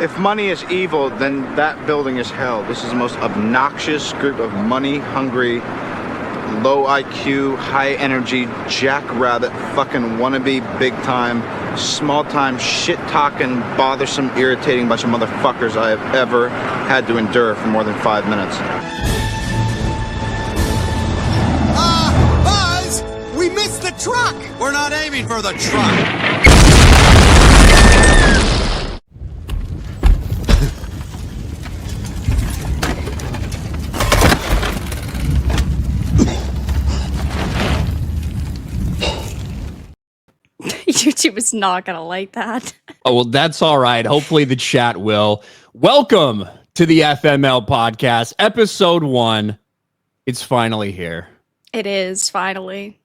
If money is evil, then that building is hell. This is the most obnoxious group of money-hungry, low IQ, high energy, jackrabbit, fucking wannabe, big time, small time, shit talking, bothersome, irritating bunch of motherfuckers I have ever had to endure for more than 5 minutes. Buzz! We missed the truck! We're not aiming for the truck! YouTube is not gonna like that. Oh, well, that's all right. Hopefully the chat will. Welcome to the FML podcast, episode 1. It's finally here. It is finally.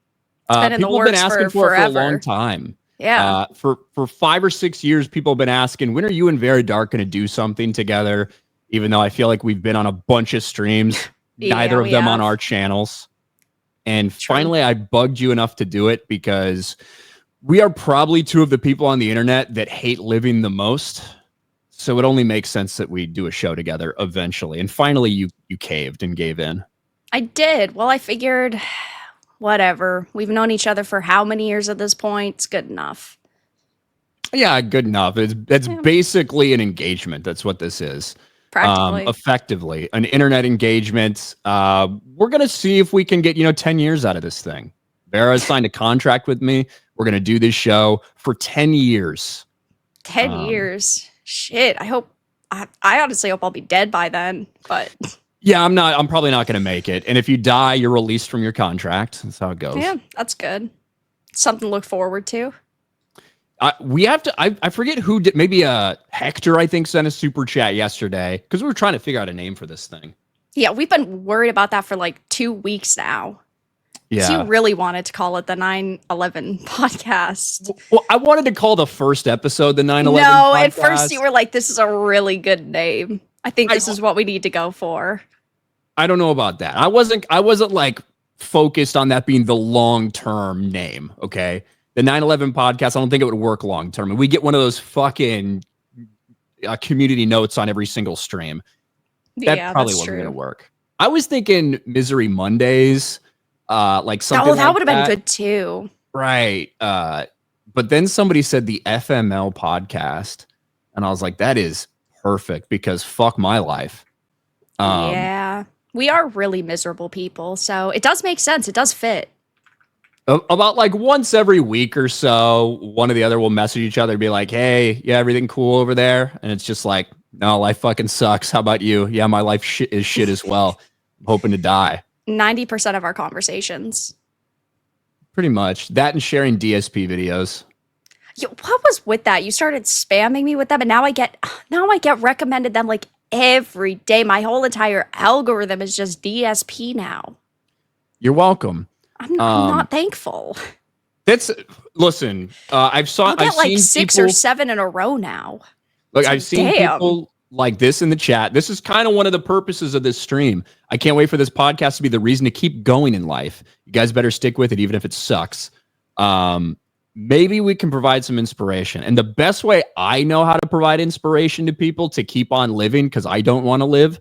It's been in the People have works been asking for it for a long time. Yeah. For 5 or 6 years, people have been asking, when are you and Very Dark going to do something together? Even though I feel like we've been on a bunch of streams, neither of them on our channels. And finally, I bugged you enough to do it because we are probably two of the people on the internet that hate living the most. So it only makes sense that we do a show together eventually. And finally, you caved and gave in. I did. Well, I figured, whatever. We've known each other for how many years at this point? It's good enough. Yeah, good enough. It's basically an engagement. That's what this is. Practically. Effectively, an internet engagement. We're going to see if we can get, 10 years out of this thing. Vera signed a contract with me. We're going to do this show for 10 years. 10 years. Shit. I honestly hope I'll be dead by then, but yeah, I'm probably not going to make it. And if you die, you're released from your contract. That's how it goes. Yeah, that's good. Something to look forward to. We have to, I forget who did, maybe Hector, I think, sent a super chat yesterday because we were trying to figure out a name for this thing. Yeah, we've been worried about that for like 2 weeks now. Yeah. So you really wanted to call it the 9/11 podcast. Well, I wanted to call the first episode the 9/11 No, podcast. at first you were like, this is a really good name. I think this is what we need to go for. I don't know about that. I wasn't like focused on that being the long-term name, okay? The 9/11 podcast, I don't think it would work long-term. And we get one of those fucking community notes on every single stream. That probably wasn't going to work. I was thinking Misery Mondays, like something that would have been good too. Right. But then somebody said the FML podcast, and I was like, that is perfect because fuck my life. Yeah. We are really miserable people, so it does make sense. It does fit. About like once every week or so, one or the other will message each other and be like, hey, yeah, everything cool over there? And it's just like, no, life fucking sucks. How about you? Yeah, my life is shit as well. I'm hoping to die. 90% of our conversations. Pretty much. That and sharing DSP videos. Yo, what was with that? You started spamming me with them, and now I get recommended them like every day. My whole entire algorithm is just DSP now. You're welcome. I'm not thankful. Listen. I've get like seen 6 people, or 7 in a row now. Look, I've seen people like this in the chat. This is kind of one of the purposes of this stream. I can't wait for this podcast to be the reason to keep going in life. You guys better stick with it, even if it sucks. Maybe we can provide some inspiration. And the best way I know how to provide inspiration to people to keep on living, because I don't want to live,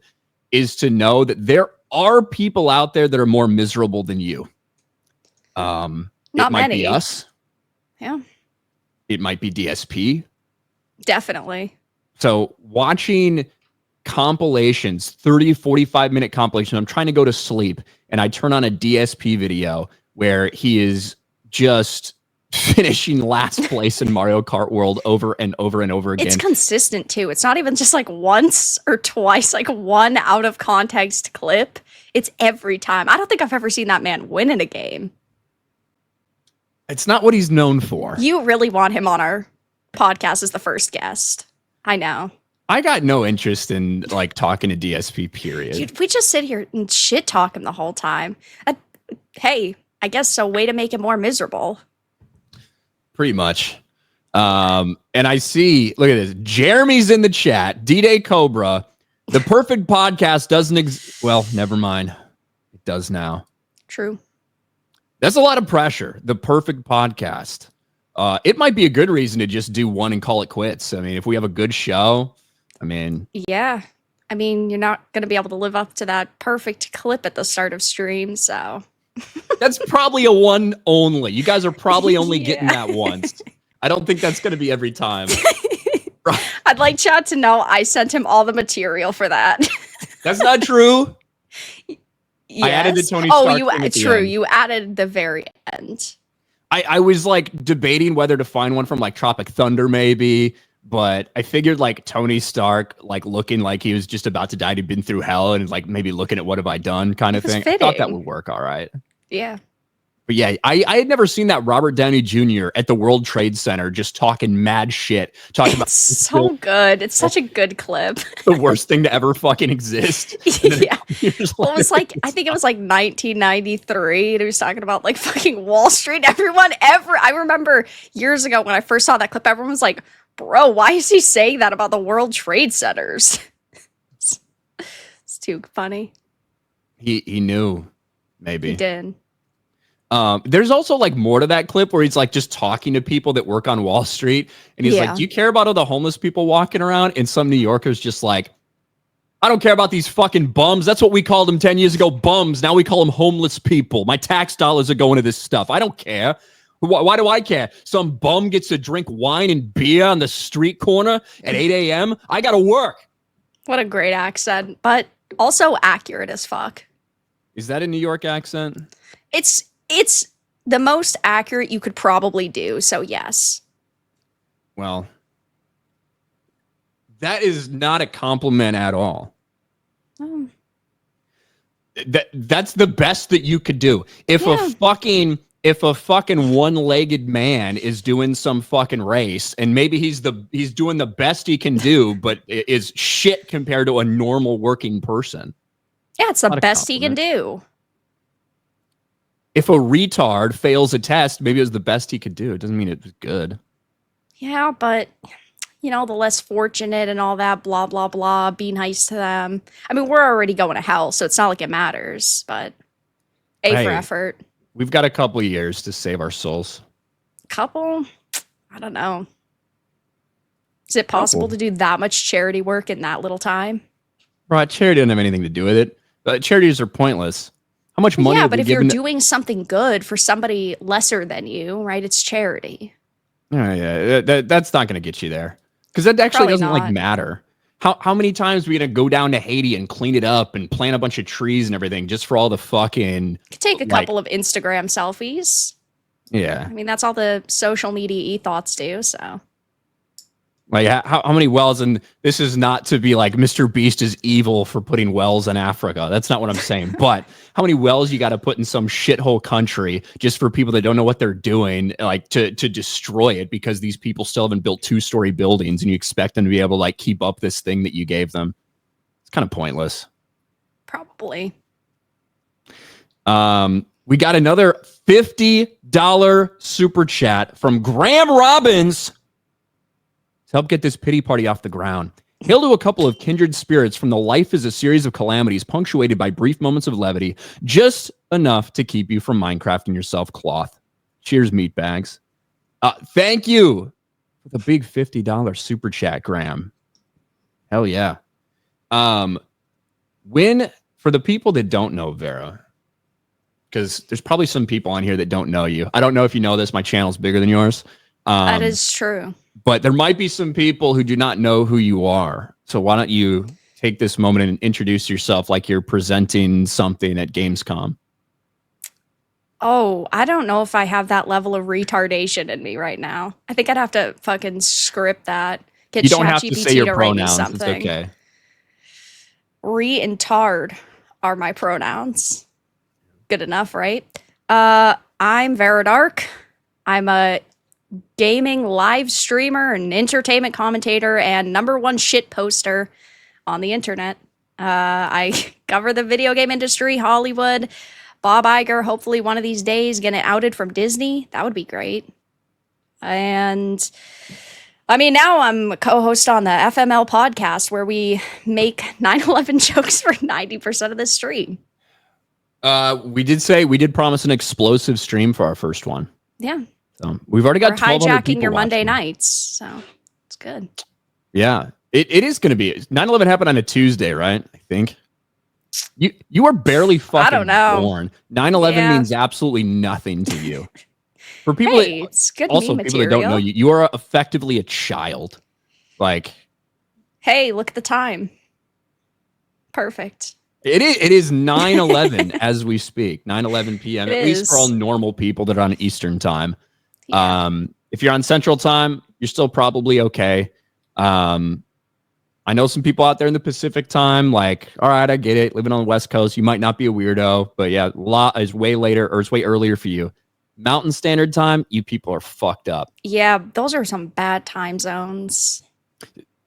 is to know that there are people out there that are more miserable than you. Not it might many. be us. Yeah. It might be DSP. Definitely. So watching compilations, 30, 45-minute compilations, I'm trying to go to sleep, and I turn on a DSP video where he is just finishing last place in Mario Kart World over and over and over again. It's consistent, too. It's not even just like once or twice, like one out of context clip. It's every time. I don't think I've ever seen that man win in a game. It's not what he's known for. You really want him on our podcast as the first guest. I know. I got no interest in like talking to DSP, period. Dude, we just sit here and shit talk him the whole time. Hey, I guess so. Way to make him more miserable. Pretty much. And I see, look at this. Jeremy's in the chat. D-Day Cobra. The perfect podcast doesn't exist. Well, never mind. It does now. True. That's a lot of pressure. The perfect podcast. It might be a good reason to just do one and call it quits. I mean, if we have a good show, I mean, yeah. I mean, you're not going to be able to live up to that perfect clip at the start of stream, so. that's probably a one only. You guys are probably only getting Yeah. that once. I don't think that's going to be every time. I'd like Chad to know I sent him all the material for that. That's not true. I added the Yes. Tony Oh, Stark you thing at the true. end. You added the very end. I was like debating whether to find one from like Tropic Thunder maybe, but I figured like Tony Stark like looking like he was just about to die, he'd been through hell, and like maybe looking at what have I done kind of It's thing. I thought that fitting. would work all right. Yeah. But yeah, I had never seen that Robert Downey Jr. at the World Trade Center just talking mad shit, talking about It's so good. It's such a good clip. the worst thing to ever fucking exist. And then Yeah. years Well, it was like, I think it was like 1993, and he was talking about like fucking Wall Street. I remember years ago when I first saw that clip, everyone was like, bro, why is he saying that about the World Trade Centers? It's too funny. He knew, maybe. He did. There's also like more to that clip where he's like just talking to people that work on Wall Street, and he's like, do you care about all the homeless people walking around? And some New Yorkers just like, I don't care about these fucking bums. That's what we called them 10 years ago, bums. Now we call them homeless people. My tax dollars are going to this stuff. I don't care. Why do I care? Some bum gets to drink wine and beer on the street corner at 8 a.m. I gotta work. What a great accent, but also accurate as fuck. Is that a New York accent? It's the most accurate you could probably do, so yes. Well, that is not a compliment at all. Oh. That's the best that you could do. If a fucking one-legged man is doing some fucking race, and maybe he's doing the best he can do, but is shit compared to a normal working person. Yeah, it's the best he can do. If a retard fails a test, maybe it was the best he could do. It doesn't mean it was good. Yeah, but you know, the less fortunate and all that, blah, blah, blah, be nice to them. I mean, we're already going to hell, so it's not like it matters, but for effort. We've got a couple of years to save our souls. Couple? I don't know. Is it possible to do that much charity work in that little time? Right, charity doesn't have anything to do with it. Charities are pointless. How much money? Yeah, but if you're doing something good for somebody lesser than you, right? It's charity. Oh, yeah, that's not going to get you there, because that actually Probably doesn't like not. matter. How many times are we going to go down to Haiti and clean it up and plant a bunch of trees and everything just for all the fucking? Could take a couple of Instagram selfies. Yeah, I mean, that's all the social media ethoughts do. So, like how many wells? And this is not to be like Mr. Beast is evil for putting wells in Africa. That's not what I'm saying. But how many wells you got to put in some shithole country just for people that don't know what they're doing, like to destroy it because these people still haven't built 2-story buildings, and you expect them to be able to like keep up this thing that you gave them? It's kind of pointless. probably. We got another $50 super chat from Graham Robbins to help get this pity party off the ground. Hail to a couple of kindred spirits from the life is a series of calamities punctuated by brief moments of levity, just enough to keep you from Minecrafting yourself cloth. Cheers, meatbags. Thank you for the big $50 super chat, Graham. Hell yeah. For the people that don't know Vera, because there's probably some people on here that don't know you. I don't know if you know this. My channel's bigger than yours. That is true. But there might be some people who do not know who you are. So why don't you take this moment and introduce yourself like you're presenting something at Gamescom? Oh, I don't know if I have that level of retardation in me right now. I think I'd have to fucking script that. Get You don't have to ChatGPT say your to write me pronouns. It's something. okay. Re and tard are my pronouns. Good enough, right? I'm Vera Dark. I'm a gaming live streamer and entertainment commentator and #1 shit poster on the internet. I cover the video game industry, Hollywood. Bob Iger, hopefully one of these days, getting outed from Disney. That would be great. And I mean, now I'm a co-host on the FML podcast where we make 9/11 jokes for 90% of the stream. We did promise an explosive stream for our first one. Yeah. So we've already got We're 1,200 hijacking people your Monday watching. nights, so it's good. Yeah. It is going to be 9/11 happened on a Tuesday, right? I think. You are barely fucking I don't know. born. 9/11 means absolutely nothing to you. For people hey, it's good also meme people material. that don't know you, you are effectively a child. Like, hey, look at the time. Perfect. It is 9/11 as we speak. 9/11 p.m. At least for all normal people that are on Eastern time. Yeah. If you're on Central time, you're still probably okay. I know some people out there in the Pacific time, like, all right, I get it. Living on the West Coast, you might not be a weirdo, but yeah, lot is way later or it's way earlier for you. Mountain Standard Time, you people are fucked up. Yeah, those are some bad time zones.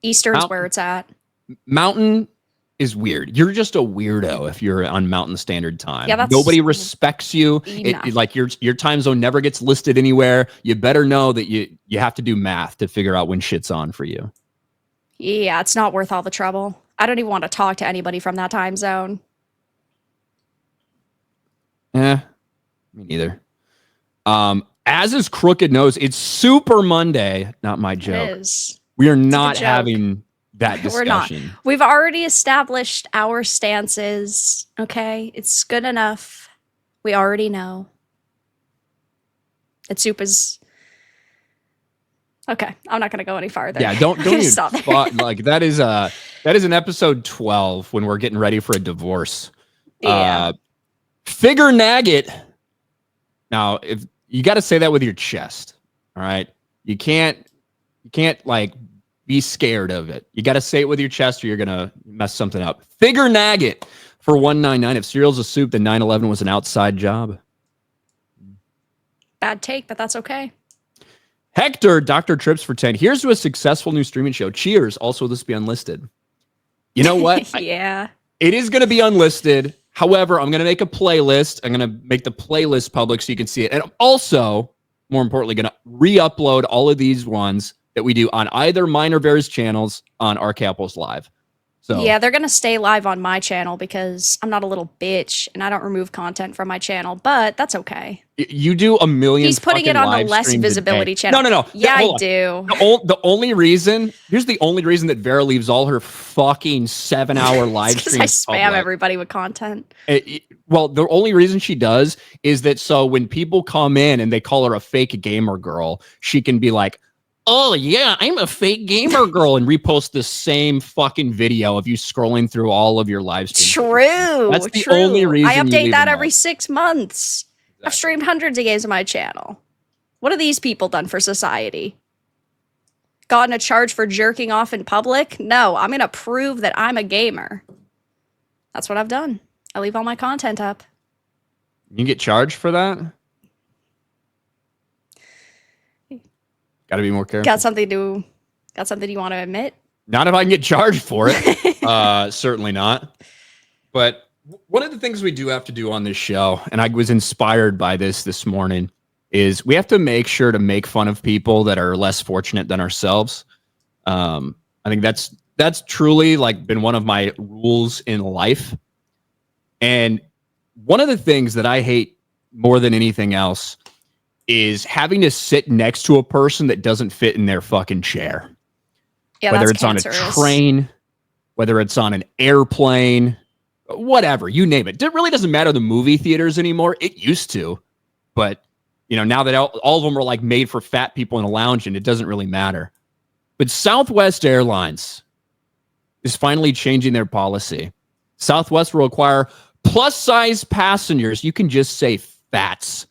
Eastern's where it's at. Mountain is weird. You're just a weirdo if you're on Mountain Standard Time. Yeah, nobody respects you. Like your time zone never gets listed anywhere. You better know that you have to do math to figure out when shit's on for you. Yeah, it's not worth all the trouble. I don't even want to talk to anybody from that time zone. Me neither. As is Crooked Nose, it's Super Monday. Not my joke. It is. We are not having that discussion. We're not. We've already established our stances. Okay, it's good enough. We already know. That soup is. Okay, I'm not going to go any farther. Yeah, don't even spot, like that is an episode 12 when we're getting ready for a divorce. Yeah. Figure Nagget. Now, if you got to say that with your chest, all right? You can't like be scared of it. You got to say it with your chest or you're going to mess something up. Figure Nagget for $1.99. If cereal's a soup, then 9/11 was an outside job. Bad take, but that's okay. Hector, Dr. Trips for 10. Here's to a successful new streaming show. Cheers. Also, this be unlisted. You know what? Yeah. It is going to be unlisted. However, I'm going to make a playlist. I'm going to make the playlist public so you can see it. And I'm also, more importantly, going to re-upload all of these ones that we do on either mine or Bear's channels on RK Outpost Live. So yeah, they're going to stay live on my channel because I'm not a little bitch and I don't remove content from my channel, but that's okay. You do a million. He's putting it on the less visibility channel. No. Yeah, I do. The only reason, here's the only reason that Vera leaves all her fucking 7-hour live streams. I spam everybody with content. Well, the only reason she does is that so when people come in and they call her a fake gamer girl, she can be like, oh yeah, I'm a fake gamer girl, and repost the same fucking video of you scrolling through all of your live streams. True. That's the only reason. I update that every 6 months. Exactly. I've streamed hundreds of games on my channel. What have these people done for society? Gotten a charge for jerking off in public? No, I'm going to prove that I'm a gamer. That's what I've done. I leave all my content up. You get charged for that? Got to be more careful. Got something you want to admit? Not if I can get charged for it. Certainly not. But one of the things we do have to do on this show, and I was inspired by this morning, is we have to make sure to make fun of people that are less fortunate than ourselves. I think that's truly like been one of my rules in life. And one of the things that I hate more than anything else is having to sit next to a person that doesn't fit in their fucking chair. Yeah, whether that's it's cancerous. On a train, whether it's on an airplane, whatever, you name it. It really doesn't matter the movie theaters anymore. It used to. But, now that all of them are like made for fat people in a lounge, and it doesn't really matter. But Southwest Airlines is finally changing their policy. Southwest will require plus-size passengers, you can just say fats,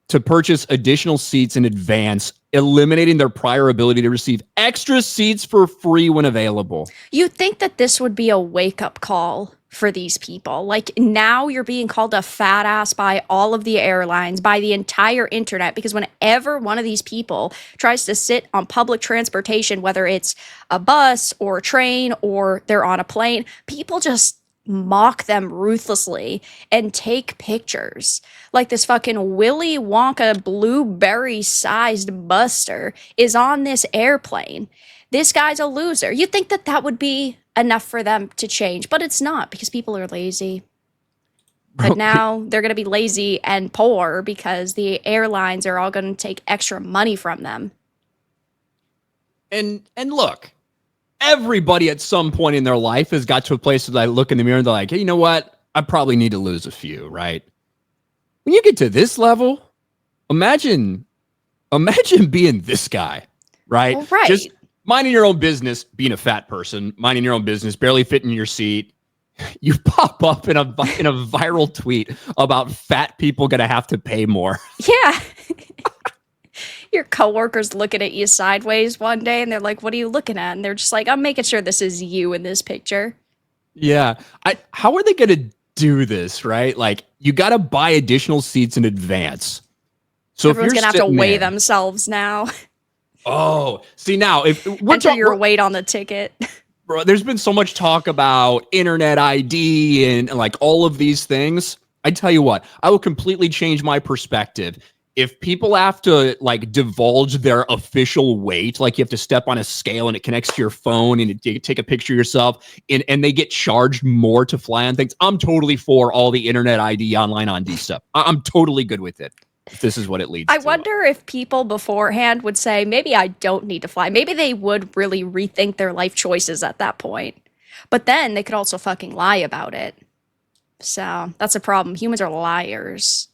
to purchase additional seats in advance, eliminating their prior ability to receive extra seats for free when available. You'd think that this would be a wake-up call for these people. Like, now you're being called a fat ass by all of the airlines, by the entire internet, because whenever one of these people tries to sit on public transportation, whether it's a bus or a train or they're on a plane, people just mock them ruthlessly and take pictures. Like this fucking Willy Wonka blueberry-sized buster is on this airplane. This guy's a loser. You'd think that would be enough for them to change, but it's not, because people are lazy. But now they're going to be lazy and poor because the airlines are all going to take extra money from them. And look, everybody at some point in their life has got to a place where they look in the mirror and they're like, hey, you know what? I probably need to lose a few, right? When you get to this level, imagine being this guy, right? Well, right. Just minding your own business, being a fat person, minding your own business, barely fitting in your seat. You pop up in a viral tweet about fat people gonna have to pay more. Yeah. Your coworkers looking at you sideways one day and they're like, what are you looking at? And they're just like, I'm making sure this is you in this picture. Yeah. How are they gonna do this, right? Like, you gotta buy additional seats in advance. So everyone's gonna have to weigh themselves now. Oh, see, now if enter your weight on the ticket. Bro, there's been so much talk about internet ID and like all of these things. I tell you what, I will completely change my perspective. If people have to like divulge their official weight, like you have to step on a scale and it connects to your phone and you take a picture of yourself and they get charged more to fly on things, I'm totally for all the internet ID online on D stuff. I'm totally good with it. If this is what it leads to. I wonder if people beforehand would say, maybe I don't need to fly. Maybe they would really rethink their life choices at that point. But then they could also fucking lie about it. So that's a problem. Humans are liars.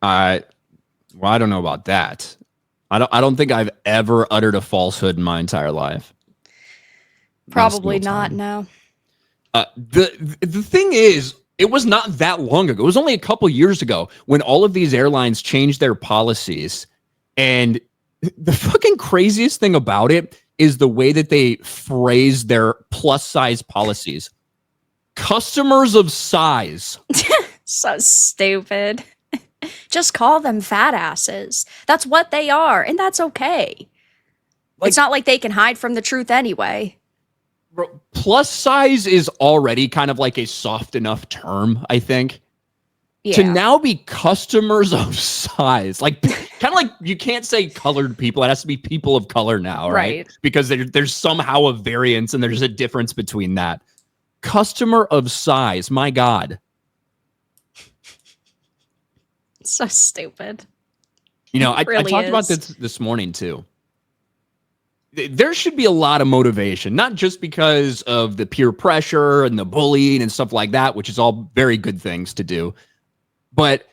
Well, I don't know about that. I don't think I've ever uttered a falsehood in my entire life. Probably not, no. The thing is, it was not that long ago. It was only a couple years ago when all of these airlines changed their policies. And the fucking craziest thing about it is the way that they phrase their plus size policies. Customers of size. So stupid. Just call them fat asses. That's what they are, and that's okay. Like, it's not like they can hide from the truth anyway. Plus size is already kind of like a soft enough term, I think. Yeah. To now be customers of size, like kind of like you can't say colored people. It has to be people of color now, right? Because there's somehow a variance and there's a difference between that. Customer of size, my God. So stupid. You know, I talked about this morning too. There should be a lot of motivation, not just because of the peer pressure and the bullying and stuff like that, which is all very good things to do. But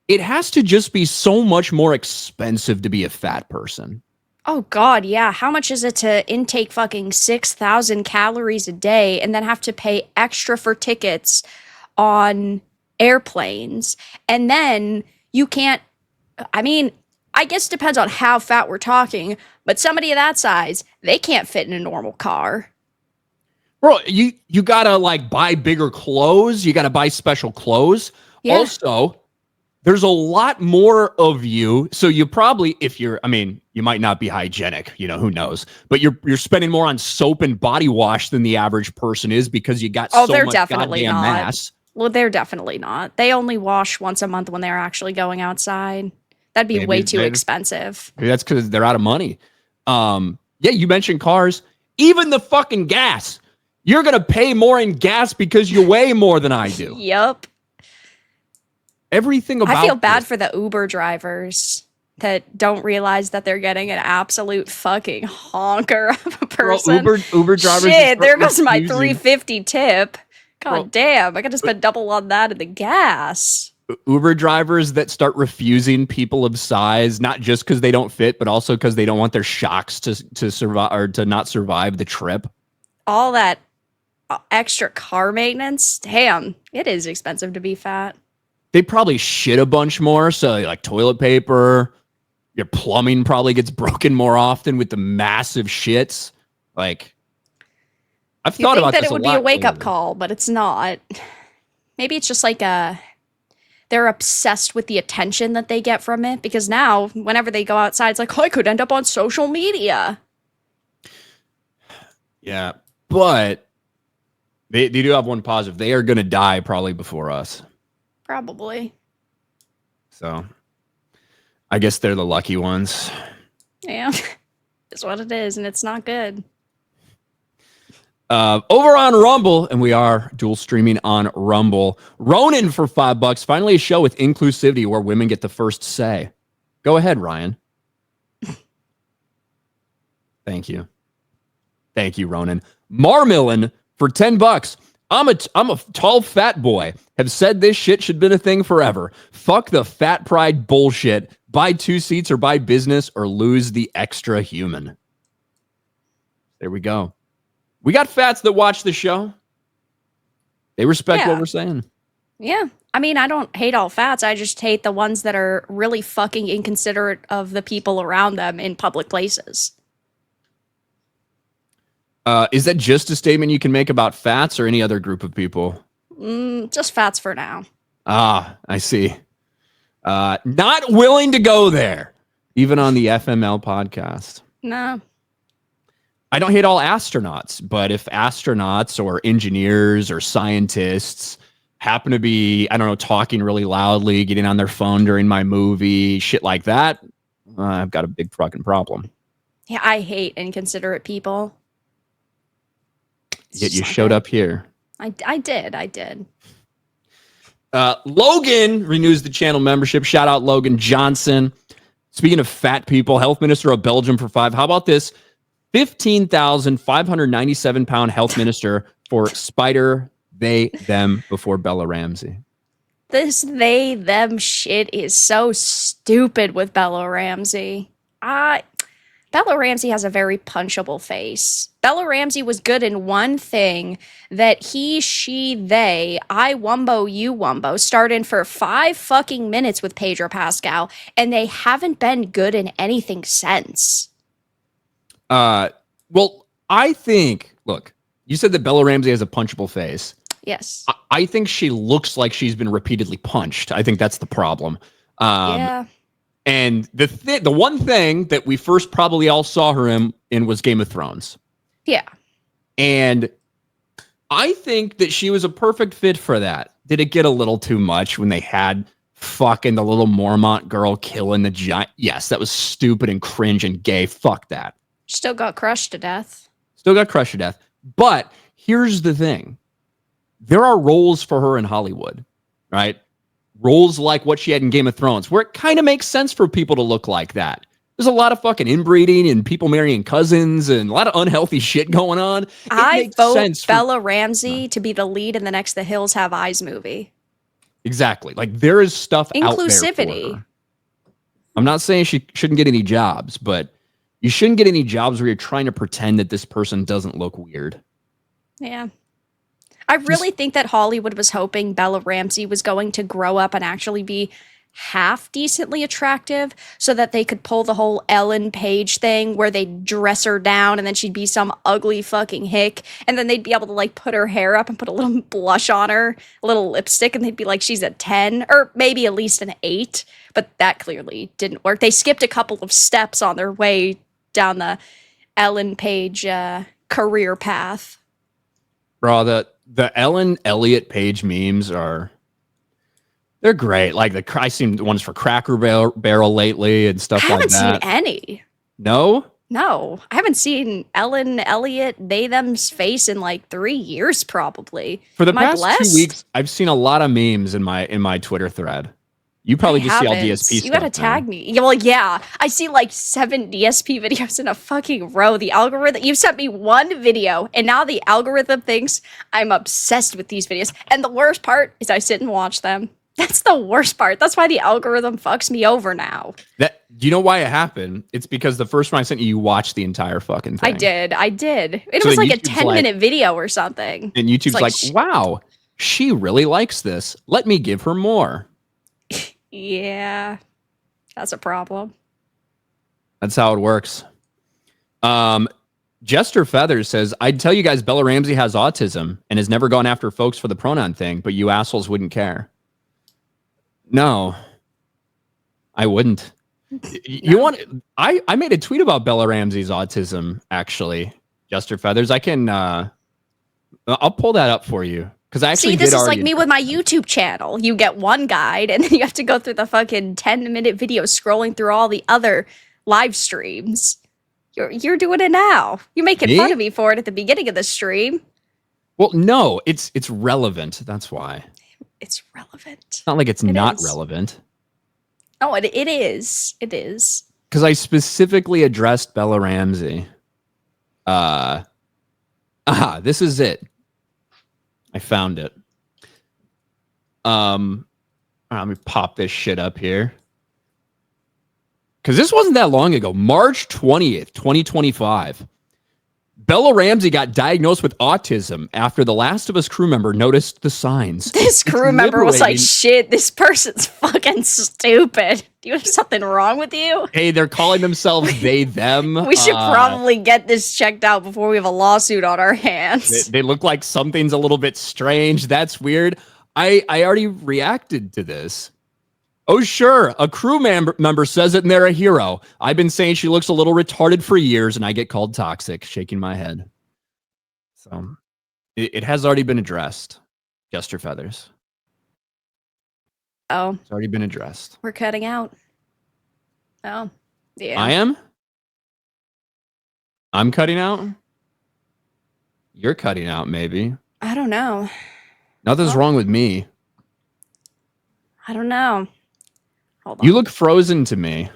it has to just be so much more expensive to be a fat person. Oh, God, yeah. How much is it to intake fucking 6,000 calories a day and then have to pay extra for tickets on airplanes? And then you can't, I mean, I guess it depends on how fat we're talking, but somebody of that size, they can't fit in a normal car. Bro, you gotta like buy bigger clothes. You gotta buy special clothes. Yeah. Also, there's a lot more of you. So you probably, you might not be hygienic, who knows, but you're spending more on soap and body wash than the average person is because you got so much goddamn mass. Well, they're definitely not. They only wash once a month when they're actually going outside. That'd be way too expensive. Maybe that's because they're out of money. Yeah, you mentioned cars. Even the fucking gas. You're going to pay more in gas because you weigh more than I do. Yep. Everything about I feel bad for the Uber drivers that don't realize that they're getting an absolute fucking honker of a person. Bro, Uber drivers. Shit, there goes my $3.50 tip. God damn, I got to spend double on that in the gas. Uber drivers that start refusing people of size, not just because they don't fit, but also because they don't want their shocks to survive or to not survive the trip. All that extra car maintenance. Damn, it is expensive to be fat. They probably shit a bunch more. So like toilet paper, your plumbing probably gets broken more often with the massive shits. Like, I've thought about this a lot. That it would be a wake-up call, but it's not. Maybe it's just like they're obsessed with the attention that they get from it, because now whenever they go outside, it's like, oh, I could end up on social media. Yeah, but they do have one positive. They are going to die probably before us. Probably. So I guess they're the lucky ones. Yeah, it's what it is, and it's not good. Over on Rumble, and we are dual streaming on Rumble. Ronan for $5. Finally, a show with inclusivity where women get the first say. Go ahead, Ryan. Thank you. Thank you, Ronan. Marmillin for $10. I'm a tall fat boy. Have said this shit should been a thing forever. Fuck the fat pride bullshit. Buy 2 seats or buy business or lose the extra human. There we go. We got fats that watch the show. They respect what we're saying. Yeah. I mean, I don't hate all fats. I just hate the ones that are really fucking inconsiderate of the people around them in public places. Is that just a statement you can make about fats or any other group of people? Just fats for now. Ah, I see. Not willing to go there, even on the FML podcast. No. I don't hate all astronauts, but if astronauts or engineers or scientists happen to be, I don't know, talking really loudly, getting on their phone during my movie, shit like that, I've got a big fucking problem. Yeah, I hate inconsiderate people. Yet you showed up here. I did. Logan renews the channel membership. Shout out Logan Johnson. Speaking of fat people, health minister of Belgium for 5. How about this? 15,597 pound health minister for Spider, they, them before Bella Ramsey. This they, them shit is so stupid with Bella Ramsey. Bella Ramsey has a very punchable face. Bella Ramsey was good in one thing that he, she, they, I wumbo, you wumbo starred in for 5 fucking minutes with Pedro Pascal, and they haven't been good in anything since. Well, I think, look, you said that Bella Ramsey has a punchable face. Yes. I think she looks like she's been repeatedly punched. I think that's the problem. Yeah. And the one thing that we first probably all saw her in was Game of Thrones. Yeah. And I think that she was a perfect fit for that. Did it get a little too much when they had fucking the little Mormont girl killing the giant? Yes, that was stupid and cringe and gay. Fuck that. Still got crushed to death. But here's the thing. There are roles for her in Hollywood, right? Roles like what she had in Game of Thrones, where it kind of makes sense for people to look like that. There's a lot of fucking inbreeding and people marrying cousins and a lot of unhealthy shit going on. I vote Bella Ramsey to be the lead in the next The Hills Have Eyes movie. Exactly. Like there is stuff out there inclusivity. for her. I'm not saying she shouldn't get any jobs, but you shouldn't get any jobs where you're trying to pretend that this person doesn't look weird. Yeah. I really think that Hollywood was hoping Bella Ramsey was going to grow up and actually be half decently attractive so that they could pull the whole Ellen Page thing where they dress her down and then she'd be some ugly fucking hick and then they'd be able to like put her hair up and put a little blush on her, a little lipstick, and they'd be like she's a 10 or maybe at least an 8, but that clearly didn't work. They skipped a couple of steps on their way down the Ellen Page career path. Bro, the Ellen Elliott Page memes they're great. Like I've seen ones for Cracker Barrel lately and stuff like that. I haven't seen any. No, I haven't seen Ellen Elliott, they them's face in like 3 years probably. For the past 2 weeks, I've seen a lot of memes in my Twitter thread. You probably just see all DSP stuff. You gotta tag me. Yeah, well, yeah. I see like 7 DSP videos in a fucking row. The algorithm, you sent me one video, and now the algorithm thinks I'm obsessed with these videos. And the worst part is I sit and watch them. That's the worst part. That's why the algorithm fucks me over now. Do you know why it happened? It's because the first one I sent you watched the entire fucking thing. I did. It was like YouTube's a 10-minute video or something. And YouTube's like, wow, she really likes this. Let me give her more. Yeah, that's a problem. That's how it works. Jester Feathers says, I'd tell you guys Bella Ramsey has autism and has never gone after folks for the pronoun thing, but you assholes wouldn't care. No, I wouldn't. You want? I made a tweet about Bella Ramsey's autism, actually. Jester Feathers, I can. I'll pull that up for you. See, this is like me with my YouTube channel. You get one guide, and then you have to go through the fucking 10-minute video scrolling through all the other live streams. You're doing it now. You're making fun of me for it at the beginning of the stream. Well, no, it's relevant. That's why. It's relevant. It's not like it's not relevant. Oh, it is. It is. Because I specifically addressed Bella Ramsey. This is it. I found it. Let me pop this shit up here. Because this wasn't that long ago. March 20th, 2025. Bella Ramsey got diagnosed with autism after the Last of Us crew member noticed the signs. This crew member was like, shit, this person's fucking stupid. Do you have something wrong with you? Hey, they're calling themselves they, them. We should probably get this checked out before we have a lawsuit on our hands. They look like something's a little bit strange. That's weird. I already reacted to this. Oh, sure. A crew member says it and they're a hero. I've been saying she looks a little retarded for years and I get called toxic, shaking my head. So it has already been addressed. Jester Feathers. Oh. It's already been addressed. We're cutting out. Oh, yeah. I am? I'm cutting out? You're cutting out, maybe. I don't know. Nothing's wrong with me. I don't know. Hold on. You look frozen to me.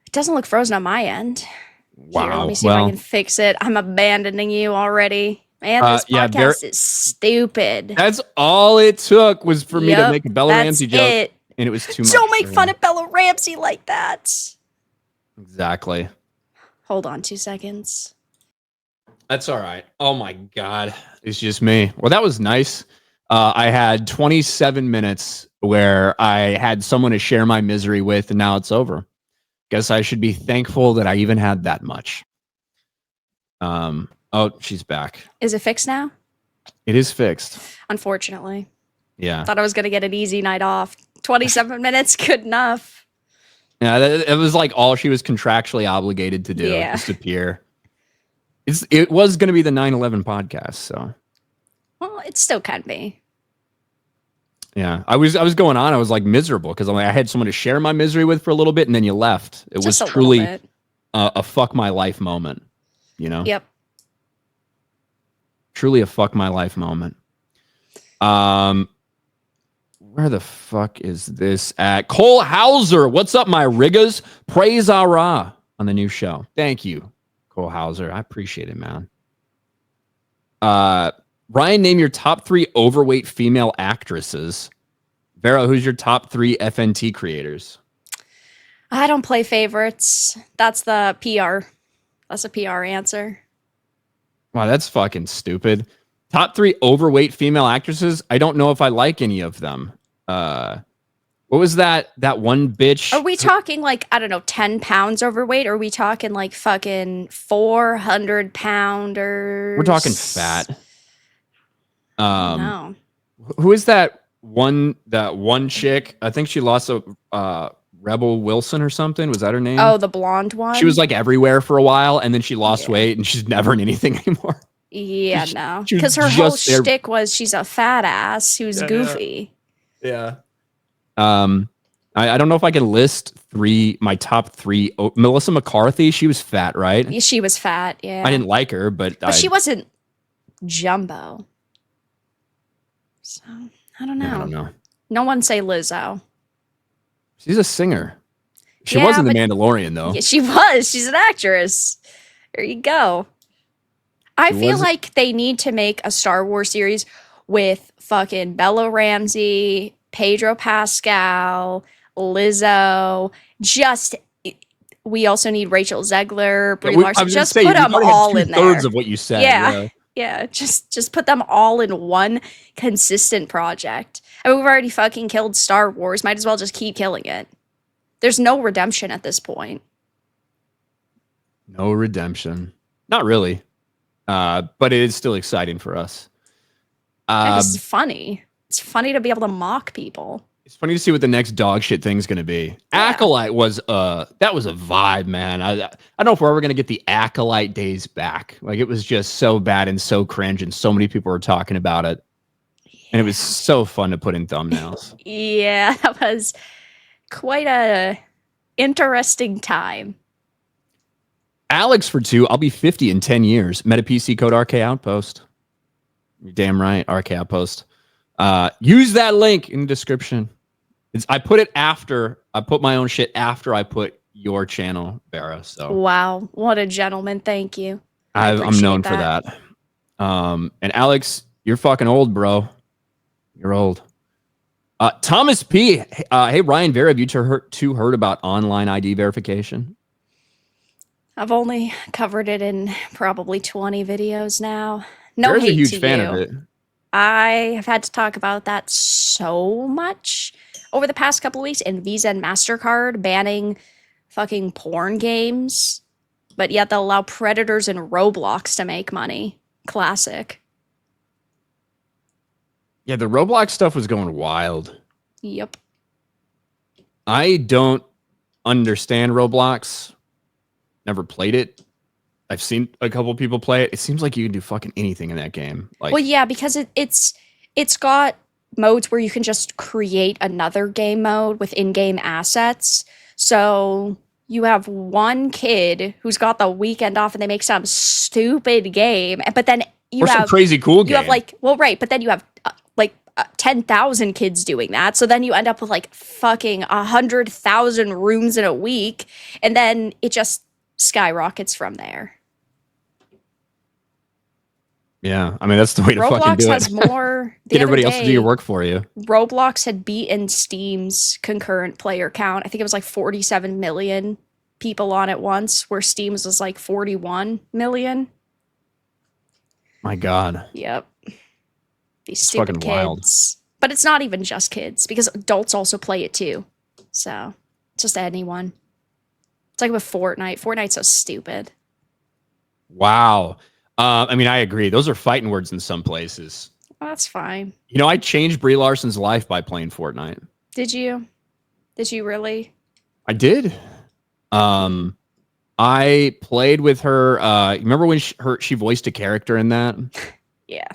It doesn't look frozen on my end. Wow. Here, let me see if I can fix it. I'm abandoning you already. Man, this podcast is stupid. That's all it took was for me to make a Bella Ramsey joke. And it was too much. Don't make fun of Bella Ramsey like that. Exactly. Hold on 2 seconds. That's all right. Oh my God. It's just me. Well, that was nice. I had 27 minutes where I had someone to share my misery with, and now it's over. Guess I should be thankful that I even had that much. Oh, she's back. Is it fixed now? It is fixed. Unfortunately. Yeah. Thought I was going to get an easy night off. 27 minutes, good enough. Yeah, it was like all she was contractually obligated to do. Yeah. Disappear. It was going to be the 9/11 podcast, so. Well, it still can be. Yeah, I was going on. I was like miserable because I had someone to share my misery with for a little bit, and then you left. It was truly a fuck my life moment. You know. Yep. Truly a fuck my life moment. Where the fuck is this at? Cole Hauser, what's up, my riggas? Praise Allah on the new show. Thank you, Cole Hauser. I appreciate it, man. Ryan, name your top 3 overweight female actresses. Vera, who's your top 3 FNT creators? I don't play favorites. That's the PR. That's a PR answer. Wow, that's fucking stupid. Top 3 overweight female actresses. I don't know if I like any of them. What was that one bitch? Are we talking like, I don't know, 10 pounds overweight? Or are we talking like fucking 400 pounders? We're talking fat. No. Who is that one chick? I think she lost a Rebel Wilson or something. Was that her name? Oh, the blonde one? She was like everywhere for a while, and then she lost weight, and she's never in anything anymore. Yeah, no. Because her whole shtick was she's a fat ass who's goofy. Yeah. I don't know if I can list my top 3. Oh, Melissa McCarthy, she was fat, right? She was fat, yeah. I didn't like her, but she wasn't jumbo. So, I don't know. Yeah, I don't know. No one say Lizzo. She's a singer. She was in The Mandalorian, though. Yeah, she was. She's an actress. There you go. I feel like they need to make a Star Wars series with fucking Bella Ramsey, Pedro Pascal, Lizzo. We also need Rachel Zegler, Brie Larson. Just put them all in there. 2/3 of what you said. Yeah. Just put them all in one consistent project. I mean, we've already fucking killed Star Wars. Might as well just keep killing it. There's no redemption at this point. No redemption. Not really. But it is still exciting for us. It's funny. It's funny to be able to mock people. It's funny to see what the next dog shit thing's going to be. Yeah. Acolyte was that was a vibe, man. I don't know if we're ever going to get the Acolyte days back. Like, it was just so bad and so cringe, and so many people were talking about it. Yeah. And it was so fun to put in thumbnails. Yeah, that was quite a interesting time. Alex for 2. I'll be 50 in 10 years. Meta PC code RK Outpost. You're damn right, RK Outpost. Use that link in the description. I put my own shit after I put your channel, Vera. So wow, what a gentleman! Thank you. I'm known for that. And Alex, you're fucking old, bro. You're old. Thomas P. Hey, Ryan Vera, have you heard about online ID verification? I've only covered it in probably 20 videos now. No Vera's hate a huge to fan you. of it. I have had to talk about that so much over the past couple of weeks, and Visa and MasterCard banning fucking porn games, but yet they'll allow predators and Roblox to make money. Classic. Yeah, the Roblox stuff was going wild. Yep. I don't understand Roblox. Never played it. I've seen a couple people play it. It seems like you can do fucking anything in that game. Like, well, yeah, because it's got modes where you can just create another game mode with in-game assets. So you have one kid who's got the weekend off and they make some stupid game, but then you have some crazy cool game. You have like, well, right, but then you have 10,000 kids doing that. So then you end up with like fucking 100,000 rooms in a week, and then it just skyrockets from there. Yeah, I mean, that's the way to fucking do it. Roblox has more. Get everybody else to do your work for you. Roblox had beaten Steam's concurrent player count. I think it was like 47 million people on it once, where Steam's was like 41 million. My God. Yep. These it's stupid fucking kids. wild. But it's not even just kids, because adults also play it too. So, it's just anyone. It's like with Fortnite. Fortnite's so stupid. Wow. I mean, I agree. Those are fighting words in some places. Well, that's fine. You know, I changed Brie Larson's life by playing Fortnite. Did you? Did you really? I did. I played with her. Remember when she voiced a character in that? Yeah.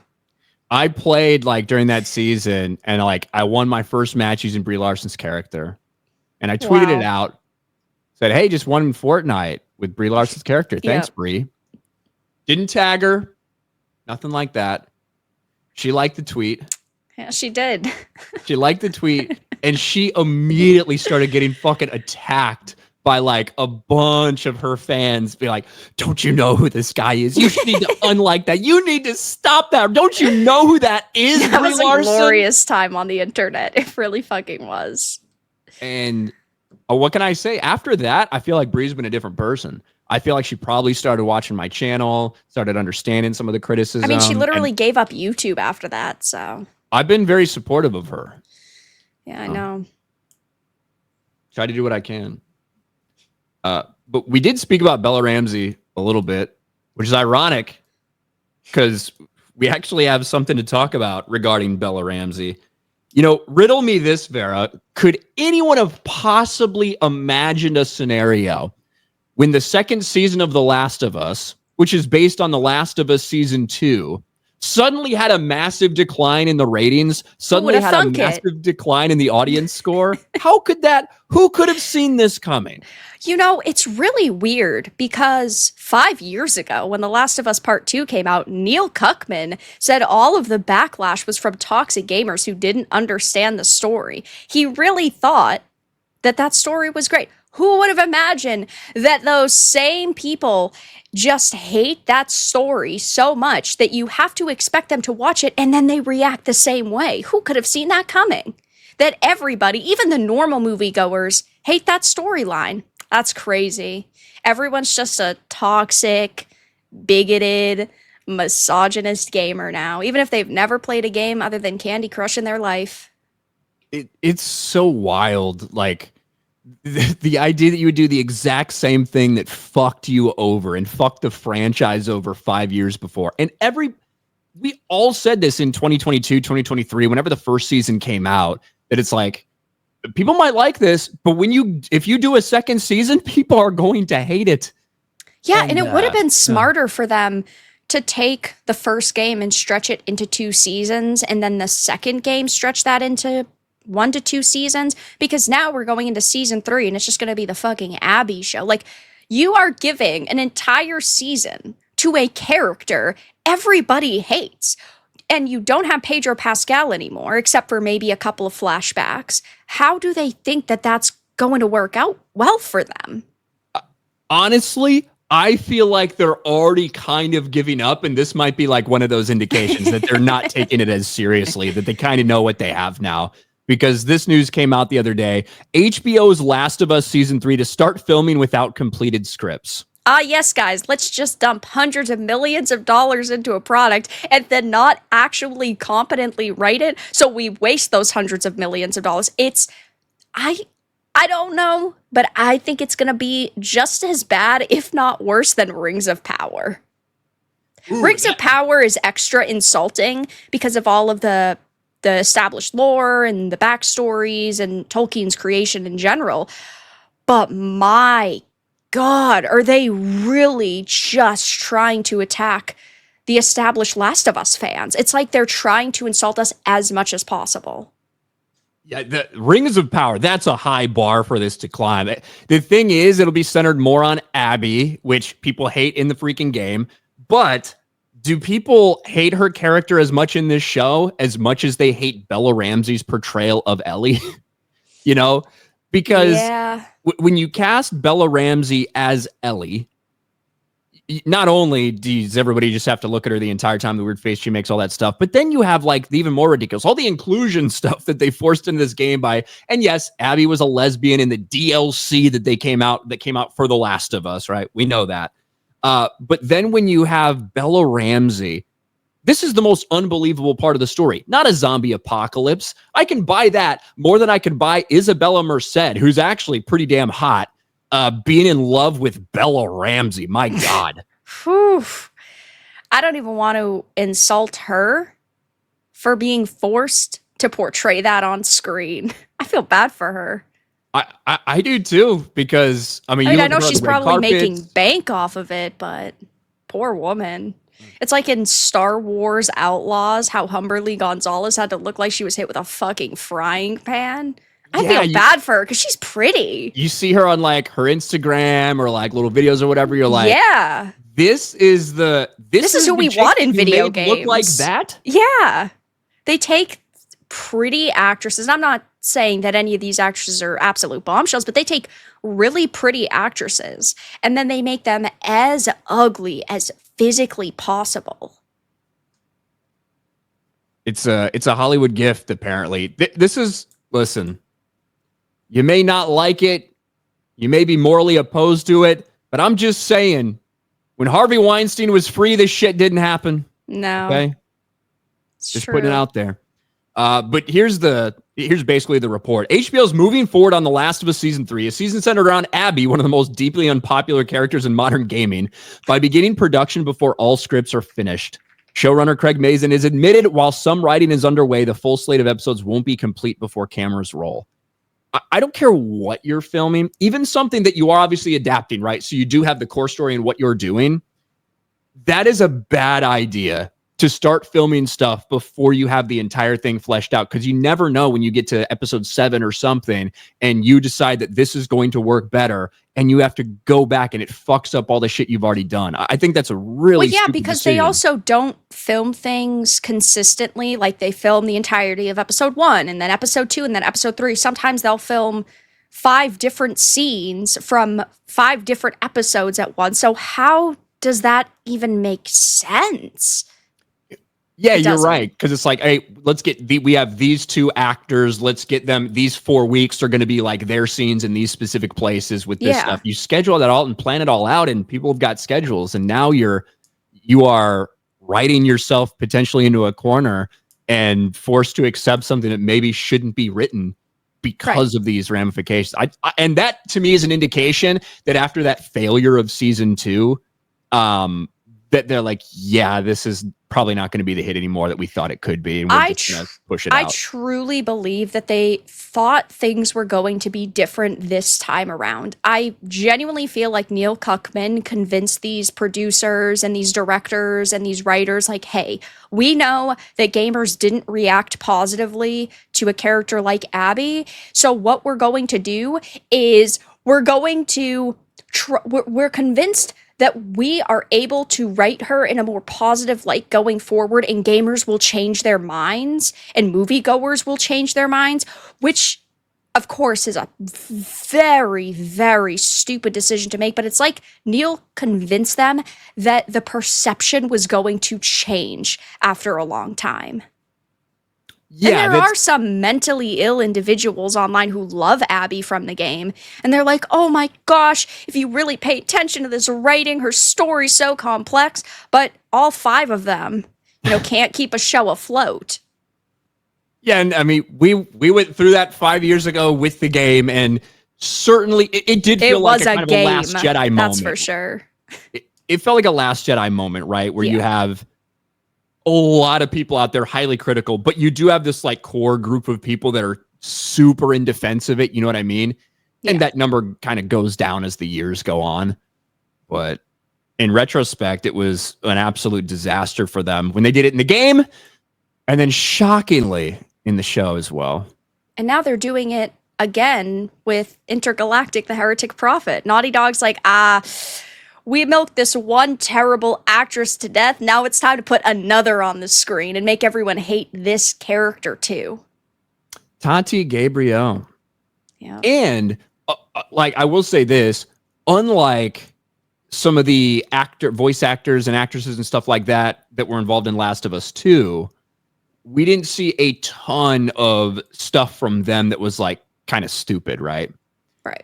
I played like during that season, and like I won my first match using Brie Larson's character, and I tweeted it out. Said, "Hey, just won Fortnite with Brie Larson's character. Thanks, Brie." Didn't tag her, nothing like that. She liked the tweet. Yeah, she did. She liked the tweet, and she immediately started getting fucking attacked by like a bunch of her fans. Be like, "Don't you know who this guy is? You need to unlike that. You need to stop that. Don't you know who that is?" That Brie was a Larson? glorious time on the internet. It really fucking was. And what can I say? After that, I feel like Brie's been a different person. I feel like she probably started watching my channel, started understanding some of the criticism. I mean, she literally gave up YouTube after that, so. I've been very supportive of her. Yeah, I know. Try to do what I can. But we did speak about Bella Ramsey a little bit, which is ironic because we actually have something to talk about regarding Bella Ramsey. You know, riddle me this, Vera. Could anyone have possibly imagined a scenario when the second season of The Last of Us, which is based on The Last of Us Season 2, suddenly had a massive decline in the ratings, suddenly had a massive decline in the audience score? How could that? Who could have seen this coming? You know, it's really weird because 5 years ago, when The Last of Us Part 2 came out, Neil Cuckman said all of the backlash was from toxic gamers who didn't understand the story. He really thought that that story was great. Who would have imagined that those same people just hate that story so much that you have to expect them to watch it and then they react the same way? Who could have seen that coming? That everybody, even the normal moviegoers, hate that storyline. That's crazy. Everyone's just a toxic, bigoted, misogynist gamer now, even if they've never played a game other than Candy Crush in their life. It's so wild. Like, the idea that you would do the exact same thing that fucked you over and fucked the franchise over 5 years before. And we all said this in 2022, 2023, whenever the first season came out, that it's like, people might like this, but if you do a second season, people are going to hate it. Yeah, and it would have been smarter for them to take the first game and stretch it into 2 seasons, and then the second game stretch that into 1 to 2 seasons, because now we're going into season 3 and it's just going to be the fucking Abby show. Like, you are giving an entire season to a character everybody hates, and you don't have Pedro Pascal anymore, except for maybe a couple of flashbacks. How do they think that that's going to work out well for them? Honestly, I feel like they're already kind of giving up, and this might be like one of those indications that they're not taking it as seriously, that they kind of know what they have now. Because this news came out the other day. HBO's Last of Us Season 3 to start filming without completed scripts. Yes, guys, let's just dump hundreds of millions of dollars into a product and then not actually competently write it, so we waste those hundreds of millions of dollars. I don't know, but I think it's going to be just as bad, if not worse, than Rings of Power. Rings of Power is extra insulting because of all of the established lore and the backstories and Tolkien's creation in general. But my God, are they really just trying to attack the established Last of Us fans? It's like they're trying to insult us as much as possible. Yeah, the Rings of Power, that's a high bar for this to climb. The thing is, it'll be centered more on Abby, which people hate in the freaking game. But do people hate her character as much in this show as much as they hate Bella Ramsey's portrayal of Ellie? You know? Because when you cast Bella Ramsey as Ellie, not only does everybody just have to look at her the entire time, the weird face she makes, all that stuff, but then you have like the even more ridiculous, all the inclusion stuff that they forced into this game and yes, Abby was a lesbian in the DLC that came out for The Last of Us, right? We know that. But then when you have Bella Ramsey, this is the most unbelievable part of the story. Not a zombie apocalypse. I can buy that more than I can buy Isabella Merced, who's actually pretty damn hot, being in love with Bella Ramsey. My God. I don't even want to insult her for being forced to portray that on screen. I feel bad for her. I do too, because I know she's probably making bank off of it, but poor woman. It's like in Star Wars Outlaws, how Humberly Gonzalez had to look like she was hit with a fucking frying pan. I feel bad for her because she's pretty. You see her on like her Instagram or like little videos or whatever. You're like, yeah, this is who we want in video games. Look like that? Yeah, they take pretty actresses. And I'm not saying that any of these actresses are absolute bombshells, but they take really pretty actresses and then they make them as ugly as physically possible. It's a Hollywood gift, apparently. Listen. You may not like it. You may be morally opposed to it. But I'm just saying, when Harvey Weinstein was free, this shit didn't happen. No. Okay? Just putting it out there. But here's basically the report. HBO's moving forward on The Last of Us Season 3, a season centered around Abby, one of the most deeply unpopular characters in modern gaming, by beginning production before all scripts are finished. Showrunner Craig Mazin has admitted while some writing is underway, the full slate of episodes won't be complete before cameras roll. I don't care what you're filming, even something that you are obviously adapting, right? So you do have the core story and what you're doing. That is a bad idea to start filming stuff before you have the entire thing fleshed out, because you never know when you get to episode 7 or something and you decide that this is going to work better and you have to go back and it fucks up all the shit you've already done. I think that's a really stupid because decision. They also don't film things consistently. Like they film the entirety of episode 1 and then episode 2 and then episode 3. Sometimes they'll film 5 different scenes from 5 different episodes at once. So how does that even make sense? Yeah, you're right. Because it's like, hey, we have these 2 actors. Let's get them. These 4 weeks are going to be like their scenes in these specific places with this stuff. You schedule that all and plan it all out, and people have got schedules. And now you are writing yourself potentially into a corner and forced to accept something that maybe shouldn't be written because of these ramifications. And that to me is an indication that after that failure of season 2, that they're like, yeah, this is probably not going to be the hit anymore that we thought it could be. And we're just going to push it out. I truly believe that they thought things were going to be different this time around. I genuinely feel like Neil Cuckman convinced these producers and these directors and these writers, like, hey, we know that gamers didn't react positively to a character like Abby. So what we're going to do is we're convinced that we are able to write her in a more positive light going forward, and gamers will change their minds and moviegoers will change their minds, which of course, is a very, very stupid decision to make, but it's like Neil convinced them that the perception was going to change after a long time. Yeah, and there are some mentally ill individuals online who love Abby from the game, and they're like, oh my gosh, if you really pay attention to this writing, her story's so complex, but all 5 of them, can't keep a show afloat. Yeah, and I mean, we went through that 5 years ago with the game, and certainly it did feel like a kind of a Last Jedi moment. That's for sure. It felt like a Last Jedi moment, right? Where you have a lot of people out there highly critical, but you do have this like core group of people that are super in defense of it. You know what I mean? Yeah. And that number kind of goes down as the years go on. But in retrospect, it was an absolute disaster for them when they did it in the game, and then shockingly in the show as well. And now they're doing it again with Intergalactic, the Heretic Prophet. Naughty Dog's like, we milked this one terrible actress to death. Now it's time to put another on the screen and make everyone hate this character too. Tati Gabrielle. Yeah. And like, I will say this, unlike some of the voice actors and actresses and stuff like that were involved in Last of Us 2, we didn't see a ton of stuff from them that was like kind of stupid, right? Right.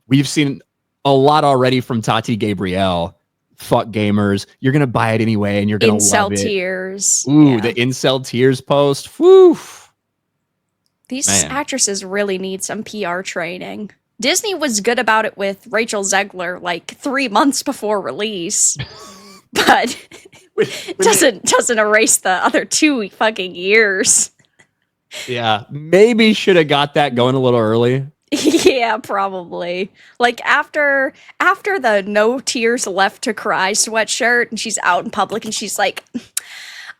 We've seen a lot already from Tati Gabrielle. Fuck gamers. You're going to buy it anyway, and you're going to love it. Incel tears. Ooh, the incel tears post. Whew. These actresses really need some PR training. Disney was good about it with Rachel Zegler like 3 months before release. But doesn't erase the other 2 fucking years. Yeah, maybe should have got that going a little early. Yeah, probably. Like after the no tears left to cry sweatshirt, and she's out in public and she's like,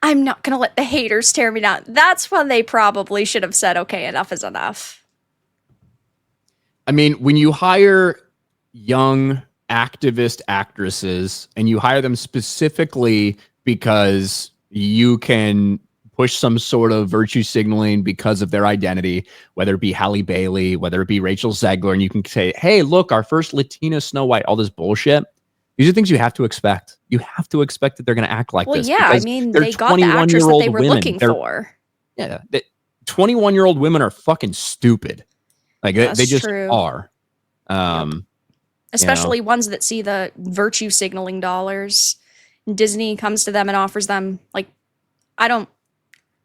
I'm not gonna let the haters tear me down. That's when they probably should have said, okay, enough is enough. I mean, when you hire young activist actresses and you hire them specifically because you can push some sort of virtue signaling because of their identity, whether it be Halle Bailey, whether it be Rachel Zegler, and you can say, hey, look, our first Latina Snow White, all this bullshit. These are things you have to expect. You have to expect that they're going to act like this. Well, yeah, I mean, they got the actress that they were looking for. Yeah, 21-year-old women are fucking stupid. Like, they just are. Especially ones that see the virtue signaling dollars. Disney comes to them and offers them, like,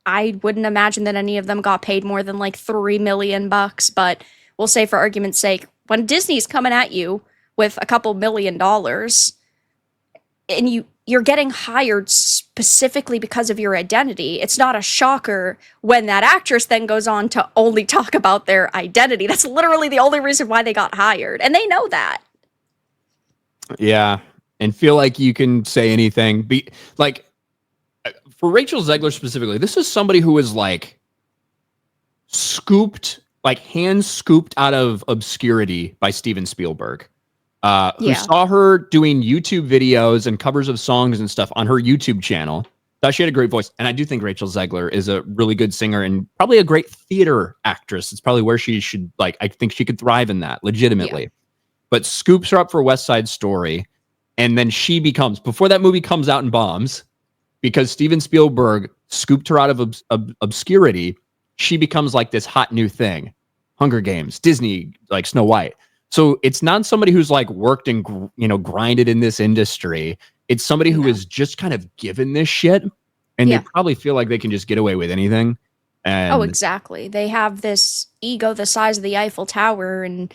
I wouldn't imagine that any of them got paid more than like $3 million, but we'll say for argument's sake, when Disney's coming at you with a couple $1 million and you're getting hired specifically because of your identity, it's not a shocker when that actress then goes on to only talk about their identity. That's literally the only reason why they got hired, and they know that. Yeah, and feel like you can say anything. For Rachel Zegler specifically, this is somebody who is like hand scooped out of obscurity by Steven Spielberg, who saw her doing YouTube videos and covers of songs and stuff on her YouTube channel. Thought she had a great voice. And I do think Rachel Zegler is a really good singer and probably a great theater actress. It's probably where she should, I think she could thrive in that legitimately. Yeah. But scoops her up for West Side Story. And then she becomes, before that movie comes out and bombs, because Steven Spielberg scooped her out of obscurity, she becomes like this hot new thing. Hunger Games, Disney, like Snow White. So it's not somebody who's like worked and, grinded in this industry. It's somebody who is just kind of given this shit, and they probably feel like they can just get away with anything. And exactly. They have this ego the size of the Eiffel Tower, and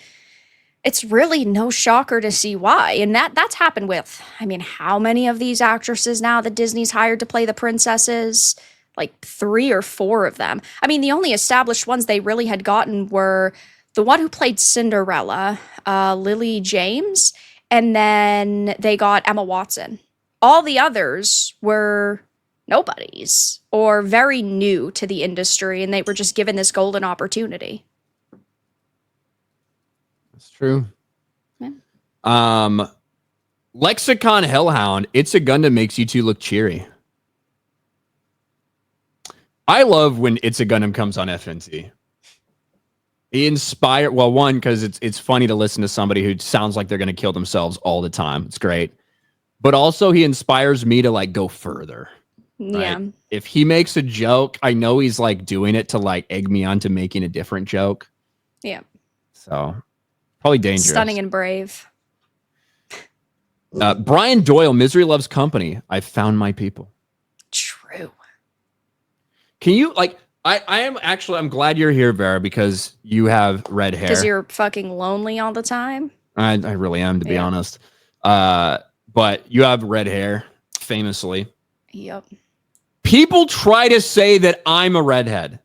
it's really no shocker to see why. And that's happened with, how many of these actresses now that Disney's hired to play the princesses? Like 3 or 4 of them. The only established ones they really had gotten were the one who played Cinderella, Lily James, and then they got Emma Watson. All the others were nobodies or very new to the industry, and they were just given this golden opportunity. That's true. Yeah. Lexicon Hellhound, It's a Gundam makes you two look cheery. I love when It's a Gundam comes on FNT. He inspired, well, one, because it's funny to listen to somebody who sounds like they're going to kill themselves all the time. It's great. But also he inspires me to like go further. Yeah. Right? If he makes a joke, I know he's like doing it to like egg me on to making a different joke. Yeah. So probably dangerous. Stunning and brave. Brian Doyle, Misery Loves Company. I found my people. True. Can you like, I'm glad you're here, Vera, because you have red hair. Because you're fucking lonely all the time. I really am, to be honest. But you have red hair, famously. Yep. People try to say that I'm a redhead,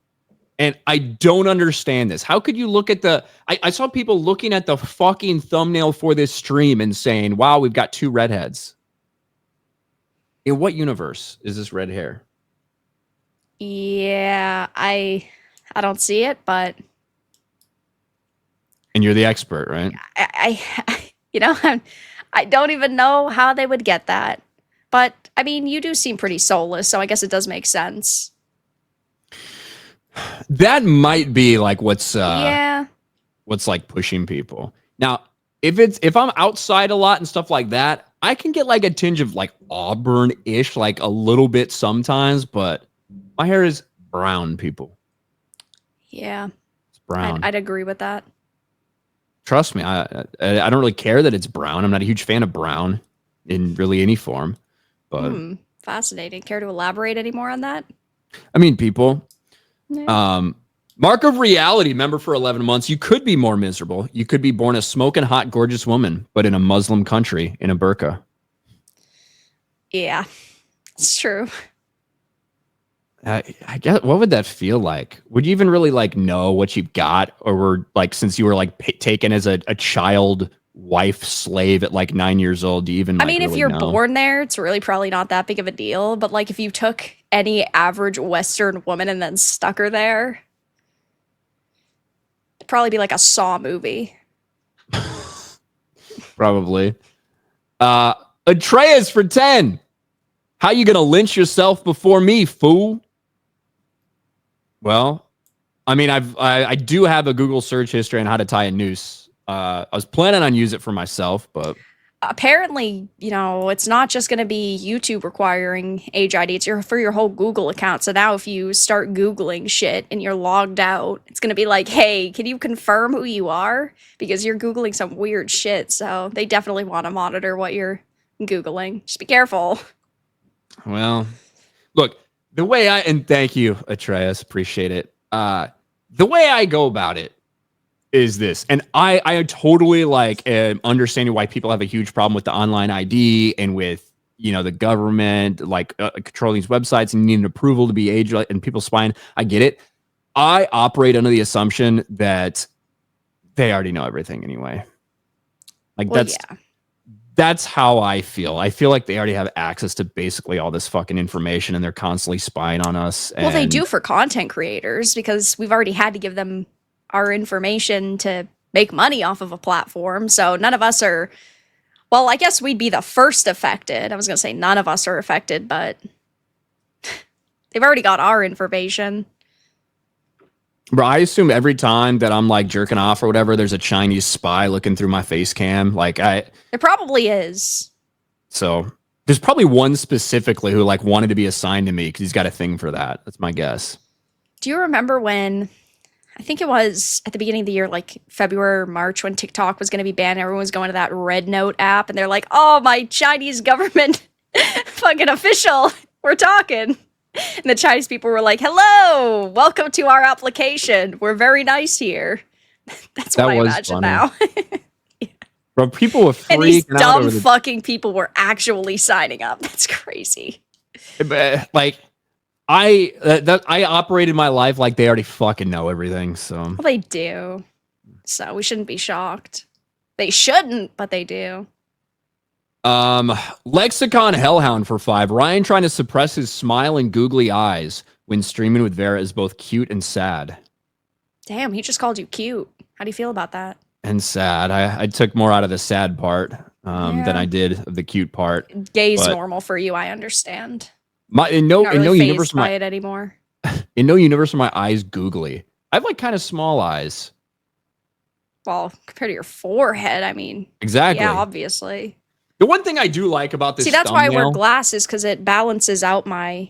and I don't understand this. How could you look at I saw people looking at the fucking thumbnail for this stream and saying, wow, we've got 2 redheads. In what universe is this red hair? Yeah, I don't see it, but And you're the expert, right? I don't even know how they would get that. But I mean, you do seem pretty soulless, so I guess it does make sense. That might be like what's like pushing people. Now, if I'm outside a lot and stuff like that, I can get like a tinge of like auburn-ish, like a little bit sometimes, but my hair is brown, people. Yeah. It's brown. I'd agree with that. Trust me, I don't really care that it's brown. I'm not a huge fan of brown in really any form. But fascinating. Care to elaborate any more on that? I mean, people. Yeah. Mark of Reality, member for 11 months. You could be more miserable. You could be born a smoking hot, gorgeous woman, but in a Muslim country in a burqa. Yeah, it's true. I guess, what would that feel like? Would you even really like know what you've got, or were like, since you were like taken as a child wife slave at like 9 years old, do you even? I mean, really if you're know? born there, it's really probably not that big of a deal. But like, if you took any average Western woman and then stuck her there, it'd probably be like a Saw movie. Probably. Atreus for 10. How you gonna lynch yourself before me, fool? Well, I mean, I do have a Google search history on how to tie a noose. I was planning on use it for myself, but apparently, it's not just going to be YouTube requiring age ID. It's for your whole Google account. So now if you start Googling shit and you're logged out, it's going to be like, hey, can you confirm who you are? Because you're Googling some weird shit. So they definitely want to monitor what you're Googling. Just be careful. Well, look, the way and thank you, Atreus, appreciate it. The way I go about it is this, and I totally like understanding why people have a huge problem with the online ID and with the government like controlling these websites and needing approval to be age and people spying. I get it. I operate under the assumption that they already know everything anyway. Like that's how I feel. I feel like they already have access to basically all this fucking information and they're constantly spying on us. Well, they do for content creators because we've already had to give them our information to make money off of a platform. So none of us are, well, I guess we'd be the first affected. I was going to say none of us are affected, but they've already got our information. Bro, I assume every time that I'm like jerking off or whatever, there's a Chinese spy looking through my face cam. It probably is. So there's probably one specifically who like wanted to be assigned to me because he's got a thing for that. That's my guess. Do you remember when, I think it was at the beginning of the year, like February or March, when TikTok was going to be banned, everyone was going to that Red Note app and they're like, oh, my Chinese government fucking official, we're talking. And the Chinese people were like, hello, welcome to our application. We're very nice here. That's what I imagine now. Bro, people were freaking and these dumb out fucking people were actually signing up. That's crazy. Like, I operated my life like they already fucking know everything. So well, they do. So we shouldn't be shocked. They shouldn't, but they do. Lexicon Hellhound for 5. Ryan trying to suppress his smile and googly eyes when streaming with Vera is both cute and sad. Damn, he just called you cute. How do you feel about that? And sad. I took more out of the sad part than I did of the cute part. Gay's normal for you, I understand. In no universe by it anymore. In no universe are my eyes googly. I have like kind of small eyes. Well, compared to your forehead, I mean, Exactly. yeah, obviously. The one thing I do like about this See, that's why I wear thumbnail- glasses, because it balances out my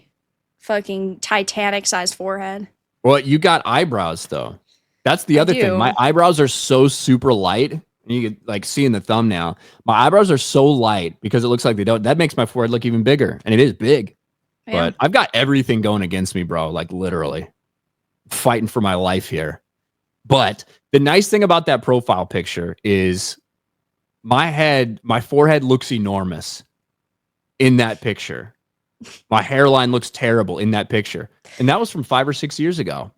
fucking Titanic-sized forehead. Well, you got eyebrows though. That's the other thing. My eyebrows are so super light. And you can like see in the thumbnail. My eyebrows are so light because it looks like they don't. That makes my forehead look even bigger, and it is big. Yeah. But I've got everything going against me, bro. Like literally fighting for my life here. But the nice thing about that profile picture is my forehead looks enormous in that picture. My hairline looks terrible in that picture. And that was from 5 or 6 years ago.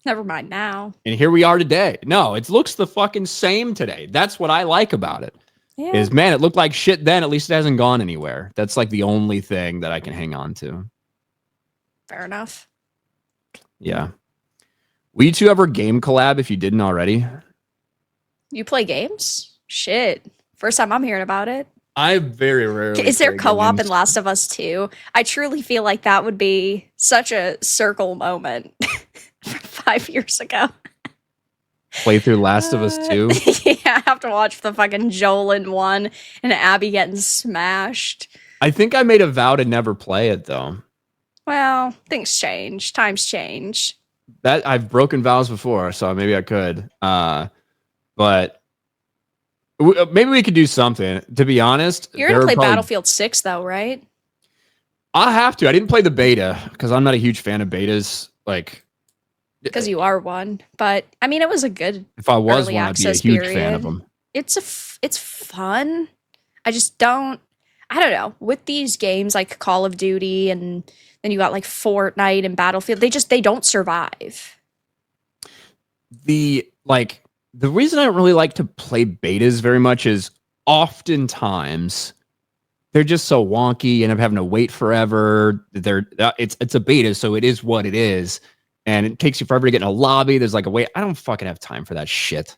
Never mind now. And here we are today. No, it looks the fucking same today. That's what I like about it. Yeah. Is, man, it looked like shit then. At least it hasn't gone anywhere. That's like the only thing that I can hang on to. Fair enough. Yeah. Will you two ever game collab if you didn't already? You play games? Shit. First time I'm hearing about it. I very rarely. Is there play co-op games. in Last of Us 2? I truly feel like that would be such a circle moment 5 years ago. Play through Last of Us 2? Yeah, I have to watch the fucking Joel in one and Abby getting smashed. I think I made a vow to never play it though. Well, things change. Times change. That I've broken vows before, so maybe I could. But maybe we could do something. To be honest, You're gonna play Battlefield 6 though, right? I'll have to. I didn't play the beta because I'm not a huge fan of betas. Like, Because you are one. But I mean, it was a good. if I was early one, I'd be a access huge period. fan of them. It's fun. I just don't. I don't know. With these games like Call of Duty and then you got like Fortnite and Battlefield, they don't survive. The reason I don't really like to play betas very much is oftentimes they're just so wonky. You end up having to wait forever. It's a beta, so it is what it is, and it takes you forever to get in a lobby. There's like a wait. I don't fucking have time for that shit.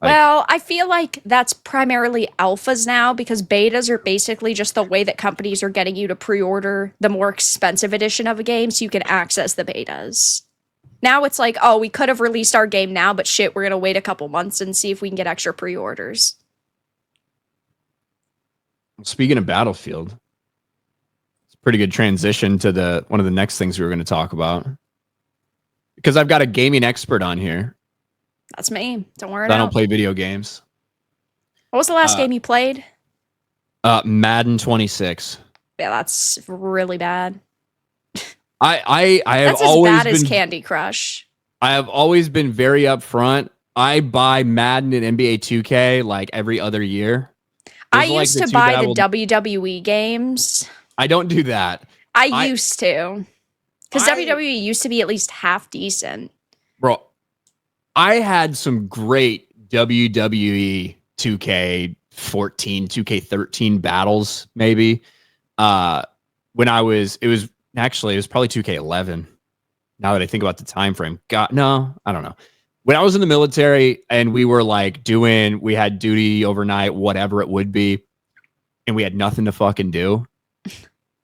Well, I feel like that's primarily alphas now because betas are basically just the way that companies are getting you to pre-order the more expensive edition of a game so you can access the betas. Now it's like, oh, we could have released our game now, but shit, we're going to wait a couple months and see if we can get extra pre-orders. Speaking of Battlefield, it's a pretty good transition to one of the next things we were going to talk about. Because I've got a gaming expert on here. That's me. Don't worry. I don't play video games. What was the last game you played? Madden 26. Yeah, that's really bad. I have That's always as bad as been Candy Crush. I have always been very upfront. I buy Madden and NBA 2K like every other year. I used to buy the WWE games. I don't do that. I used to. Because WWE used to be at least half decent. Bro, I had some great WWE 2K14, 2K13 battles, maybe. When it was probably 2K11. Now that I think about the time frame. God, no, I don't know. When I was in the military and we were like we had duty overnight, whatever it would be, and we had nothing to fucking do.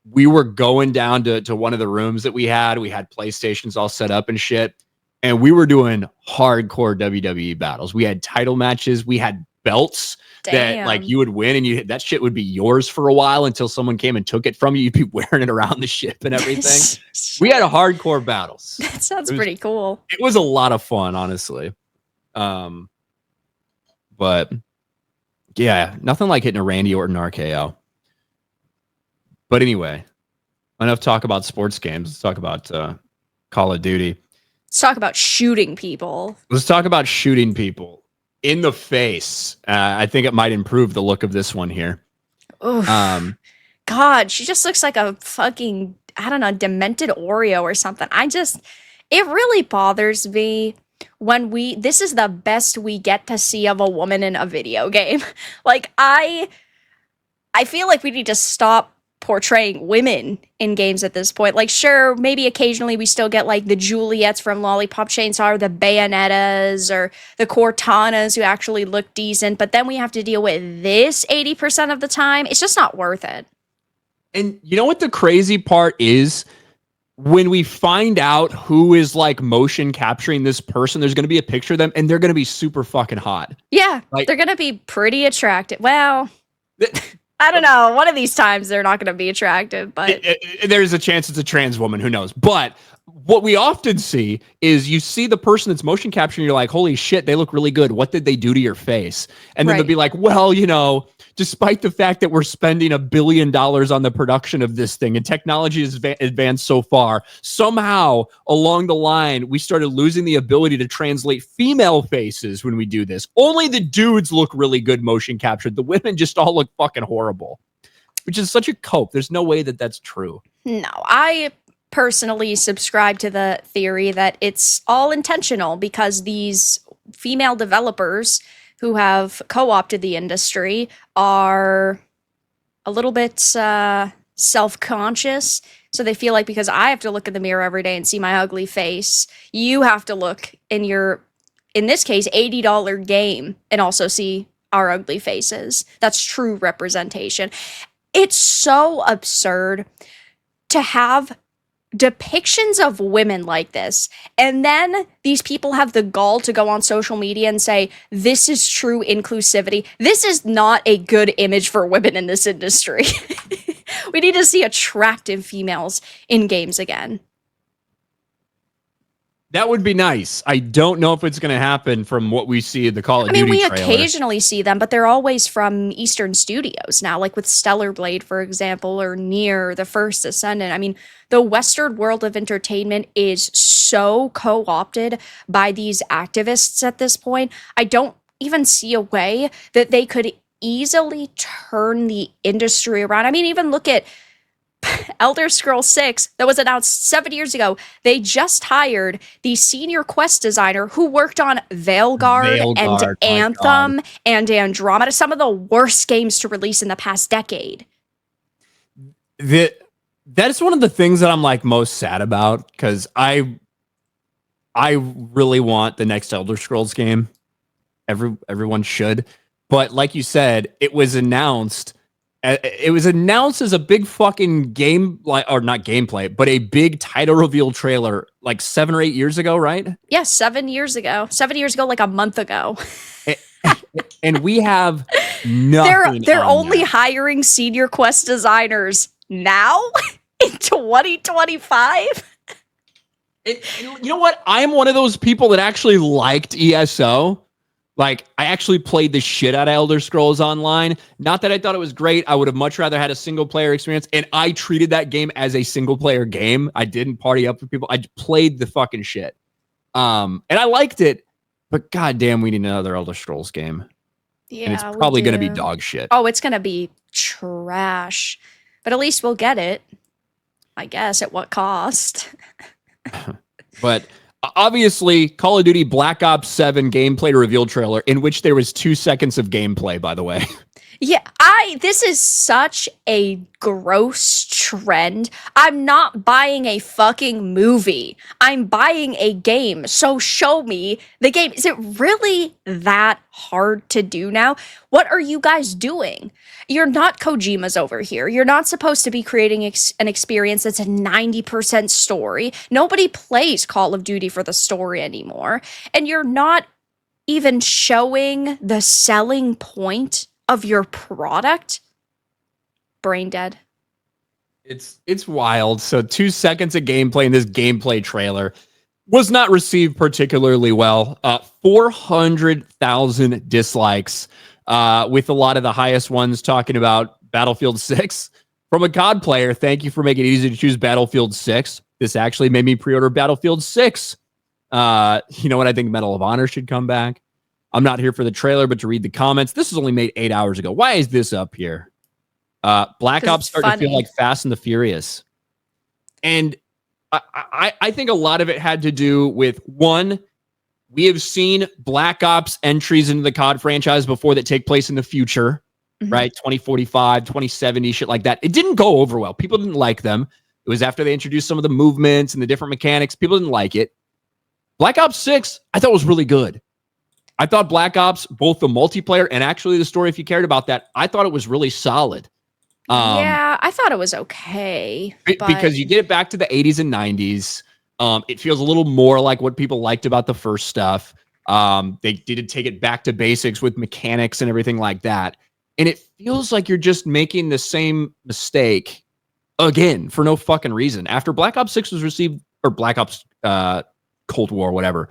We were going down to one of the rooms that we had. We had PlayStations all set up and shit. And we were doing hardcore WWE battles. We had title matches. We had belts that like you would win and that shit would be yours for a while until someone came and took it from you. You'd be wearing it around the ship and everything. We had hardcore battles. That sounds pretty cool. It was a lot of fun, honestly. But yeah, nothing like hitting a Randy Orton RKO. But anyway, enough talk about sports games. Let's talk about Call of Duty. Let's talk about shooting people. Let's talk about shooting people in the face. I think it might improve the look of this one here. Oof. God, she just looks like a fucking, I don't know, demented Oreo or something. It really bothers me when this is the best we get to see of a woman in a video game. Like, I feel like we need to stop portraying women in games at this point. Like, sure, maybe occasionally we still get like the Juliets from Lollipop Chainsaw or the Bayonettas or the Cortanas who actually look decent, but then we have to deal with this 80% of the time. It's just not worth it. And you know what the crazy part is? when we find out who is like motion capturing this person, there's going to be a picture of them and they're going to be super fucking hot. Yeah, like, they're going to be pretty attractive. Well, I don't know. One of these times they're not going to be attractive, but there's a chance it's a trans woman. Who knows? But what we often see is you see the person that's motion capturing. You're like, holy shit, they look really good. What did they do to your face? And then they'll be like, well, you know, despite the fact that we're spending $1 billion on the production of this thing and technology has advanced so far, somehow along the line, we started losing the ability to translate female faces when we do this. Only the dudes look really good motion captured. The women just all look fucking horrible, which is such a cope. There's no way that that's true. No, I personally subscribe to the theory that it's all intentional because these female developers who have co-opted the industry are a little bit self-conscious. So they feel like because I have to look in the mirror every day and see my ugly face, you have to look in your, in this case, $80 game and also see our ugly faces. That's true representation. It's so absurd to have depictions of women like this, and then these people have the gall to go on social media and say this is true inclusivity. This is not a good image for women in this industry. We need to see attractive females in games again. That would be nice. I don't know if it's going to happen from what we see in the Call of Duty we trailer. Occasionally see them, but they're always from Eastern Studios now, like with Stellar Blade, for example, or Nier, The First Ascendant. I mean, the Western world of entertainment is so co-opted by these activists at this point. I don't even see a way that they could easily turn the industry around. I mean, even look at Elder Scrolls 6 that was announced 7 years ago. They just hired the senior quest designer who worked on Veilguard and Anthem and Andromeda, some of the worst games to release in the past decade. That is one of the things that I'm like most sad about, because I really want the next Elder Scrolls game. Everyone should. But like you said, it was announced as a big fucking game, or not gameplay, but a big title reveal trailer like 7 or 8 years ago, right? Yes, 7 years ago. 7 years ago, like a month ago. And we have nothing. They're only hiring senior quest designers now in 2025. You know what? I'm one of those people that actually liked ESO. Like, I actually played the shit out of Elder Scrolls Online. Not that I thought it was great. I would have much rather had a single-player experience, and I treated that game as a single-player game. I didn't party up with people. I played the fucking shit. And I liked it, but goddamn, we need another Elder Scrolls game. Yeah, and it's probably going to be dog shit. Oh, it's going to be trash. But at least we'll get it. I guess, at what cost? But obviously, Call of Duty Black Ops 7 gameplay reveal trailer, in which there was 2 seconds of gameplay, by the way. Yeah, this is such a gross trend. I'm not buying a fucking movie. I'm buying a game. So show me the game. Is it really that hard to do now? What are you guys doing? You're not Kojima's over here. You're not supposed to be creating an experience that's a 90% story. Nobody plays Call of Duty for the story anymore. And you're not even showing the selling point of your product. Brain dead. It's wild. So 2 seconds of gameplay in this gameplay trailer was not received particularly well. 400,000 dislikes, with a lot of the highest ones talking about Battlefield 6. From a COD player, thank you for making it easy to choose Battlefield 6. This actually made me pre-order Battlefield 6. You know what? I think Medal of Honor should come back. I'm not here for the trailer, but to read the comments. This was only made 8 hours ago. Why is this up here? Black Ops starting to feel like Fast and the Furious. And I think a lot of it had to do with, one, we have seen Black Ops entries into the COD franchise before that take place in the future, right? 2045, 2070, shit like that. It didn't go over well. People didn't like them. It was after they introduced some of the movements and the different mechanics. People didn't like it. Black Ops 6, I thought was really good. I thought Black Ops, both the multiplayer and actually the story, if you cared about that, I thought it was really solid. Yeah, I thought it was okay. Because you get it back to the 80s and 90s. It feels a little more like what people liked about the first stuff. They did take it back to basics with mechanics and everything like that. And it feels like you're just making the same mistake again for no fucking reason. After Black Ops 6 was received, or Black Ops Cold War, whatever,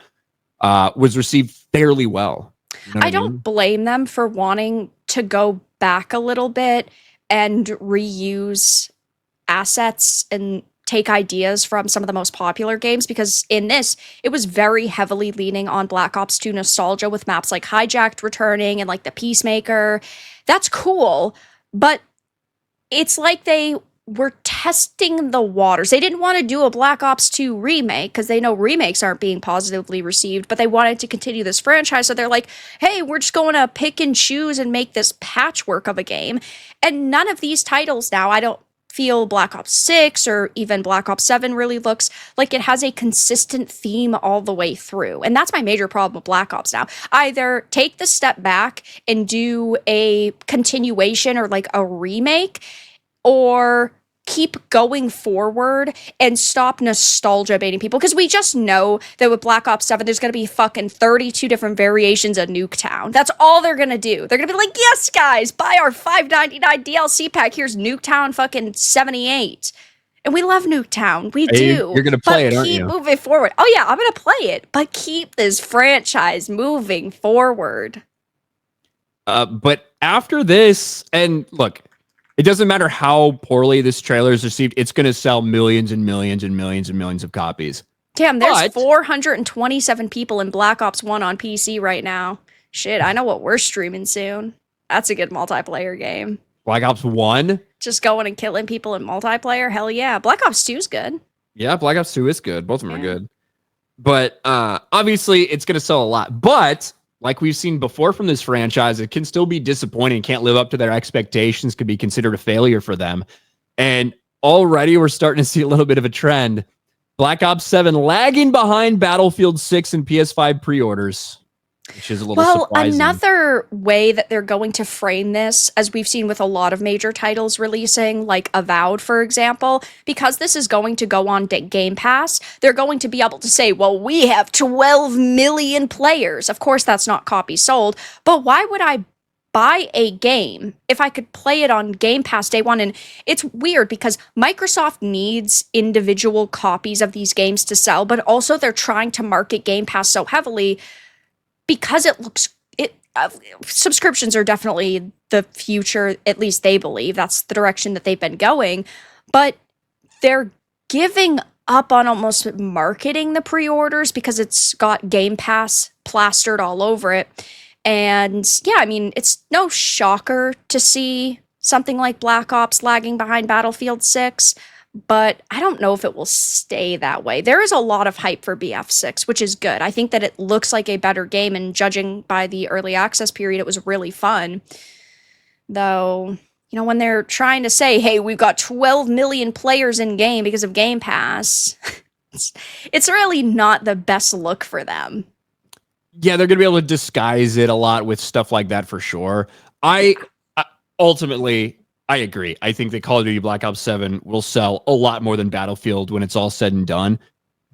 was received fairly well. You know I don't blame them for wanting to go back a little bit and reuse assets and take ideas from some of the most popular games, because in this, it was very heavily leaning on Black Ops 2 nostalgia with maps like Hijacked returning and like the Peacemaker. That's cool, but it's like they were testing the waters. They didn't want to do a Black Ops 2 remake because they know remakes aren't being positively received, but they wanted to continue this franchise. So they're like, hey, we're just going to pick and choose and make this patchwork of a game. And none of these titles now, I don't feel Black Ops 6 or even Black Ops 7 really looks like it has a consistent theme all the way through. And that's my major problem with Black Ops now. Either take the step back and do a continuation or like a remake, or keep going forward and stop nostalgia baiting people. Because we just know that with Black Ops 7, there's going to be fucking 32 different variations of Nuketown. That's all they're going to do. They're going to be like, yes, guys, buy our $5.99 DLC pack. Here's Nuketown fucking 78. And we love Nuketown. We do. You're going to play it, aren't you? Keep moving forward. Oh, yeah, I'm going to play it. But keep this franchise moving forward. But after this, and look, it doesn't matter how poorly this trailer is received. It's going to sell millions and millions and millions and millions of copies. Damn, there's 427 people in Black Ops 1 on PC right now. Shit, I know what we're streaming soon. That's a good multiplayer game. Black Ops 1? Just going and killing people in multiplayer? Hell yeah. Black Ops 2 is good. Yeah, Black Ops 2 is good. Both of them are good. But obviously, it's going to sell a lot. But like we've seen before from this franchise, it can still be disappointing, can't live up to their expectations, could be considered a failure for them. And already we're starting to see a little bit of a trend. Black Ops 7 lagging behind Battlefield 6 and PS5 pre-orders, which is a little surprising. Another way that they're going to frame this, as we've seen with a lot of major titles releasing, like Avowed, for example, because this is going to go on Game Pass, they're going to be able to say, well, we have 12 million players. Of course, that's not copies sold, but why would I buy a game if I could play it on Game Pass day one? And it's weird because Microsoft needs individual copies of these games to sell, but also they're trying to market Game Pass so heavily because subscriptions are definitely the future, at least they believe. That's the direction that they've been going. But they're giving up on almost marketing the pre-orders because it's got Game Pass plastered all over it. And yeah, I mean, it's no shocker to see something like Black Ops lagging behind Battlefield 6. But I don't know if it will stay that way. There is a lot of hype for BF6, which is good. I think that it looks like a better game, and judging by the early access period, it was really fun. Though, you know, when they're trying to say, hey, we've got 12 million players in game because of Game Pass, it's really not the best look for them. Yeah, they're going to be able to disguise it a lot with stuff like that for sure. Ultimately, I agree. I think that Call of Duty Black Ops 7 will sell a lot more than Battlefield when it's all said and done.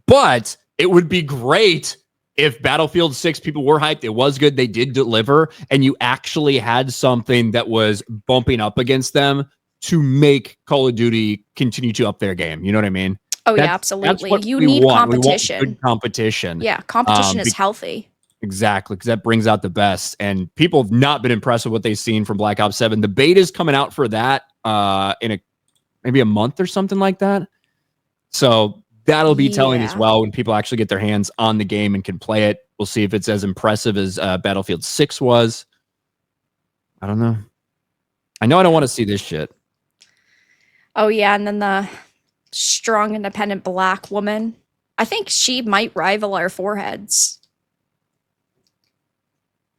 But it would be great if Battlefield 6 people were hyped. It was good. They did deliver. And you actually had something that was bumping up against them to make Call of Duty continue to up their game. You know what I mean? Oh, yeah, absolutely. You need competition. We want good competition. Yeah, competition is healthy. Exactly, because that brings out the best. And people have not been impressed with what they've seen from Black Ops 7. The beta is coming out for that in maybe a month or something like that. So that'll be telling as well when people actually get their hands on the game and can play it. We'll see if it's as impressive as Battlefield 6 was. I don't know. I know I don't want to see this shit. Oh, yeah, and then the strong, independent black woman. I think she might rival our foreheads.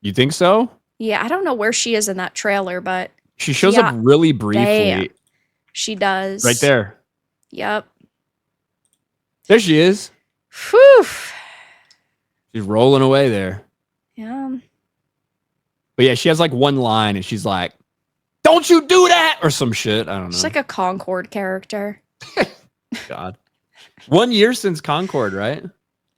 You think so? Yeah, I don't know where she is in that trailer, but she shows up really briefly. Damn. She does. Right there. Yep. There she is. Whew. She's rolling away there. Yeah. But yeah, she has like one line and she's like, don't you do that or some shit. I don't know. It's like a Concord character. God. 1 year since Concord, right?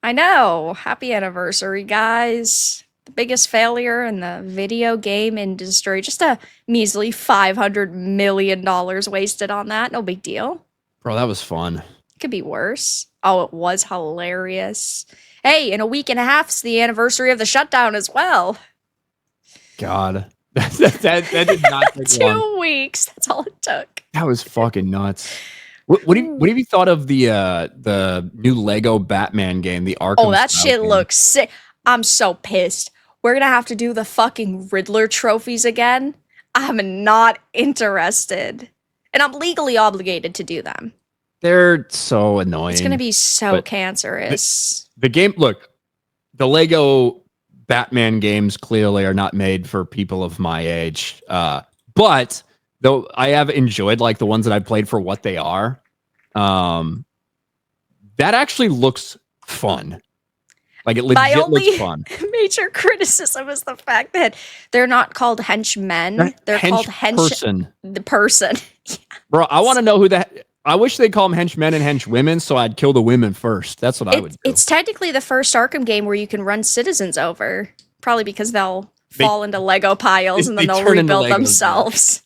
I know. Happy anniversary, guys. The biggest failure in the video game industry. Just a measly $500 million wasted on that. No big deal. Bro, that was fun. Could be worse. Oh, it was hilarious. Hey, in a week and a half's the anniversary of the shutdown as well. God. That did not take 2 long. weeks. That's all it took. That was fucking nuts. What have you thought of the new Lego Batman game, the Arkham? Oh, that style shit game? looks sick. I'm so pissed. We're gonna have to do the fucking Riddler trophies again. I'm not interested. And I'm legally obligated to do them. They're so annoying. It's gonna be so But cancerous. The game, look, the Lego Batman games clearly are not made for people of my age. But though I have enjoyed like the ones that I played for what they are, that actually looks fun. Like it My legit only looks fun. major criticism is the fact that they're not called henchmen. They're called person. the person. Bro, I want to know who that. I wish they call them henchmen and henchwomen, so I'd kill the women first. That's what I would do. It's technically the first Arkham game where you can run citizens over. Probably because they'll fall into Lego piles and then they'll turn into rebuild Legos, themselves.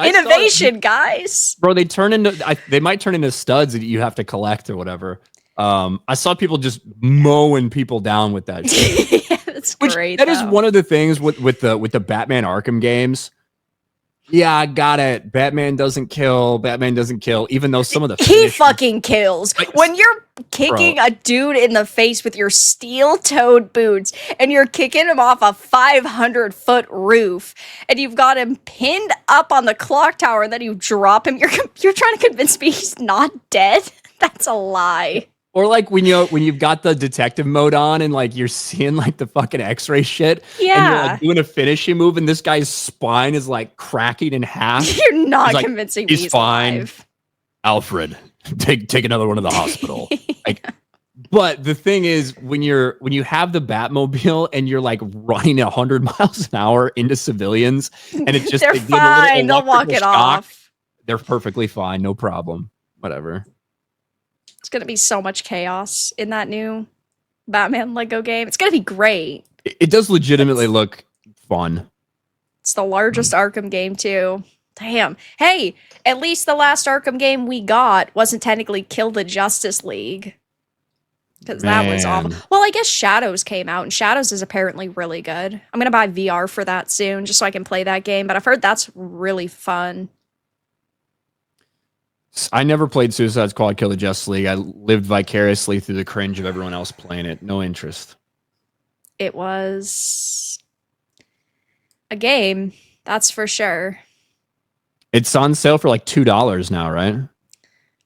I Innovation, guys. Bro, they turn into. They might turn into studs that you have to collect or whatever. I saw people just mowing people down with that shit. Yeah, that's Which, great. that is one of the things with the Batman Arkham games. Yeah, I got it. Batman doesn't kill, even though some of the He finishes- fucking kills. Like, When you're kicking a dude in the face with your steel-toed boots and you're kicking him off a 500-foot roof and you've got him pinned up on the clock tower and then you drop him, you're trying to convince me he's not dead? That's a lie. Or like when you've got the detective mode on and like you're seeing like the fucking X-ray shit. And you're Yeah. like doing a finishing move and this guy's spine is like cracking in half. You're not He's like, convincing me he's he's fine. alive. Alfred, take another one to the hospital. Like, but the thing is, when you have the Batmobile and you're like running 100 miles an hour into civilians, and it just They're they give them a little fine. They'll walk electrical it shock, off. They're perfectly fine, no problem. Whatever. It's going to be so much chaos in that new Batman Lego game. It's going to be great. It does legitimately look fun. It's the largest Arkham game, too. Damn. Hey, at least the last Arkham game we got wasn't technically Kill the Justice League. Because that was awful. Man. Well, I guess Shadows came out, and Shadows is apparently really good. I'm going to buy VR for that soon, just so I can play that game. But I've heard that's really fun. I never played Suicide Squad Kill the Justice League. I lived vicariously through the cringe of everyone else playing it. No interest. It was a game, that's for sure. It's on sale for like $2 now, right?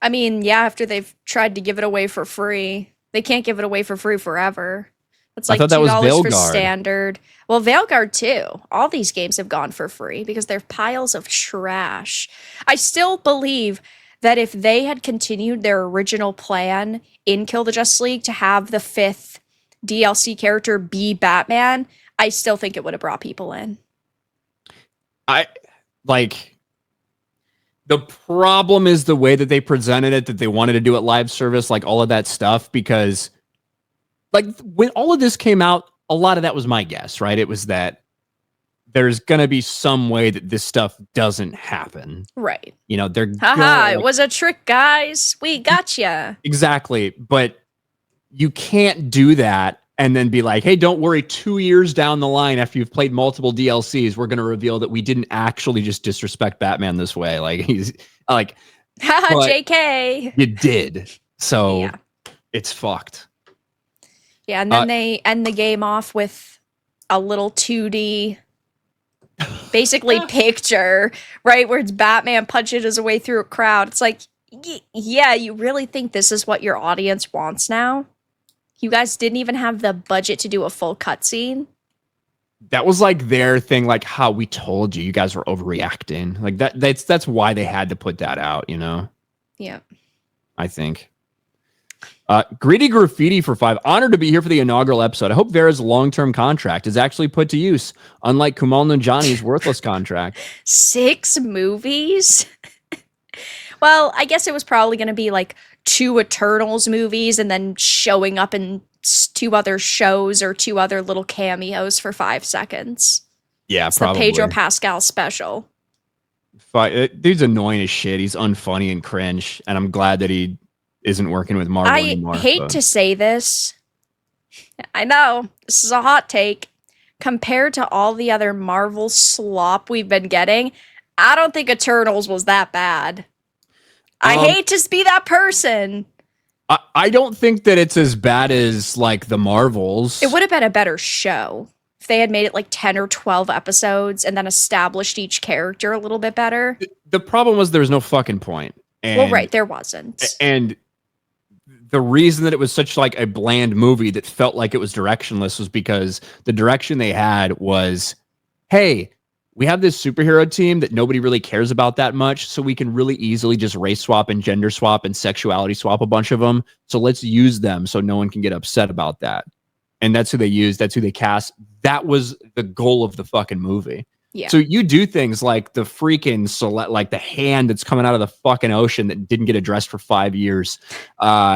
I mean, yeah, after they've tried to give it away for free. They can't give it away for free forever. It's like I thought that was $2 for Veilguard. standard. Well, Veilguard too. All these games have gone for free because they're piles of trash. I still believe that if they had continued their original plan in Kill the Justice League to have the 5th DLC character be Batman, I still think it would have brought people in. The problem is the way that they presented it, that they wanted to do it live service, like all of that stuff, because like when all of this came out, a lot of that was my guess, right? It was that there's going to be some way that this stuff doesn't happen. Right. You know, they're Haha, it was a trick, guys. We gotcha. Exactly. But you can't do that and then be like, hey, don't worry, 2 years down the line after you've played multiple DLCs, we're going to reveal that we didn't actually just disrespect Batman this way. Like, he's like, Haha, but JK. you did. So Yeah. it's fucked. Yeah, and then they end the game off with a little 2D, basically picture, right? Where it's Batman punching his way through a crowd. It's like, yeah, you really think this is what your audience wants now? You guys didn't even have the budget to do a full cutscene? That was like their thing, like how we told you, you guys were overreacting. Like that's why they had to put that out, you know? Yeah. I think. Greedy Graffiti for 5. Honored to be here for the inaugural episode. I hope Vera's long-term contract is actually put to use, unlike Kumail Nanjiani's worthless contract. 6 movies? Well, I guess it was probably going to be like 2 Eternals movies and then showing up in 2 other shows or 2 other little cameos for 5 seconds. Yeah, it's probably. The Pedro Pascal special. Dude's annoying as shit. He's unfunny and cringe, and I'm glad that he isn't working with Marvel anymore. I hate to say this. I know, this is a hot take. Compared to all the other Marvel slop we've been getting, I don't think Eternals was that bad. I hate to be that person. I don't think that it's as bad as, like, the Marvels. It would have been a better show if they had made it like 10 or 12 episodes and then established each character a little bit better. The problem was there was no fucking point. Well, right, there wasn't. And the reason that it was such like a bland movie that felt like it was directionless was because the direction they had was, hey, we have this superhero team that nobody really cares about that much, so we can really easily just race swap and gender swap and sexuality swap a bunch of them. So let's use them so no one can get upset about that. And that's who they used. That's who they cast. That was the goal of the fucking movie. Yeah. So you do things like the freaking like the hand that's coming out of the fucking ocean that didn't get addressed for 5 years.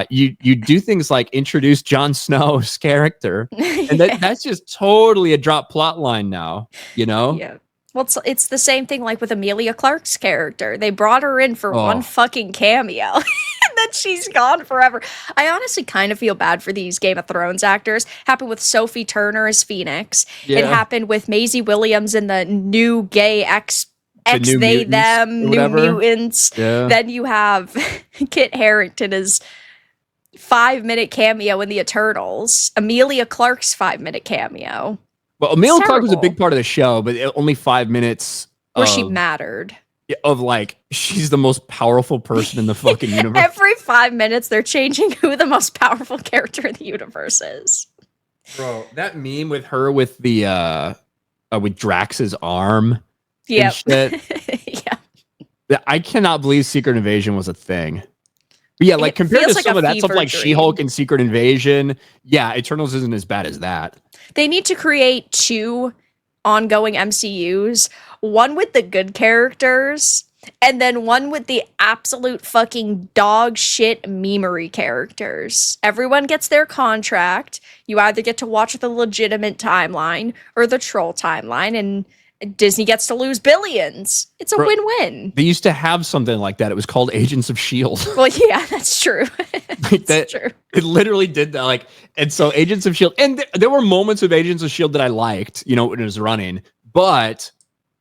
You do things like introduce Jon Snow's character, and that's just totally a drop plot line now. You know? Yeah. Well, it's the same thing like with Emilia Clarke's character. They brought her in for one fucking cameo. And then she's gone forever. I honestly kind of feel bad for these Game of Thrones actors. Happened with Sophie Turner as Phoenix. Yeah. It happened with Maisie Williams in the new gay New Mutants. Yeah. Then you have Kit Harington as 5-minute cameo in the Eternals. Emilia Clarke's 5-minute cameo. Well, Emilia Clarke was a big part of the show, but only 5 minutes. Where she mattered. Of like, she's the most powerful person in the fucking universe. Every 5 minutes, they're changing who the most powerful character in the universe is. Bro, that meme with her with the with Drax's arm. Yep. Yeah. I cannot believe Secret Invasion was a thing. But yeah, like compared to some of that stuff like She-Hulk and Secret Invasion, yeah, Eternals isn't as bad as that. They need to create 2 ongoing MCUs, one with the good characters, and then one with the absolute fucking dog shit memery characters. Everyone gets their contract. You either get to watch the legitimate timeline or the troll timeline, and Disney gets to lose billions. It's a win-win. They used to have something like that. It was called Agents of S.H.I.E.L.D. Well, yeah, that's true. That's true. It literally did that. Like, and so Agents of S.H.I.E.L.D. And there were moments of Agents of S.H.I.E.L.D. that I liked, you know, when it was running. But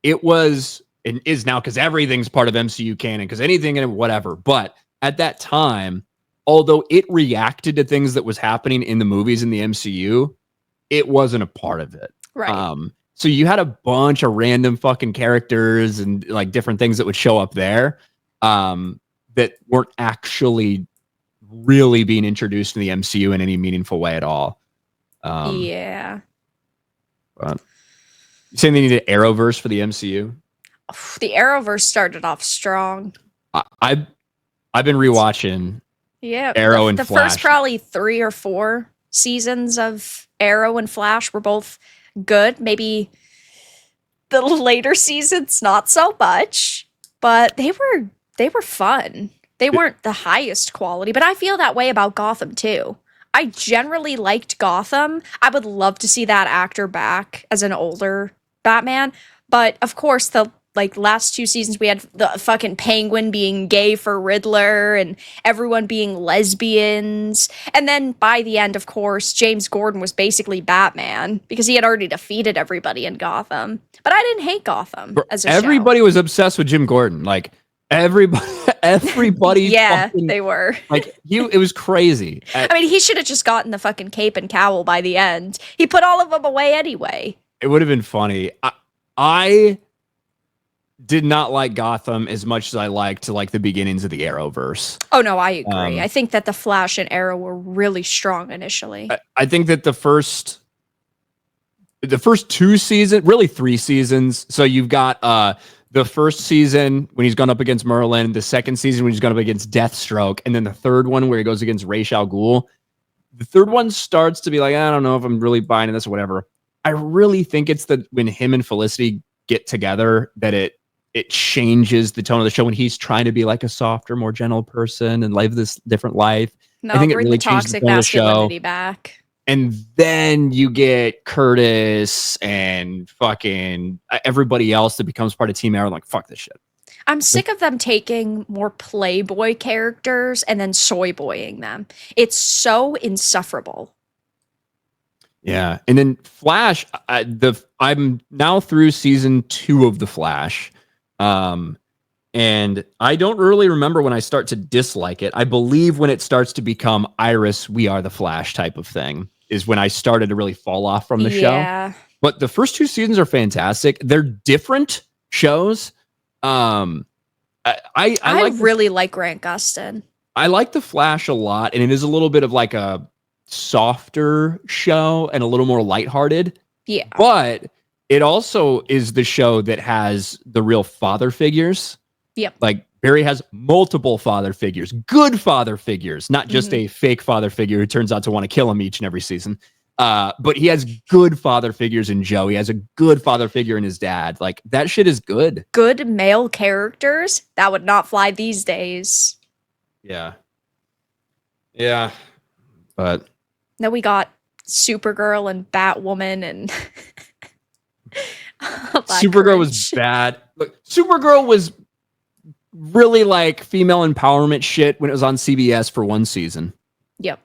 it was, and is now, because everything's part of MCU canon, because anything and whatever. But at that time, although it reacted to things that was happening in the movies in the MCU, it wasn't a part of it. Right. So you had a bunch of random fucking characters and like different things that would show up there that weren't actually really being introduced in the MCU in any meaningful way at all. Yeah. But you saying they needed Arrowverse for the MCU? The Arrowverse started off strong. I've been rewatching Arrow and Flash. The first probably 3 or 4 seasons of Arrow and Flash were both good. Maybe the later seasons not so much, but they were fun. They weren't the highest quality, but I feel that way about Gotham too. I generally liked Gotham. I would love to see that actor back as an older Batman, but of course the last 2 seasons we had the fucking Penguin being gay for Riddler and everyone being lesbians. And then by the end, of course, James Gordon was basically Batman because he had already defeated everybody in Gotham. But I didn't hate Gotham as a Everybody was obsessed with Jim Gordon. Like everybody. Yeah, fucking, they were. It was crazy. I mean, he should have just gotten the fucking cape and cowl by the end. He put all of them away anyway. It would have been funny. I did not like Gotham as much as I liked the beginnings of the Arrowverse. Oh no, I agree. I think that the Flash and Arrow were really strong initially. I think that the first 2 seasons, really 3 seasons. So you've got the first season when he's gone up against Merlin, the second season when he's gone up against Deathstroke, and then the third one where he goes against Ra's al Ghul. The third one starts to be like, I don't know if I'm really buying this or whatever. I really think it's when him and Felicity get together that it changes the tone of the show when he's trying to be like a softer, more gentle person and live this different life. No, I think it bring really the changes the toxic tone of the show. masculinity back. And then you get Curtis and fucking everybody else that becomes part of Team Arrow. Like, fuck this shit. I'm sick of them taking more Playboy characters and then soy boying them. It's so insufferable. Yeah. And then Flash, I'm now through season 2 of The Flash. And I don't really remember when I start to dislike it. I believe when it starts to become Iris, we are the Flash type of thing is when I started to really fall off from the show. But the first 2 seasons are fantastic. They're different shows. I really like Grant Gustin. I like The Flash a lot, and it is a little bit of like a softer show and a little more lighthearted. Yeah. But it also is the show that has the real father figures. Yep. Like Barry has multiple father figures, good father figures, not just a fake father figure who turns out to want to kill him each and every season. But he has good father figures in Joe. He has a good father figure in his dad. Like that shit is good. Good male characters that would not fly these days. Yeah. Yeah. But then we got Supergirl and Batwoman and Supergirl was bad. Look, Supergirl was really like female empowerment shit when it was on CBS for one season. Yep.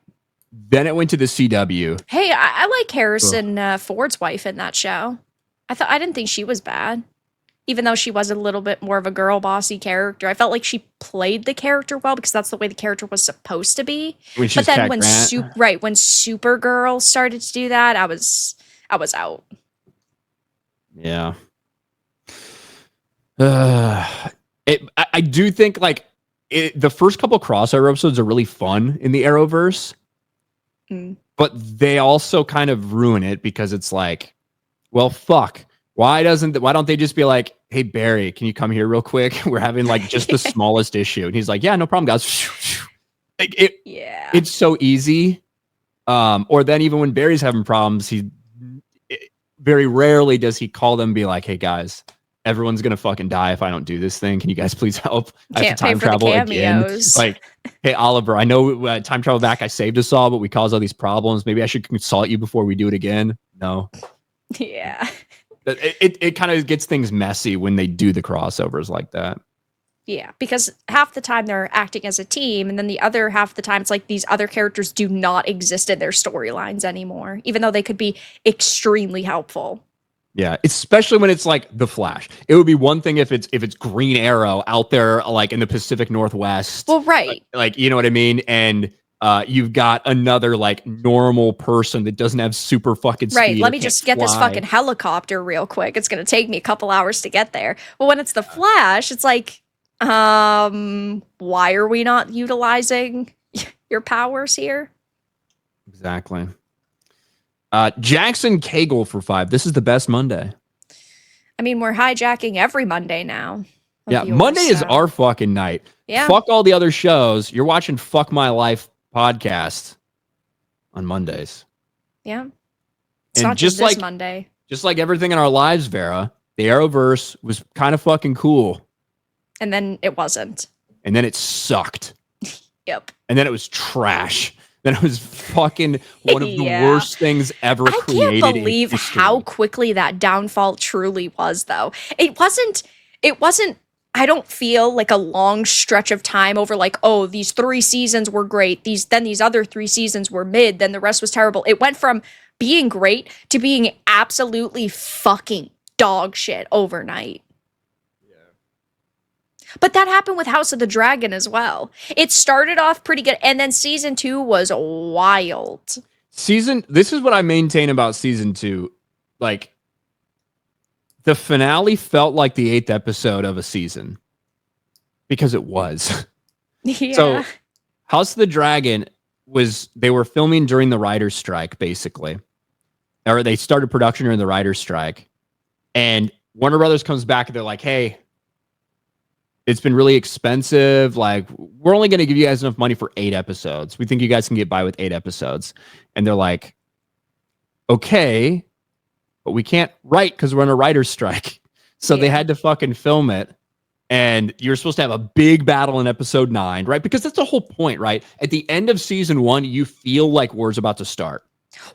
Then it went to the CW. Hey, I like Harrison Ford's wife in that show. I didn't think she was bad, even though she was a little bit more of a girl bossy character. I felt like she played the character well because that's the way the character was supposed to be. But then when Supergirl started to do that, I was out. Yeah. I do think like the first couple crossover episodes are really fun in the Arrowverse, but they also kind of ruin it because it's like, well, fuck. Why don't they just be like, hey, Barry, can you come here real quick? We're having like just the smallest issue. And he's like, yeah, no problem, guys. Like it's so easy. Or then even when Barry's having problems, very rarely does he call them and be like, hey guys, everyone's gonna fucking die if I don't do this thing. Can you guys please help? I have to time travel again. Like, hey Oliver, I know time travel back, I saved us all, but we caused all these problems. Maybe I should consult you before we do it again. No. Yeah. It kind of gets things messy when they do the crossovers like that. Yeah, because half the time they're acting as a team, and then the other half the time it's like these other characters do not exist in their storylines anymore, even though they could be extremely helpful. Yeah, especially when it's like The Flash. It would be one thing if it's Green Arrow out there like in the Pacific Northwest. Well, right. Like you know what I mean? And you've got another like normal person that doesn't have super fucking speed. Right, let me just get this fucking helicopter real quick. It's going to take me a couple hours to get there. Well, when it's The Flash, it's like, why are we not utilizing your powers here? Exactly. Jackson Cagle for 5. This is the best Monday. I mean, we're hijacking every Monday now. Yeah, Monday is our fucking night. Yeah. Fuck all the other shows. You're watching Fuck My Life podcast on Mondays. Yeah. It's and not just this Monday. Just like everything in our lives, Vera, the Arrowverse was kind of fucking cool. And then it wasn't. And then it sucked. Yep. And then it was trash. Then it was fucking one of the worst things ever created. I can't believe how quickly that downfall truly was, though. It wasn't, I don't feel like a long stretch of time over like, oh, these 3 seasons were great. These other 3 seasons were mid. Then the rest was terrible. It went from being great to being absolutely fucking dog shit overnight. But that happened with House of the Dragon as well. It started off pretty good, and then season 2 was wild. This is what I maintain about season 2. Like, the finale felt like the 8th episode of a season. Because it was. Yeah. So, House of the Dragon they were filming during the writer's strike, basically. Or they started production during the writer's strike. And Warner Brothers comes back and they're like, hey, it's been really expensive. Like, we're only going to give you guys enough money for 8 episodes. We think you guys can get by with 8 episodes. And they're like, okay, but we can't write because we're on a writer's strike. So they had to fucking film it. And you're supposed to have a big battle in episode 9, right? Because that's the whole point, right? At the end of season 1, you feel like war's about to start.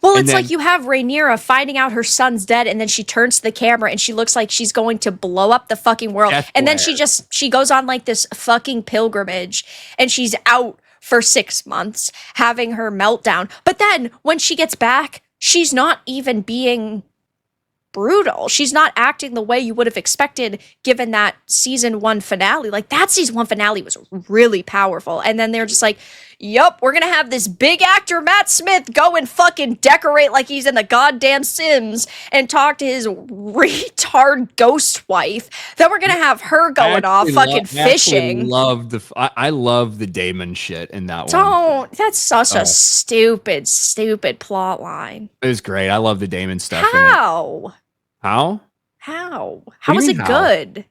Well, it's like you have Rhaenyra finding out her son's dead, and then she turns to the camera and she looks like she's going to blow up the fucking world. And then she goes on like this fucking pilgrimage, and she's out for 6 months having her meltdown. But then when she gets back, she's not even being brutal. She's not acting the way you would have expected given that season 1 finale. Like, that season 1 finale was really powerful. And then they're just like, yup, we're gonna have this big actor Matt Smith go and fucking decorate like he's in the goddamn Sims and talk to his retard ghost wife. Then we're gonna have her going off fucking fishing. I love the Damon shit in that one. That's such a stupid plot line. It was great. I love the Damon stuff. How? How Was it good?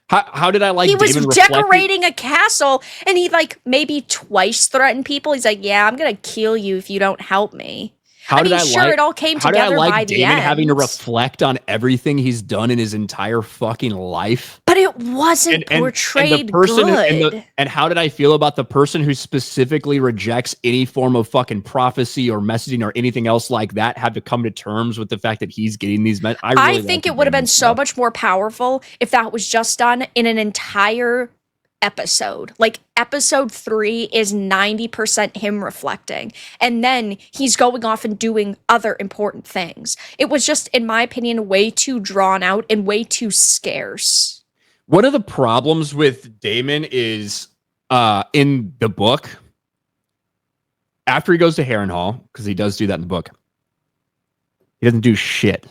How did I like? He was Damon decorating a castle, and he like maybe twice threatened people. He's like, "Yeah, I'm gonna kill you if you don't help me." It all came together by the end. Having to reflect on everything he's done in his entire fucking life. But it wasn't portrayed good. And how did I feel about the person who specifically rejects any form of fucking prophecy or messaging or anything else like that have to come to terms with the fact that he's getting these I think it would have been so much more powerful if that was just done in an entire episode. Like, episode 3 is 90% him reflecting, and then he's going off and doing other important things. It was just, in my opinion, way too drawn out and way too scarce. One of the problems with Damon is in the book, after he goes to Harrenhal, because he does do that in the book, he doesn't do shit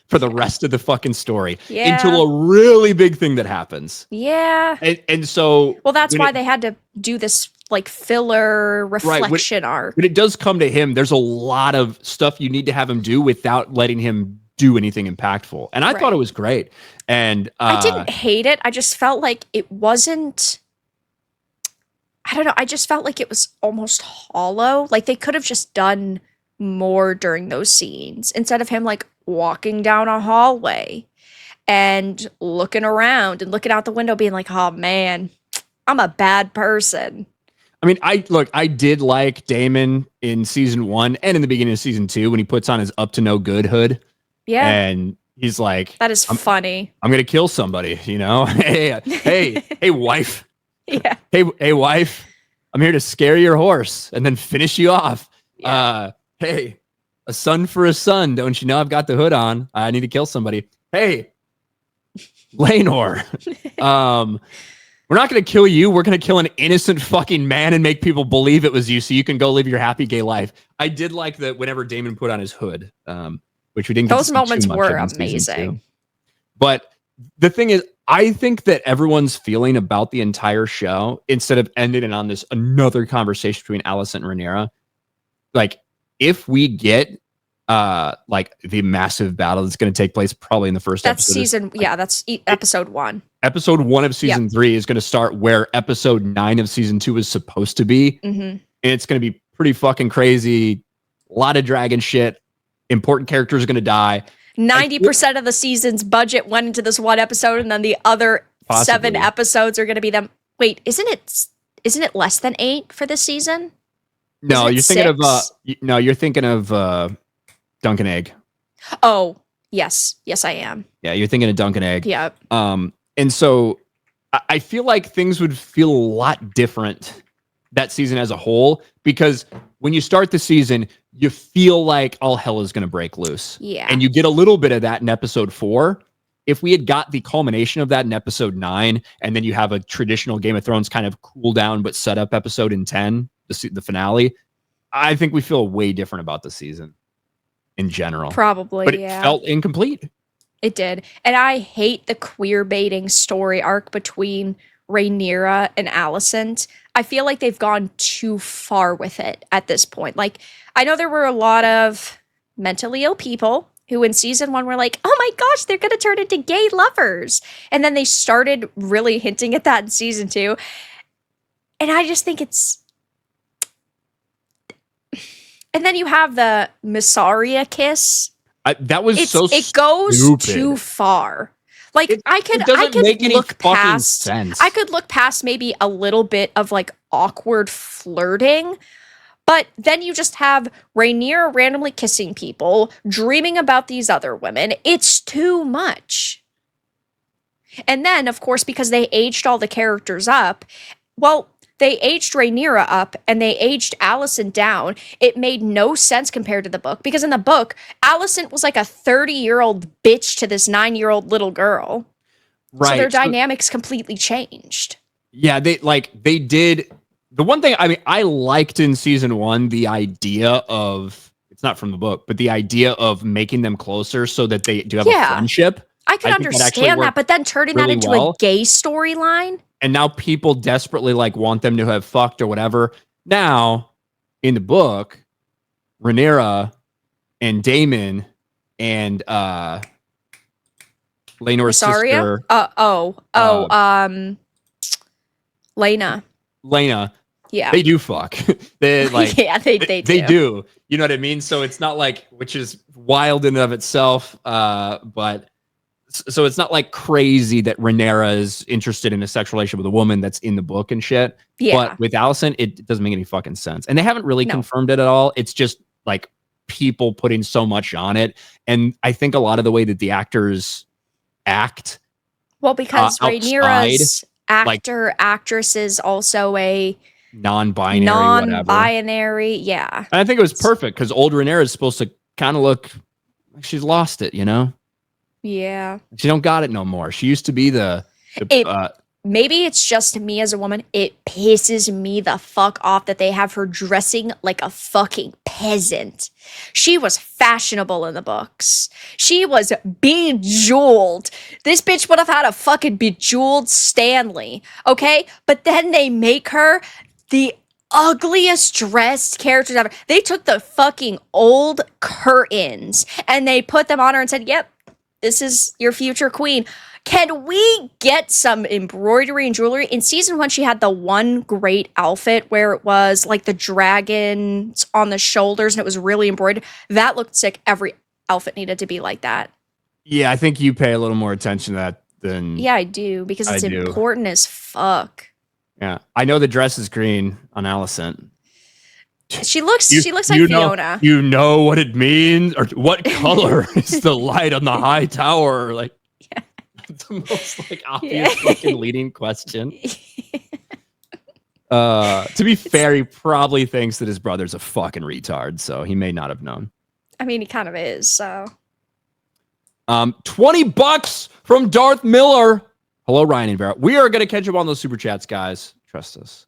for the rest of the fucking story until a really big thing that happens. Yeah. And so... Well, that's why they had to do this, like, filler reflection arc. When it does come to him, there's a lot of stuff you need to have him do without letting him do anything impactful. And I thought it was great. And I didn't hate it. I just felt like it wasn't... I don't know. I just felt like it was almost hollow. Like, they could have just done more during those scenes instead of him, like, walking down a hallway and looking around and looking out the window being like, oh man, I'm a bad person. I mean, I did like Damon in season 1 and in the beginning of season 2 when he puts on his up to no good hood. Yeah. And he's like, that is funny. I'm going to kill somebody, you know? Hey, wife. Yeah. Hey, wife, I'm here to scare your horse and then finish you off. Yeah. Hey, a son for a son. Don't you know I've got the hood on? I need to kill somebody. Hey, Laenor. We're not going to kill you. We're going to kill an innocent fucking man and make people believe it was you so you can go live your happy gay life. I did like that whenever Damon put on his hood, which we didn't get those moments were amazing. But the thing is, I think that everyone's feeling about the entire show, instead of ending it on this another conversation between Alicent and Rhaenyra, like, if we get like the massive battle that's going to take place probably in the first episode. That's episode 1. Episode 1 of season 3 is going to start where episode 9 of season 2 is supposed to be. Mm-hmm. And it's going to be pretty fucking crazy. A lot of dragon shit. Important characters are going to die. 90% of the season's budget went into this one episode, and then the other 7 episodes are going to be them. Wait, isn't it less than 8 for this season? No, you're thinking of Dunk and Egg. Oh, yes, I am. Yeah, you're thinking of Dunk and Egg. Yeah. And so I feel like things would feel a lot different that season as a whole, because when you start the season, you feel like all hell is going to break loose. Yeah. And you get a little bit of that in episode 4. If we had got the culmination of that in episode 9, and then you have a traditional Game of Thrones kind of cool down but set up episode in 10, the finale, I think we feel way different about the season in general. Probably, but it felt incomplete. It did. And I hate the queer baiting story arc between Rhaenyra and Alicent. I feel like they've gone too far with it at this point. Like, I know there were a lot of mentally ill people who in season 1 were like, oh my gosh, they're going to turn into gay lovers. And then they started really hinting at that in season 2. And I just think it's... And then you have the Missaria kiss. That was it goes stupid. too far. Like I could make any look fucking past sense. I could look past maybe a little bit of like awkward flirting, but then you just have Rhaenyra randomly kissing people, dreaming about these other women. It's too much. And then, of course, because they aged all the characters up, well, they aged Rhaenyra up and they aged Alicent down. It made no sense compared to the book, because in the book, Alicent was like a 30-year-old bitch to this 9-year-old little girl. Right. So their dynamics completely changed. Yeah, they did. The one thing, I mean, I liked in season 1 the idea of, it's not from the book, but the idea of making them closer so that they do have a friendship. I can understand that, but then turning that into a gay storyline. And now people desperately like want them to have fucked or whatever. Now, in the book, Rhaenyra and Daemon and Laenor's sister. Laena. Yeah. They do fuck. They like yeah, they do. They do. You know what I mean? So it's not like, which is wild in and of itself, but so it's not like crazy that Rhaenyra is interested in a sexual relationship with a woman that's in the book and shit. Yeah. But with Alicent, it doesn't make any fucking sense. And they haven't really confirmed it at all. It's just like people putting so much on it. And I think a lot of the way that the actors act. Well, because Rhaenyra's actress is also a non-binary, yeah. And I think it was perfect because old Rhaenyra is supposed to kind of look like she's lost it, you know? Yeah. She don't got it no more. She used to be maybe it's just me as a woman. It pisses me the fuck off that they have her dressing like a fucking peasant. She was fashionable in the books. She was bejeweled. This bitch would have had a fucking bejeweled Stanley, okay? But then they make her the ugliest dressed characters ever. They took the fucking old curtains and they put them on her and said, yep, this is your future queen. Can we get some embroidery and jewelry? In season 1, she had the one great outfit where it was like the dragons on the shoulders and it was really embroidered. That looked sick. Every outfit needed to be like that. Yeah, I think you pay a little more attention to that than... Yeah, I do, because it's important as fuck. Yeah, I know the dress is green on Alicent. She looks like Fiona. You know what it means? Or what color is the light on the high tower? Like, yeah. The most like obvious fucking leading question. To be fair, he probably thinks that his brother's a fucking retard, so he may not have known. I mean, he kind of is, so. $20 from Darth Miller. Hello, Ryan and Vera. We are going to catch up on those super chats, guys. Trust us.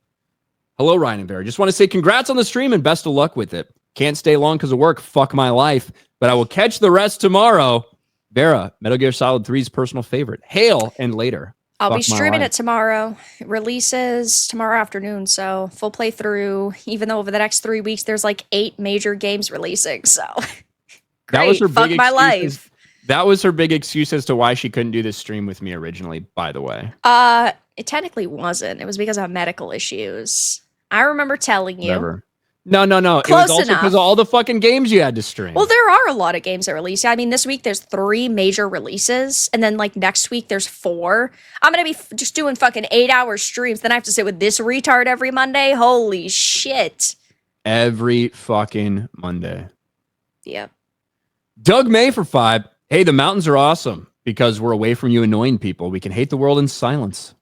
Hello, Ryan and Vera. Just want to say congrats on the stream and best of luck with it. Can't stay long because of work. Fuck my life. But I will catch the rest tomorrow. Vera, Metal Gear Solid 3's personal favorite. Hail and later. I'll be streaming it tomorrow. It releases tomorrow afternoon, so full playthrough. Even though over the next 3 weeks, there's like 8 major games releasing, so. That was her big Fuck my life. That was her big excuse as to why she couldn't do this stream with me originally, by the way. It technically wasn't. It was because of medical issues. I remember telling you. Whatever. No. Close it was also because of all the fucking games you had to stream. Well, there are a lot of games that release. I mean, this week there's 3 major releases, and then like next week there's 4. I'm gonna be just doing fucking 8-hour streams. Then I have to sit with this retard every Monday. Holy shit! Every fucking Monday. Yep. Doug May for 5. Hey, the mountains are awesome because we're away from you annoying people. We can hate the world in silence.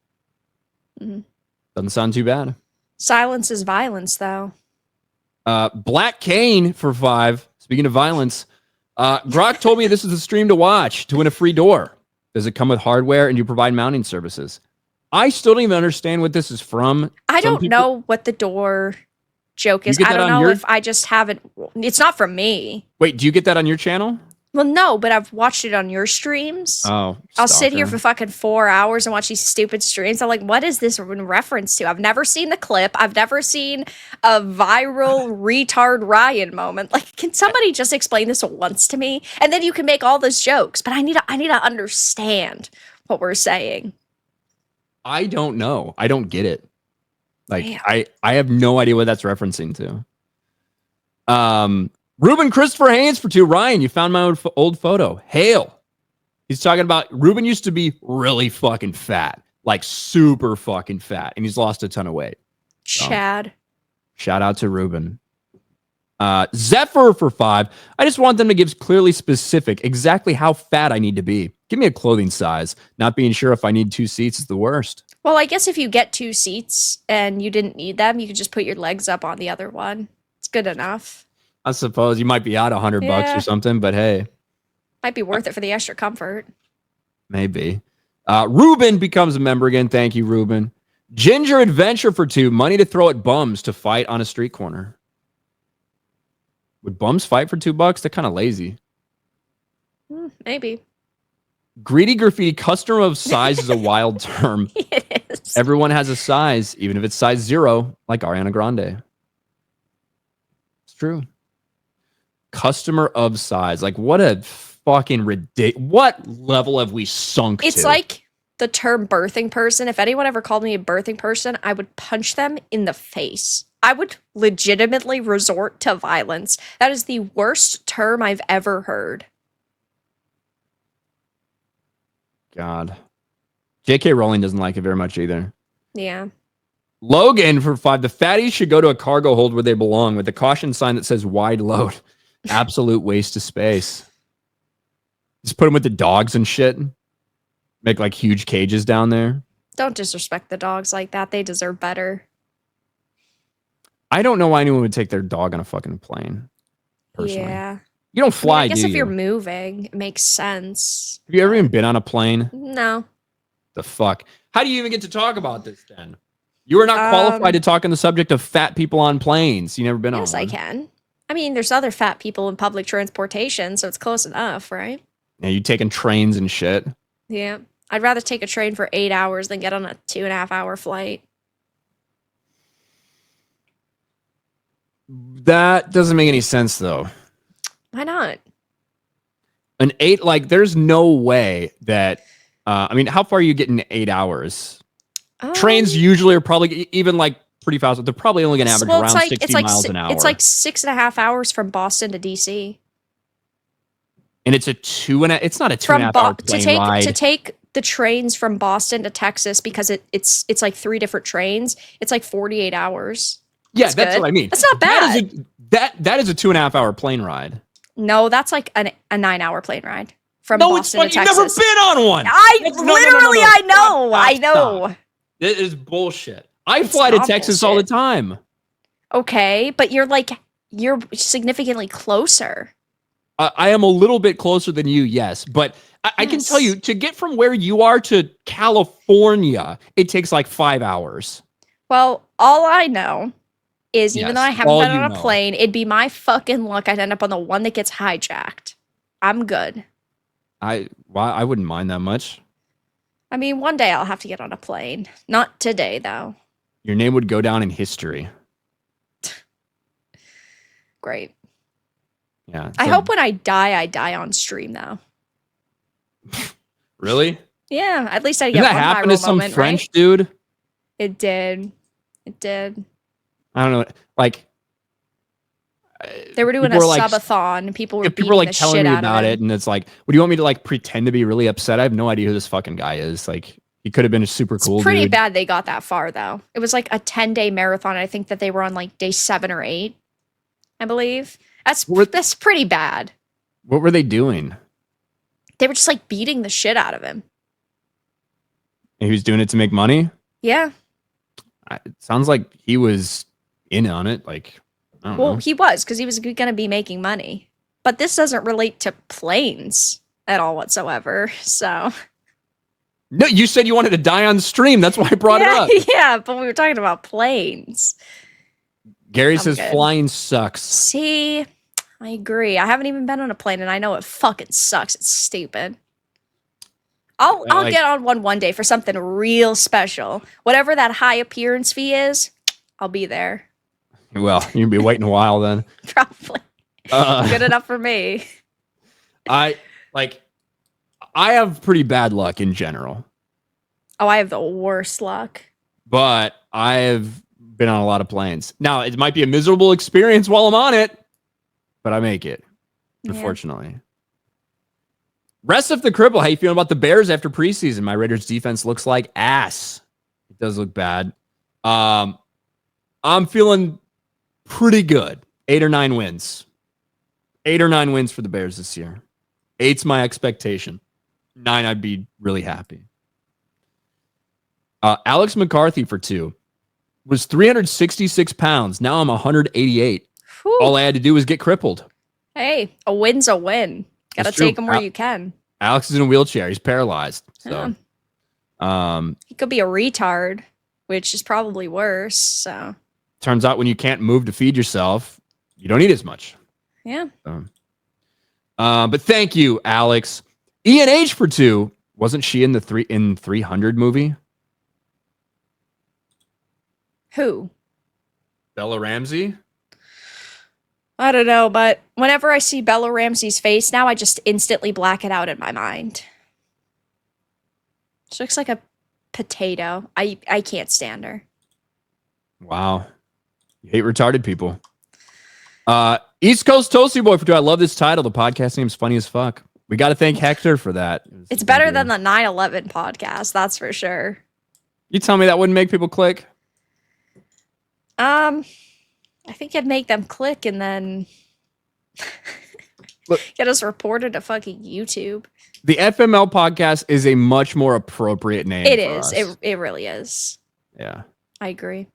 Mm-hmm. Doesn't sound too bad. Silence is violence, though. Black Kane for 5. Speaking of violence, Grok told me this is the stream to watch to win a free door. Does it come with hardware and you provide mounting services? I still don't even understand what this is from. I don't know what the door joke is. I don't know if I just haven't. It's not from me. Wait, do you get that on your channel? Well, no, but I've watched it on your streams. Oh, I'll sit here stalker. for fucking 4 hours and watch these stupid streams. I'm like, what is this in reference to? I've never seen the clip. I've never seen a viral retard Ryan moment. Like, can somebody just explain this once to me? And then you can make all those jokes. But I need to understand what we're saying. I don't know. I don't get it. Like, Damn. I have no idea what that's referencing to. Ruben Christopher Haynes for 2. Ryan, you found my old photo. Hail. He's talking about Ruben used to be really fucking fat, like super fucking fat, and he's lost a ton of weight. Chad. Shout out to Ruben. Zephyr for 5. I just want them to give clearly specific exactly how fat I need to be. Give me a clothing size. Not being sure if I need 2 seats is the worst. Well, I guess if you get 2 seats and you didn't need them, you could just put your legs up on the other one. It's good enough. I suppose you might be out $100 bucks or something, but hey. Might be worth it for the extra comfort. Maybe. Ruben becomes a member again. Thank you, Ruben. Ginger Adventure for 2. Money to throw at bums to fight on a street corner. Would bums fight for $2? They're kind of lazy. Maybe. Greedy Graffiti. Customer of size is a wild term. It is. Everyone has a size, even if it's size 0, like Ariana Grande. It's true. Customer of size. Like, what a fucking ridiculous. What level have we sunk It's to? like the term birthing person. If anyone ever called me a birthing person, I would punch them in the face. I would legitimately resort to violence. That is the worst term I've ever heard. God. J.K. Rowling doesn't like it very much either. Yeah. Logan for 5. The fatties should go to a cargo hold where they belong with a caution sign that says wide load. Absolute waste of space. Just put them with the dogs and shit. Make like huge cages down there. Don't disrespect the dogs like that. They deserve better. I don't know why anyone would take their dog on a fucking plane. Personally. Yeah. You don't fly, I guess do if you? you're moving, it makes sense. Have you ever even been on a plane? No. The fuck? How do you even get to talk about this then? You are not qualified to talk on the subject of fat people on planes. You never been on one. Yes, I can. I mean, there's other fat people in public transportation, so it's close enough, right? Yeah, you taking trains and shit. Yeah. I'd rather take a train for 8 hours than get on a 2.5 hour flight. That doesn't make any sense though. Why not? An 8, like there's no way that, I mean, how far are you getting in 8 hours? Trains usually are probably even like pretty fast. They're probably only going to average around 60 miles an hour. It's like 6.5 hours from Boston to DC. And it's a 2.5. It's not a 2.5 hour plane ride. To take the trains from Boston to Texas because it's like 3 different trains. It's like 48 hours. Yeah, that's what I mean. That's not bad. That is a 2.5 hour plane ride. No, that's like a 9 hour plane ride from Boston to Texas. You've never been on one. I know. It is bullshit. I fly to Texas all the time. Okay, but you're significantly closer. I am a little bit closer than you, yes. But I can tell you, to get from where you are to California, it takes like 5 hours. Well, all I know is even though I haven't been on a plane, it'd be my fucking luck I'd end up on the one that gets hijacked. I'm good. I wouldn't mind that much. I mean, one day I'll have to get on a plane. Not today, though. Your name would go down in history. Great. Yeah. I hope when I die on stream, though. Really? Yeah, at least I get Did one that happen viral to some moment, French right? dude? It did. It did. I don't know. Like, they were doing a subathon, and people were people were like the telling shit me out about of it, and it's like, what do you want me to like pretend to be really upset? I have no idea who this fucking guy is. Like, he could have been a super cool It's pretty dude. bad they got that far, though. It was like a 10-day marathon. I think that they were on like day 7 or 8, I believe. That's pretty bad. What were they doing? They were just like beating the shit out of him. And he was doing it to make money? Yeah. It sounds like he was in on it. Like, I don't know. He was, because he was going to be making money. But this doesn't relate to planes at all whatsoever. So. No, you said you wanted to die on stream. That's why I brought it up. Yeah, but we were talking about planes. Gary says flying sucks. See, I agree. I haven't even been on a plane, and I know it fucking sucks. It's stupid. I'll get on one day for something real special. Whatever that high appearance fee is, I'll be there. Well, you'll be waiting a while then. Probably. Good enough for me. I have pretty bad luck in general. Oh, I have the worst luck. But I have been on a lot of planes. Now, it might be a miserable experience while I'm on it, but I make it, unfortunately. Rest of the Cripple, how you feeling about the Bears after preseason? My Raiders defense looks like ass. It does look bad. I'm feeling pretty good. 8 or 9 wins. 8 or 9 wins for the Bears this year. 8's my expectation. 9, I'd be really happy. Alex McCarthy for 2 was 366 pounds. Now I'm 188. Whew. All I had to do was get crippled. Hey, a win's a win. Got to take him where you can. Alex is in a wheelchair. He's paralyzed. So, he could be a retard, which is probably worse. So, turns out when you can't move to feed yourself, you don't eat as much. Yeah. But thank you, Alex. Ian H for 2. Wasn't she in the 300 movie? Who? Bella Ramsey? I don't know, but whenever I see Bella Ramsey's face now, I just instantly black it out in my mind. She looks like a potato. I can't stand her. Wow. You hate retarded people. East Coast Toasty Boy for 2. I love this title. The podcast name's funny as fuck. We got to thank Hector for that. It's better than the 9/11 podcast, that's for sure. You tell me that wouldn't make people click? I think it'd make them click and then get us reported to fucking YouTube. The FML podcast is a much more appropriate name. It is. It really is. Yeah. I agree.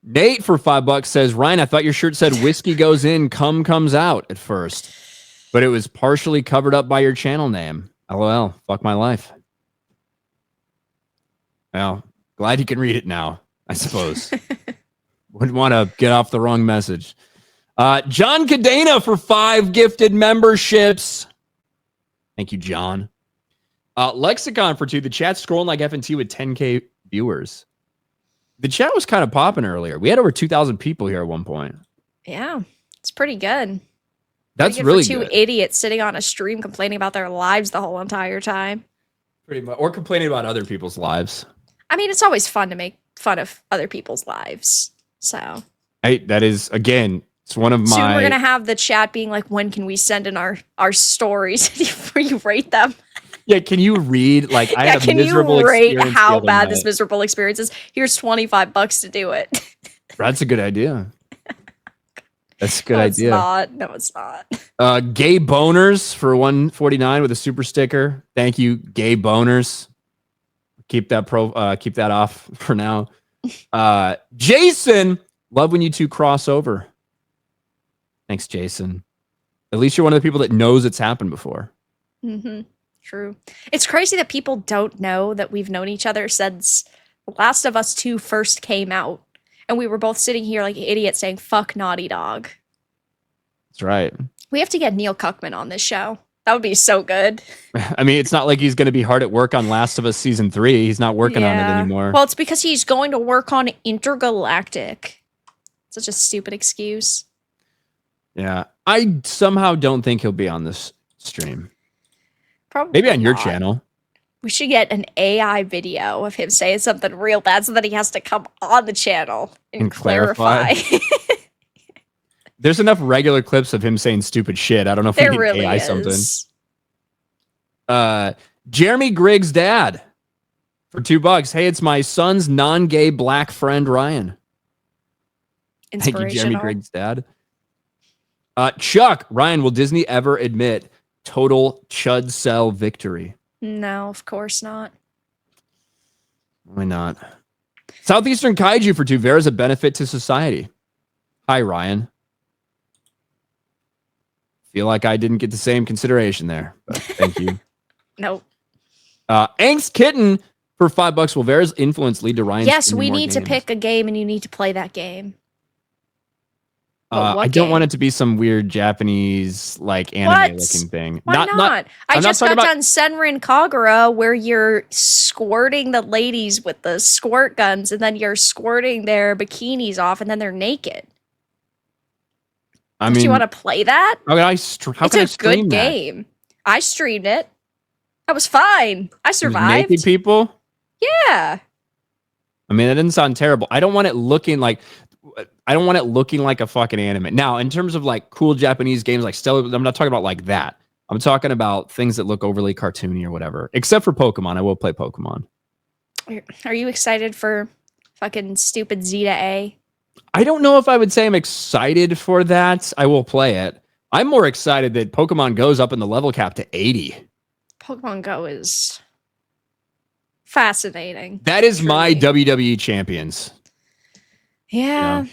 Nate for $5 says, Ryan, I thought your shirt said whiskey goes in, cum comes out at first, but it was partially covered up by your channel name. LOL. Fuck my life. Well, glad you can read it now, I suppose. Wouldn't want to get off the wrong message. John Cadena for 5 gifted memberships. Thank you, John. Lexicon for 2. The chat's scrolling like FNT with 10K viewers. The chat was kind of popping earlier. We had over 2,000 people here at one point. Yeah, it's pretty good. That's really good. 2 idiots sitting on a stream complaining about their lives the whole entire time. Pretty much. Or complaining about other people's lives. I mean, it's always fun to make fun of other people's lives. So that is, again, it's one of my... Soon we're going to have the chat being like, when can we send in our stories before you rate them? Yeah, can you read? Like, I had a miserable experience. Can you rate how bad this miserable experience is? Here's $25 to do it. That's a good idea. That's a good idea. No, it's not. Gay Boners for 149 with a super sticker. Thank you, Gay Boners. Keep that off for now. Jason, love when you two cross over. Thanks, Jason. At least you're one of the people that knows it's happened before. Mm-hmm. True. It's crazy that people don't know that we've known each other since The Last of Us 2 first came out. And we were both sitting here like idiots saying, fuck Naughty Dog. That's right. We have to get Neil Cuckman on this show. That would be so good. I mean, it's not like he's going to be hard at work on Last of Us Season 3. He's not working on it anymore. Well, it's because he's going to work on Intergalactic. Such a stupid excuse. Yeah. I somehow don't think he'll be on this stream. Probably maybe on your not. channel. We should get an AI video of him saying something real bad so that he has to come on the channel and clarify. There's enough regular clips of him saying stupid shit. I don't know if there we can really AI is. something. Jeremy Griggs' dad for $2. Hey, it's my son's non-gay black friend Ryan. Thank you, Jeremy Griggs' dad. Chuck, Ryan, will Disney ever admit total chud cell victory? No, of course not. Why not? Southeastern Kaiju for 2. Vera's a benefit to society. Hi, Ryan. Feel like I didn't get the same consideration there, but thank you. Nope. Angst Kitten for $5. Will Vera's influence lead to Ryan's? Yes, we need to pick a game and you need to play that game. I don't want it to be some weird Japanese like anime looking thing. Why not? I just got done Senran Kagura, where you're squirting the ladies with the squirt guns, and then you're squirting their bikinis off, and then they're naked. Do you want to play that? It's a good game. I streamed it. That was fine. I survived. Naked people? Yeah. I mean, that doesn't sound terrible. I don't want it looking like a fucking anime. Now, in terms of like cool Japanese games like Stellar, I'm not talking about like that. I'm talking about things that look overly cartoony or whatever. Except for Pokemon. I will play Pokemon. Are you excited for fucking stupid Zeta A? I don't know if I would say I'm excited for that. I will play it. I'm more excited that Pokemon goes up in the level cap to 80. Pokemon Go is fascinating. That is my WWE champions. Yeah.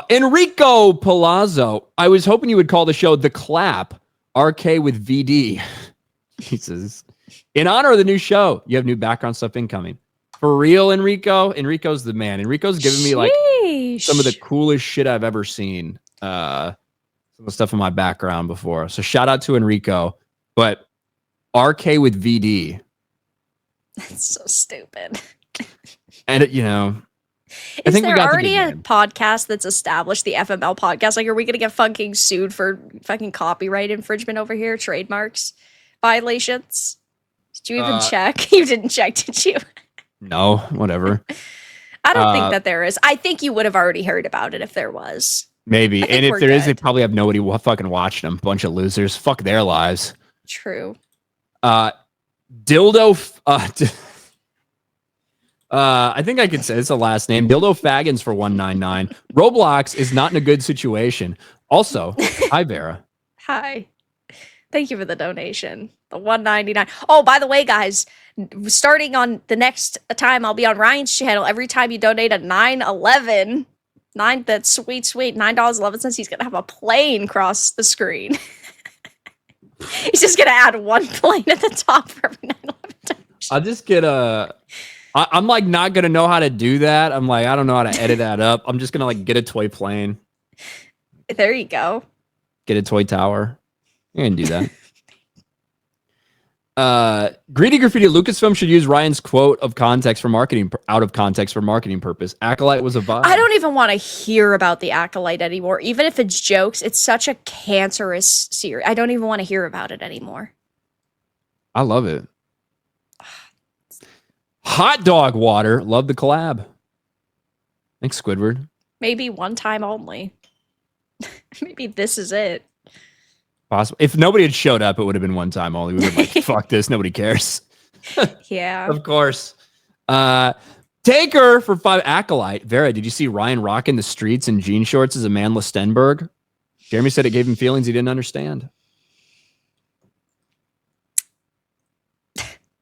Enrico Palazzo. I was hoping you would call the show The Clap, RK with VD. Jesus. In honor of the new show, you have new background stuff incoming. For real, Enrico? Enrico's the man. Enrico's giving me like some of the coolest shit I've ever seen. Some of the stuff in my background before. So shout out to Enrico. But RK with VD. That's so stupid. And I think there already a podcast that's established, the FML podcast? Like, are we gonna get fucking sued for fucking copyright infringement over here? Trademarks violations? Did you even check? You didn't check, did you? No, whatever. I don't think that there is. I think you would have already heard about it if there was. Maybe. And if there is, they probably have nobody fucking watching them. Bunch of losers. Fuck their lives. True. Dildo. I think I could say it's the last name. Dildo Faggins for 199. Roblox is not in a good situation. Also, hi Vera. Hi. Thank you for the donation. The 199. Oh, by the way, guys, starting on the next time I'll be on Ryan's channel, every time you donate a that's sweet, $9.11, he's gonna have a plane cross the screen. He's just gonna add one plane at the top for every 911. I'll just get I'm like not gonna know how to do that. I'm like, I don't know how to edit that up. I'm just gonna like get a toy plane. There you go. Get a toy tower. You can do that. Greedy Graffiti. Lucasfilm should use Ryan's quote of context for marketing, out of context for marketing purpose. Acolyte was a vibe. I don't even want to hear about the Acolyte anymore. Even if it's jokes, it's such a cancerous series. I don't even want to hear about it anymore. I love it. Hot dog water. Love the collab. Thanks, Squidward. Maybe one time only. Maybe this is it. Possible. If nobody had showed up, it would have been one time only. We would have like, fuck this. Nobody cares. Yeah. Of course. Taker for 5. Acolyte. Vera, did you see Ryan rocking the streets in jean shorts as a man Stenberg? Jeremy said it gave him feelings he didn't understand.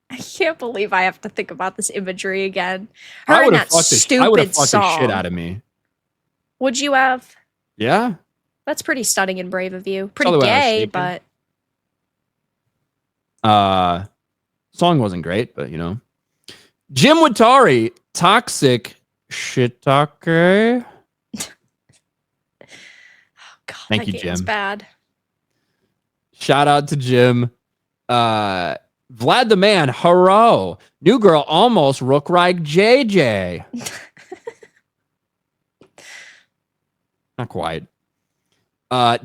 I can't believe I have to think about this imagery again. I would have fucked the shit out of me. Would you have? Yeah. That's pretty stunning and brave of you. Pretty gay, but song wasn't great, but Jim Watari, toxic shitake. Oh God, thank you, Jim. Bad. Shout out to Jim. Vlad the Man, hurrah. New girl almost Rook Rike JJ. Not quite.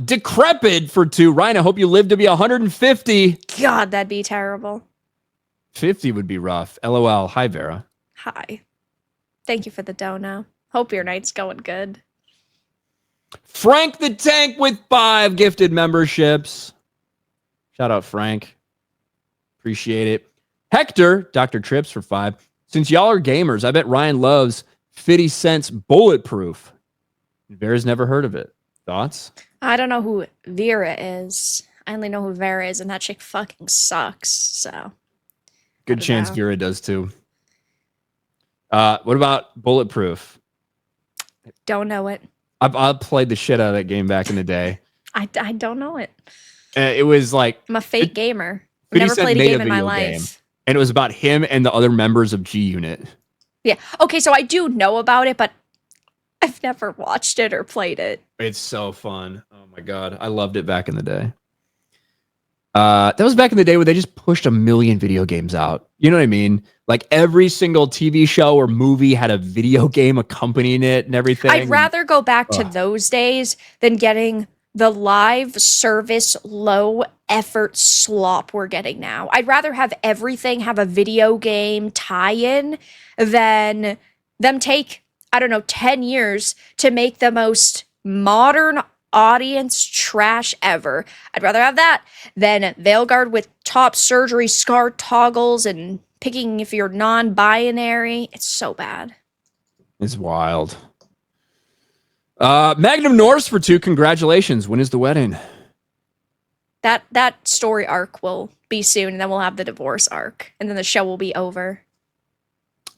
Decrepit for 2. Ryan, I hope you live to be 150. God, that'd be terrible. 50 would be rough. LOL. Hi, Vera. Hi. Thank you for the dono. Hope your night's going good. Frank the Tank with 5 gifted memberships. Shout out, Frank. Appreciate it. Hector, Dr. Trips for 5. Since y'all are gamers, I bet Ryan loves 50 Cent's Bulletproof. Vera's never heard of it. Thoughts? I don't know who Vera is. I only know who Vera is, and that chick fucking sucks. So, good chance Vera does too. What about Bulletproof? Don't know it. I've played the shit out of that game back in the day. I don't know it. It was like I'm a fake gamer. Never played a game in my life. And it was about him and the other members of G Unit. Yeah. Okay, so I do know about it, but I've never watched it or played it. It's so fun. Oh my god, I loved it back in the day. That was back in the day where they just pushed a million video games out. You know what I mean? Like every single TV show or movie had a video game accompanying it and everything. I'd rather go back to those days than getting the live service low effort slop we're getting now. I'd rather have everything have a video game tie-in than them take, I don't know, 10 years to make the most modern audience trash ever. I'd rather have that than Veilguard with top surgery scar toggles and picking if you're non-binary. It's so bad. It's wild. Magnum Norse for 2. Congratulations. When is the wedding? That story arc will be soon, and then we'll have the divorce arc, and then the show will be over.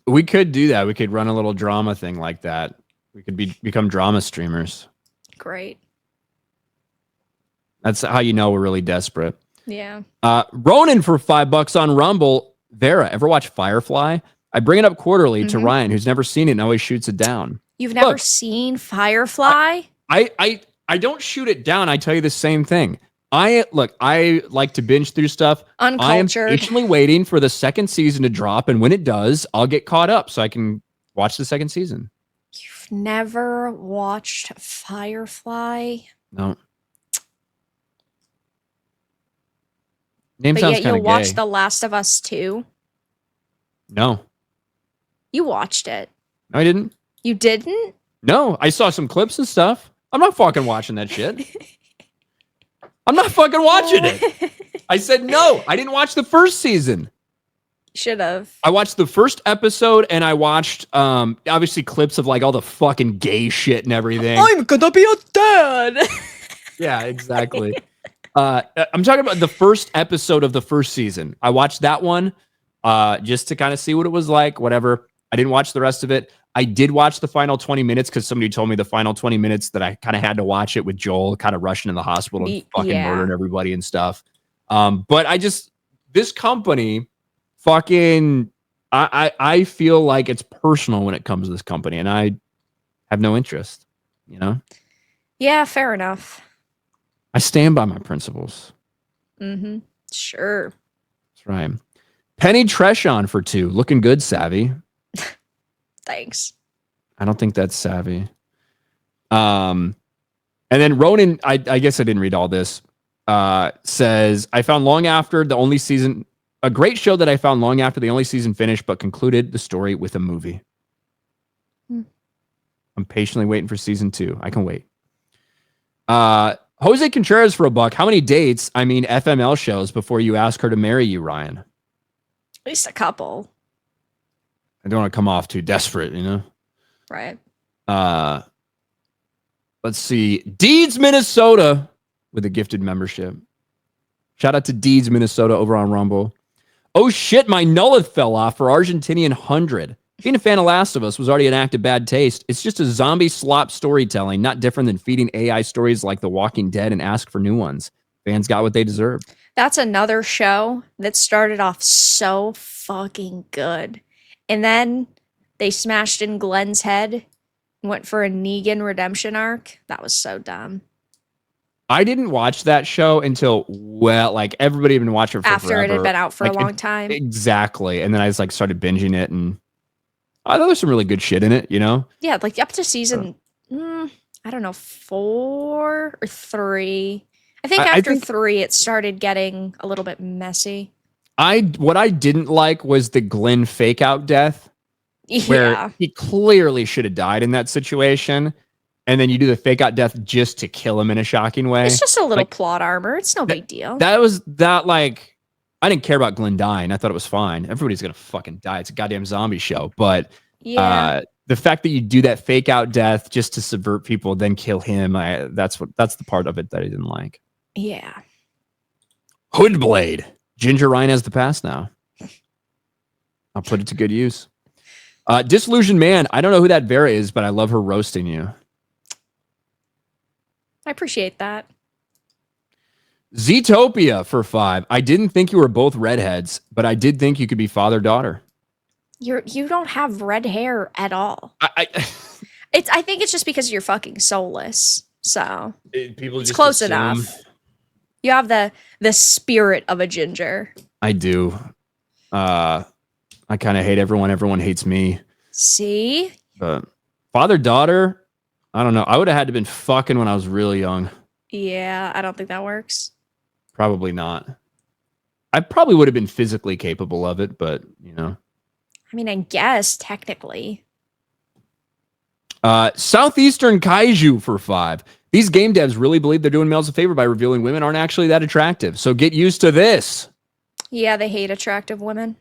We could do that. We could run a little drama thing like that. We could become drama streamers. Great. That's how you know we're really desperate. Yeah. Ronan for $5 on Rumble. Vera, ever watch Firefly? I bring it up quarterly to Ryan, who's never seen it and always shoots it down. You've never seen Firefly? I don't shoot it down. I tell you the same thing. I like to binge through stuff. Uncultured. I am patiently waiting for the second season to drop, and when it does, I'll get caught up so I can watch the second season. You've never watched Firefly? No. Name But sounds yet kind you'll of watch gay. The Last of Us 2? No. You watched it. No, I didn't. You didn't? No, I saw some clips and stuff. I'm not fucking watching that shit. I'm not fucking watching it. I said no. I didn't watch the first season. Should have. I watched the first episode and I watched obviously clips of like all the fucking gay shit and everything. I'm gonna be a dad. Yeah, exactly. I'm talking about the first episode of the first season. I watched that one just to kind of see what it was like, whatever. I didn't watch the rest of it. I did watch the final 20 minutes because somebody told me the final 20 minutes that I kind of had to watch it with Joel kind of rushing in the hospital and fucking murdering everybody and stuff. But this company fucking, I feel like it's personal when it comes to this company and I have no interest, you know? Yeah, fair enough. I stand by my principles. Mm-hmm. Sure. That's right. Penny Treshon for 2. Looking good, Savvy. Thanks. I don't think that's Savvy. And then Ronan, I guess I didn't read all this, says, I found long after the only season, a great show that I found long after the only season finished, but concluded the story with a movie. I'm patiently waiting for season 2. I can wait. Jose Contreras for $1. How many dates, I mean FML shows, before you ask her to marry you, Ryan? At least a couple. I don't want to come off too desperate, you know? Right. Let's see. Deeds, Minnesota with a gifted membership. Shout out to Deeds, Minnesota over on Rumble. Oh shit, my Nullith fell off for Argentinian 100. Being a fan of Last of Us was already an act of bad taste. It's just a zombie slop storytelling, not different than feeding AI stories like The Walking Dead and ask for new ones. Fans got what they deserved. That's another show that started off so fucking good. And then they smashed in Glenn's head and went for a Negan redemption arc. That was so dumb. I didn't watch that show until, well, like everybody had been watching it for after forever. It had been out for like, a long time. Exactly. And then I just like started binging it and I thought there's some really good shit in it, you know? Yeah, like up to season, I don't know, 4 or 3. I think after 3, it started getting a little bit messy. What I didn't like was the Glenn fake out death, where he clearly should have died in that situation, and then you do the fake out death just to kill him in a shocking way. It's just a little plot armor. It's no big deal. Like I didn't care about Glenn dying. I thought it was fine. Everybody's gonna fucking die. It's a goddamn zombie show. But the fact that you do that fake out death just to subvert people, then kill him, that's the part of it that I didn't like. Yeah. Hoodblade. Ginger Ryan has the pass now. I'll put it to good use. Disillusioned Man. I don't know who that Vera is, but I love her roasting you. I appreciate that. Zootopia for 5. I didn't think you were both redheads, but I did think you could be father-daughter. You don't have red hair at all. I think it's just because you're fucking soulless. So People it's just close assume. enough. You have the spirit of a ginger. I do. I kind of hate everyone. Everyone hates me. See? But father-daughter, I don't know. I would have had to been fucking when I was really young. Yeah, I don't think that works. Probably not. I probably would have been physically capable of it, but, you know. I mean, I guess, technically. Southeastern Kaiju for 5. These game devs really believe they're doing males a favor by revealing women aren't actually that attractive. So get used to this. Yeah, they hate attractive women.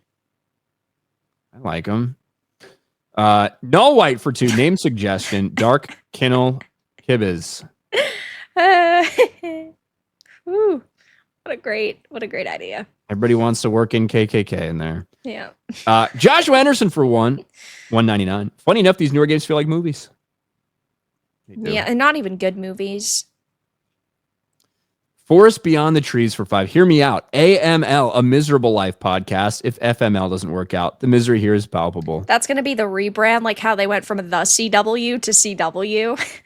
I like them. No White for 2. Name suggestion. Dark Kinel Kibbiz. Ooh, what a great idea. Everybody wants to work in KKK in there. Yeah. Joshua Anderson for 199. Funny enough, these newer games feel like movies. Yeah, and not even good movies. Forest Beyond the Trees for 5. Hear me out. AML, A Miserable Life podcast. If FML doesn't work out, the misery here is palpable. That's going to be the rebrand, like how they went from the CW to CW.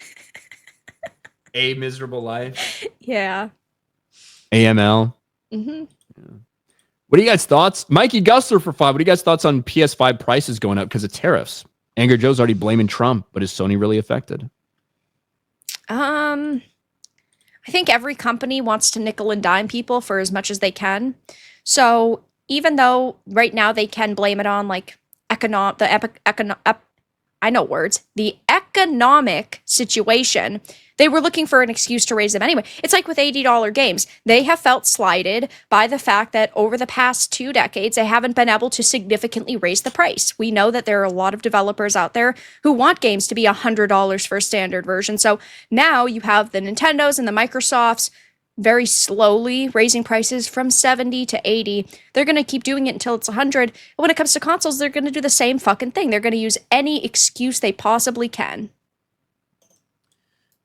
A Miserable Life. Yeah. AML. Mm-hmm. Yeah. What are you guys' thoughts? Mikey Gusler for 5. What are you guys' thoughts on PS5 prices going up because of tariffs? Anger Joe's already blaming Trump, but is Sony really affected? I think every company wants to nickel and dime people for as much as they can. So even though right now they can blame it on like the economic situation, they were looking for an excuse to raise them anyway. It's like with $80 games. They have felt slighted by the fact that over the past 2 decades, they haven't been able to significantly raise the price. We know that there are a lot of developers out there who want games to be $100 for a standard version. So now you have the Nintendos and the Microsofts very slowly raising prices from 70 to 80. They're going to keep doing it until it's 100. And when it comes to consoles, they're going to do the same fucking thing. They're going to use any excuse they possibly can.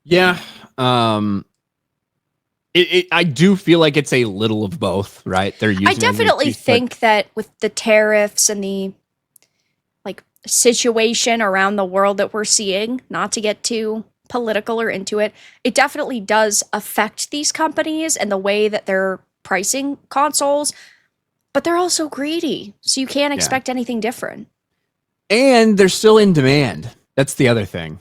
Yeah. I do feel like it's a little of both, right? They're using I definitely think that with the tariffs and the like situation around the world that we're seeing, not to get too political or into it, it definitely does affect these companies and the way that they're pricing consoles, but they're also greedy, so you can't expect anything different. And they're still in demand. That's the other thing.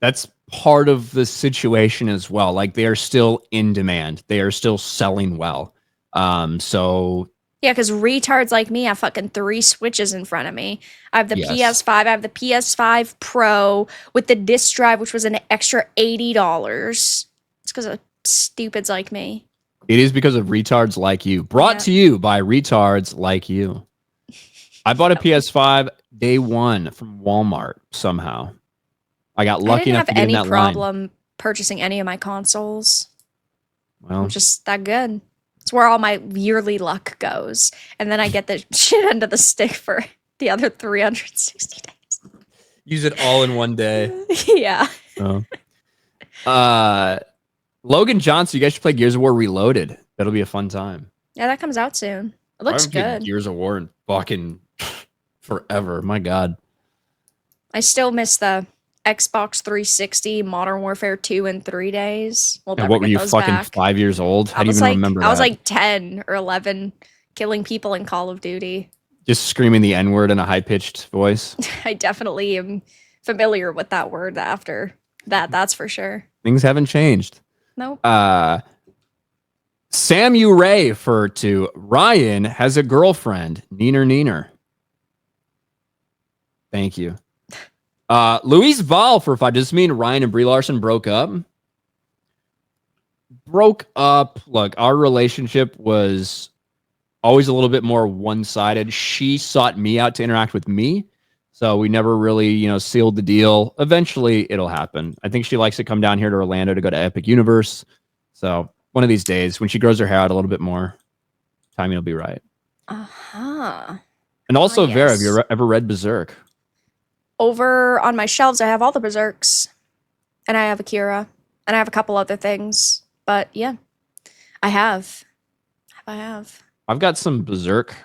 That's part of the situation as well. Like, they are still in demand. They are still selling well. Yeah, because retards like me have fucking 3 Switches in front of me. I have the PS5, I have the PS5 Pro with the disc drive, which was an extra $80. It's because of stupids like me. It is because of retards like you. Brought to you by retards like you. I bought a PS5 day 1 from Walmart somehow. I got lucky enough to get in that line. I didn't have any problem purchasing any of my consoles. Well, I'm just that good. It's where all my yearly luck goes. And then I get the shit end of the stick for the other 360 days. Use it all in one day. Yeah. Logan Johnson, you guys should play Gears of War Reloaded. That'll be a fun time. Yeah, that comes out soon. It looks good. Gears of War in fucking forever. My God. I still miss the Xbox 360, Modern Warfare 2 in 3 days. We'll never what were get you, those fucking back. 5 years old? How do you even remember that? I was like 10 or 11, killing people in Call of Duty. Just screaming the N-word in a high-pitched voice? I definitely am familiar with that word after that, that's for sure. Things haven't changed. Nope. Samu Ray for 2. Ryan has a girlfriend. Neener. Thank you. Luis Val for 5. Does this mean Ryan and Brie Larson broke up? Broke up. Look, our relationship was always a little bit more one-sided. She sought me out to interact with me, so we never really, sealed the deal. Eventually, it'll happen. I think she likes to come down here to Orlando to go to Epic Universe. So one of these days, when she grows her hair out a little bit more, timing will be right. Uh-huh. And also, yes. Vera, have you ever read Berserk? Over on my shelves, I have all the Berserks. And I have Akira. And I have a couple other things. But yeah, I have. I've got some Berserk.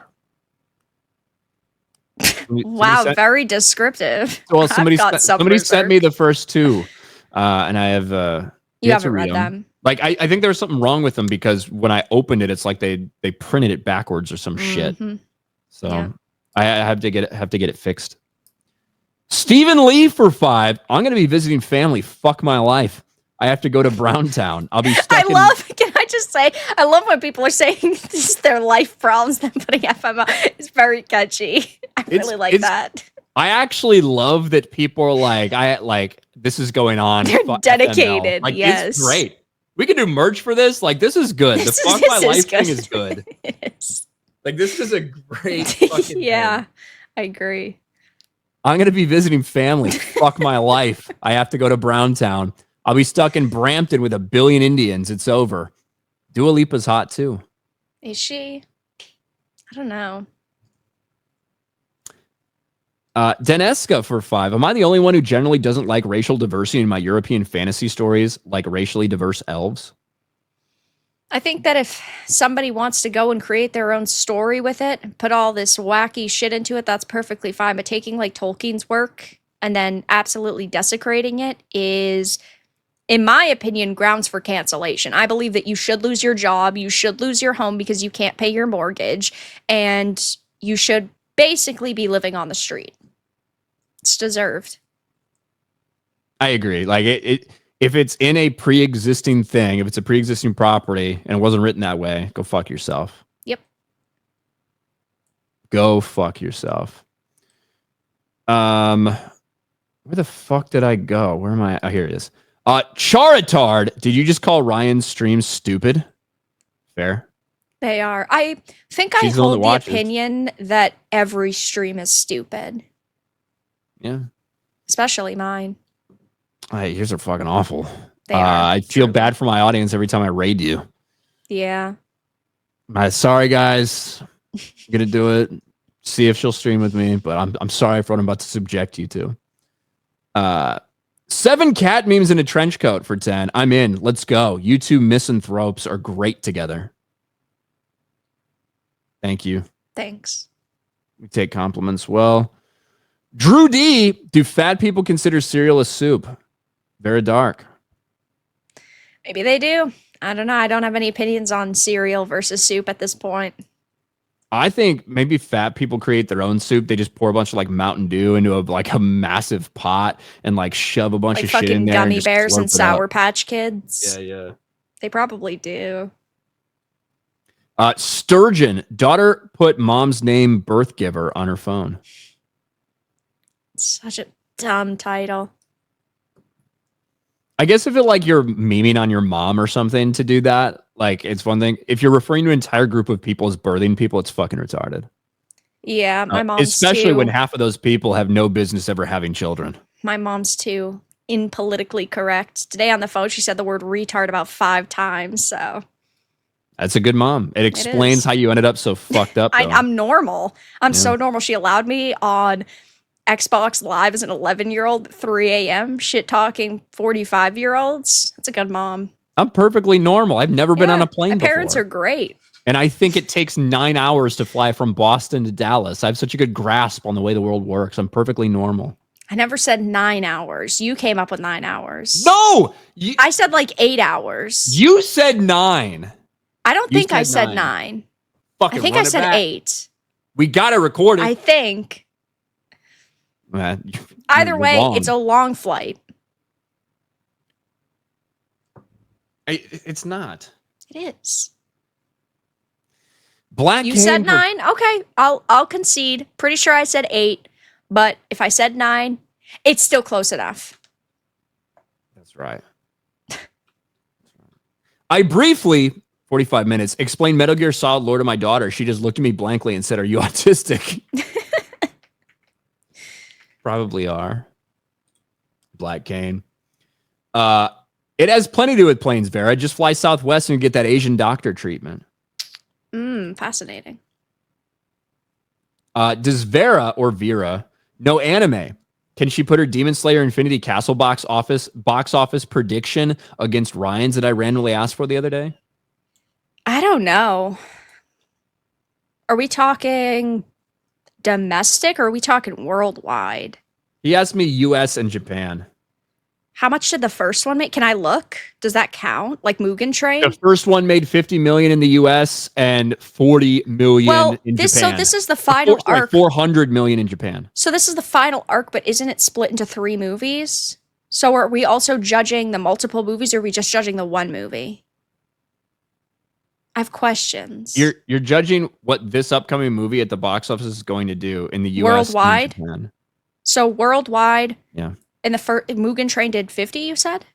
Wow, very descriptive. Well, somebody sent me the first two, and I have you haven't read them. Like I think there was something wrong with them because when I opened it, it's like they printed it backwards or some shit. So yeah. I have to get it fixed. Stephen Lee for 5. I'm going to be visiting family. Fuck my life. I have to go to Browntown. I'll be stuck can I just say, I love when people are saying this is their life problems and putting FML. It's very catchy. I really like that. I actually love that people are like, this is going on. They're dedicated. Like, yes. It's great. We can do merch for this. Like, this is good. The Fuck My Life thing is good. It is. Like, this is a great fucking yeah, thing. I agree. I'm going to be visiting family. Fuck my life. I have to go to Browntown. I'll be stuck in Brampton with 1 billion Indians. It's over. Dua Lipa's hot too. Is she? I don't know. Deneska for 5. Am I the only one who generally doesn't like racial diversity in my European fantasy stories, like racially diverse elves? I think that if somebody wants to go and create their own story with it, and put all this wacky shit into it, that's perfectly fine. But taking like Tolkien's work and then absolutely desecrating it is, in my opinion, grounds for cancellation. I believe that you should lose your job, you should lose your home because you can't pay your mortgage, and you should basically be living on the street. It's deserved. I agree. Like if it's in a pre-existing thing, if it's a pre-existing property and it wasn't written that way, go fuck yourself. Yep. Go fuck yourself. Where the fuck did I go? Where am I? Oh, here it is. Charitard, did you just call Ryan's stream stupid? Fair. They are. I think I hold the opinion that every stream is stupid. Yeah. Especially mine. Yours are fucking awful. They are. I feel bad for my audience every time I raid you. Yeah. Sorry, guys. I'm gonna do it. See if she'll stream with me, but I'm sorry for what I'm about to subject you to. 7 cat memes in a trench coat for 10. I'm in. Let's go. You two misanthropes are great together. Thank you. Thanks. We take compliments well. Drew D, do fat people consider cereal a soup? Very dark. Maybe they do. I don't know. I don't have any opinions on cereal versus soup at this point. I think maybe fat people create their own soup. They just pour a bunch of like Mountain Dew into a massive pot and like shove a bunch of shit in there. Like fucking gummy bears and Sour Patch Kids. Yeah. They probably do. Sturgeon, daughter put mom's name birth giver on her phone. Such a dumb title. I guess if you're memeing on your mom or something to do that, like it's one thing. If you're referring to an entire group of people as birthing people, it's fucking retarded. Yeah, my mom's especially when half of those people have no business ever having children. My mom's too impolitically correct. Today on the phone, she said the word retard about 5 times. So that's a good mom. It explains how you ended up so fucked up. I'm normal. I'm so normal. She allowed me on Xbox Live as an 11-year-old at 3 a.m. shit talking 45-year-olds. That's a good mom. I'm perfectly normal. I've never been on a plane before. My parents are great. And I think it takes 9 hours to fly from Boston to Dallas. I have such a good grasp on the way the world works. I'm perfectly normal. I never said 9 hours. You came up with 9 hours. No! I said like 8 hours. You said 9. I don't think I said 9. I think I said 8. We got it recorded. I think. Either way, it's a long flight. It's not. It is. You said 9? Okay, I'll concede. Pretty sure I said 8, but if I said 9, it's still close enough. That's right. I briefly, 45 minutes, explained Metal Gear Solid Lore to my daughter. She just looked at me blankly and said, "Are you autistic?" Probably are. Black Cane. It has plenty to do with planes, Vera. Just fly Southwest and you get that Asian doctor treatment. Fascinating. Does Vera or Vera know anime? Can she put her Demon Slayer Infinity Castle box office prediction against Ryan's that I randomly asked for the other day? I don't know. Are we talking domestic, or are we talking worldwide? He asked me US and Japan. How much did the first one make? Can I look? Does that count? Like Mugen Train? The first one made 50 million in the US and 40 million in Japan. So this is the final arc. 400 million in Japan. So this is the final arc, but isn't it split into 3 movies? So are we also judging the multiple movies, or are we just judging the one movie? I have questions. You're judging what this upcoming movie at the box office is going to do in the US worldwide. And Japan. So worldwide. Yeah. And the first Mugen Train did 50, you said?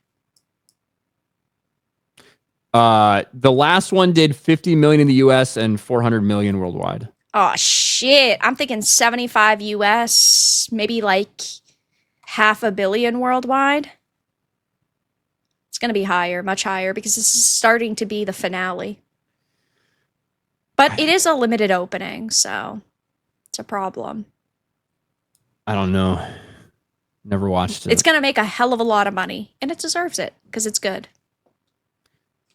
The last one did 50 million in the US and 400 million worldwide. Oh shit. I'm thinking 75 US, maybe like 500 million worldwide. It's going to be higher, much higher, because this is starting to be the finale. But it is a limited opening, so it's a problem. I don't know. Never watched it. It's going to make a hell of a lot of money, and it deserves it because it's good.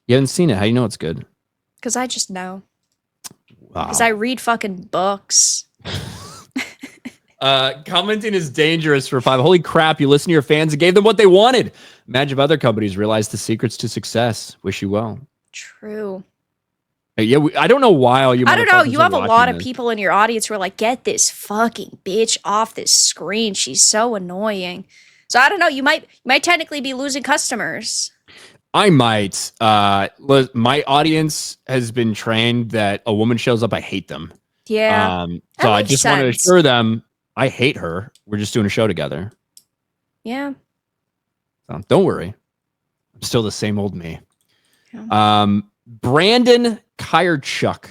You haven't seen it. How do you know it's good? Because I just know. Wow. Because I read fucking books. Commenting is dangerous for 5. Holy crap, you listen to your fans and gave them what they wanted. Imagine if other companies realized the secrets to success. Wish you well. True. Yeah, I don't know why all you. I don't know. You have a lot of people in your audience who are like, "Get this fucking bitch off this screen. She's so annoying." So I don't know. You might technically be losing customers. I might. My audience has been trained that a woman shows up, I hate them. Yeah. So I just want to assure them I hate her. We're just doing a show together. Yeah. So don't worry. I'm still the same old me. Yeah. Brandon Kyrchuk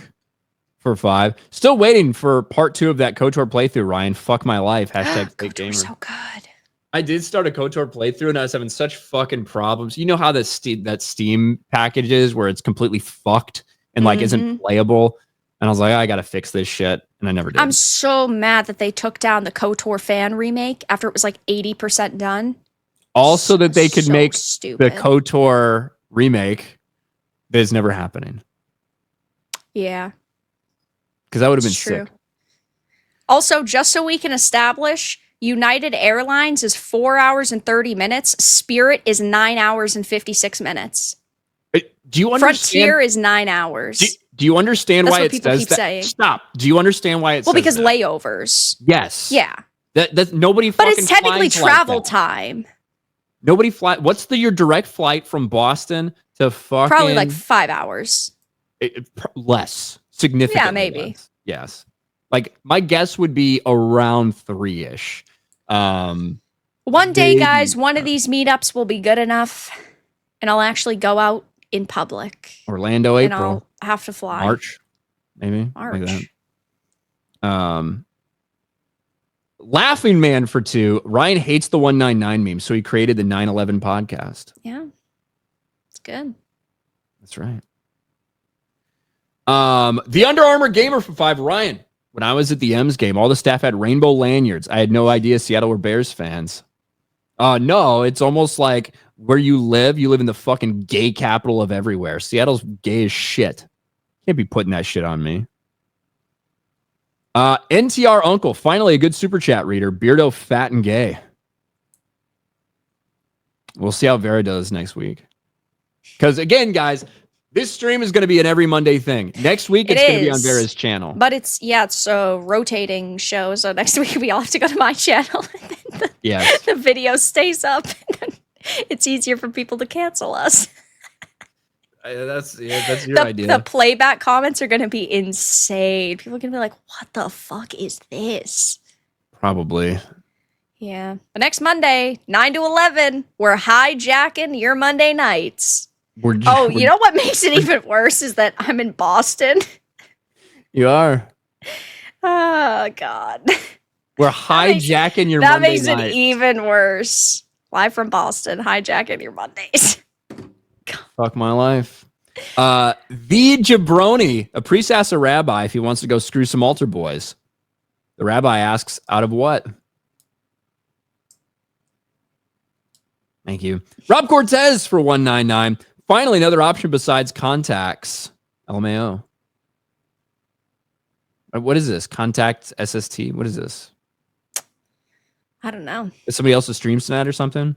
for 5. Still waiting for part 2 of that KOTOR playthrough, Ryan. Fuck my life. Hashtag fake gamer. so good. I did start a KOTOR playthrough and I was having such fucking problems. You know how that Steam package is where it's completely fucked and like isn't playable. And I was like, I gotta fix this shit. And I never did. I'm so mad that they took down the KOTOR fan remake after it was like 80% done. Also that they could make stupid. the KOTOR remake that is never happening. Yeah. Because that would have been true. sick. Also, just so we can establish, United Airlines is 4 hours and 30 minutes. Spirit is 9 hours and 56 minutes. Do you understand? Frontier is 9 hours. Do you understand That's why what it people says keep that? saying. Stop. Do you understand why it says because that? layovers. Yes. Yeah. That nobody But fucking it's technically flies like travel that. time. Nobody fly. What's your direct flight from Boston to fucking? Probably like 5 hours. Less. Significantly Yeah, maybe. less. Yes. Like my guess would be around 3-ish. One day, guys, one of these meetups will be good enough, and I'll actually go out in public. Orlando, and April. I'll have to fly. March, maybe. March. Like that. Laughing Man for 2. Ryan hates the 199 meme, so he created the 9/11 podcast. Yeah, it's good. That's right. The Under Armour Gamer for 5. Ryan, when I was at the M's game, all the staff had rainbow lanyards. I had no idea Seattle were Bears fans. No, it's almost like where you live in the fucking gay capital of everywhere. Seattle's gay as shit. Can't be putting that shit on me. NTR Uncle, finally a good super chat reader. Beardo, fat and gay. We'll see how Vera does next week. Because again, guys, this stream is going to be an every Monday thing. Next week, it's going to be on Vera's channel. But it's a rotating show. So next week we all have to go to my channel. Yes. The video stays up. It's easier for people to cancel us. That's your idea. The playback comments are going to be insane. People are going to be like, what the fuck is this? Probably. Yeah. But next Monday, 9 to 11, we're hijacking your Monday nights. You know what makes it even worse is that I'm in Boston. You are. Oh, God. We're hijacking your Monday night. That makes it even worse. Live from Boston, hijacking your Mondays. Fuck my life. The Jabroni, a priest asks a rabbi if he wants to go screw some altar boys. The rabbi asks, out of what? Thank you. Rob Cortez for 199. Finally, another option besides contacts. LMAO. What is this? Contact SST? What is this? I don't know. Is somebody else's stream tonight or something?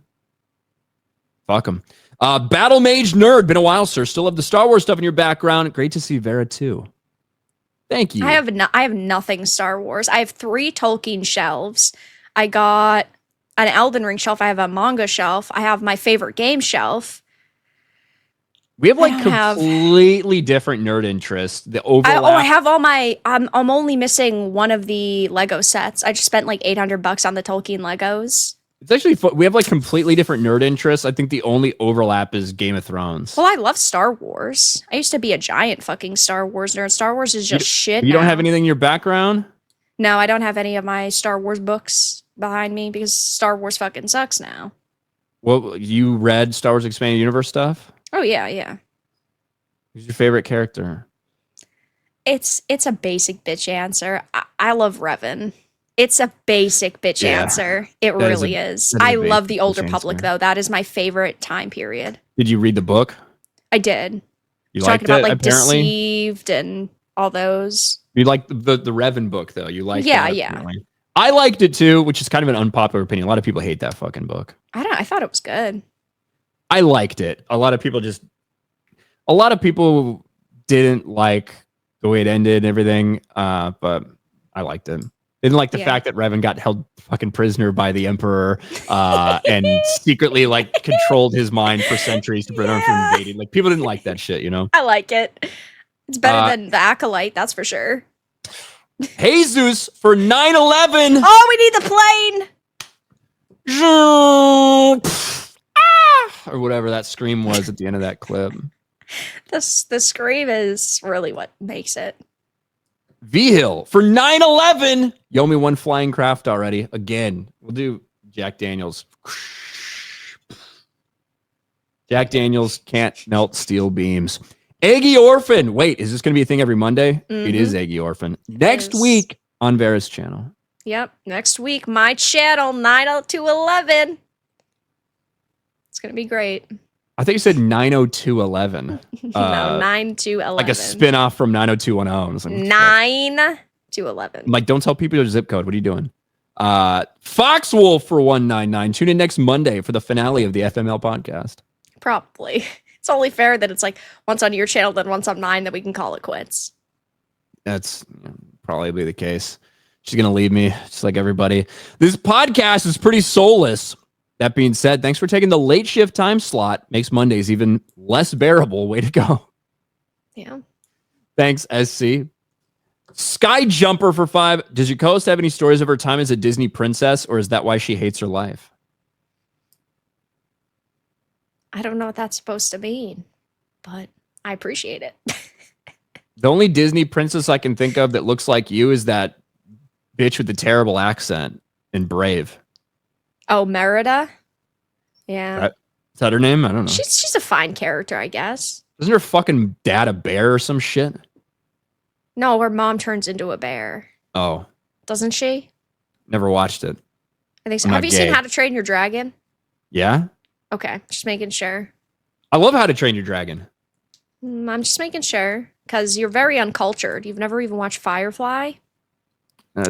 Fuck them. Battle Mage Nerd. Been a while, sir. Still have the Star Wars stuff in your background. Great to see Vera, too. Thank you. I have nothing Star Wars. I have 3 Tolkien shelves. I got an Elden Ring shelf. I have a manga shelf. I have my favorite game shelf. We have like completely different nerd interests. The overlap. I have all my. I'm only missing one of the Lego sets. I just spent like $800 on the Tolkien Legos. It's actually fun. We have like completely different nerd interests. I think the only overlap is Game of Thrones. Well, I love Star Wars. I used to be a giant fucking Star Wars nerd. Star Wars is just shit. You don't have anything in your background? No, I don't have any of my Star Wars books behind me because Star Wars fucking sucks now. Well, you read Star Wars Expanded Universe stuff? Oh yeah. Who's your favorite character? It's a basic bitch answer. I love Revan. It's a basic bitch answer. It really is. I love the Old Republic though. That is my favorite time period. Did you read the book? I did. You liked talking about it, like apparently? Deceived and all those. You liked the Revan book though. You liked it. Yeah. Apparently. I liked it too, which is kind of an unpopular opinion. A lot of people hate that fucking book. I thought it was good. I liked it. A lot of people didn't like the way it ended and everything, but I liked it. They didn't like the fact that Revan got held fucking prisoner by the Emperor and secretly like controlled his mind for centuries to prevent him from invading. Like people didn't like that shit, you know? I like it. It's better than the Acolyte, that's for sure. Jesus for 9/11. Oh, we need the plane. Or whatever that scream was at the end of that clip. The scream is really what makes it. V-Hill for 9/11. You owe me one flying craft already. Again, we'll do Jack Daniels. Jack Daniels can't melt steel beams. Eggy Orphan. Wait, is this going to be a thing every Monday? Mm-hmm. It is Eggy Orphan. Next week on Vera's channel. Yep. Next week, my channel, 90211. It's going to be great. I think you said 90211. No, 9 to 11. Like a spin-off from 90210. Like, 9 to 11. I'm like, don't tell people your zip code. What are you doing? Foxwolf for 199. Tune in next Monday for the finale of the FML podcast. Probably. It's only fair that it's like once on your channel, then once on mine, that we can call it quits. That's probably the case. She's going to leave me, just like everybody. This podcast is pretty soulless. That being said, thanks for taking the late shift time slot. Makes Mondays even less bearable. Way to go. Yeah. Thanks, SC. Sky Jumper for 5. Does your co-host have any stories of her time as a Disney princess, or is that why she hates her life? I don't know what that's supposed to mean, but I appreciate it. The only Disney princess I can think of that looks like you is that bitch with the terrible accent in Brave. Oh, Merida? Yeah. Is that her name? I don't know. She's a fine character, I guess. Isn't her fucking dad a bear or some shit? No, her mom turns into a bear. Oh. Doesn't she? Never watched it. I think so. Have you seen How to Train Your Dragon? Yeah? Okay, just making sure. I love How to Train Your Dragon. I'm just making sure, because you're very uncultured. You've never even watched Firefly?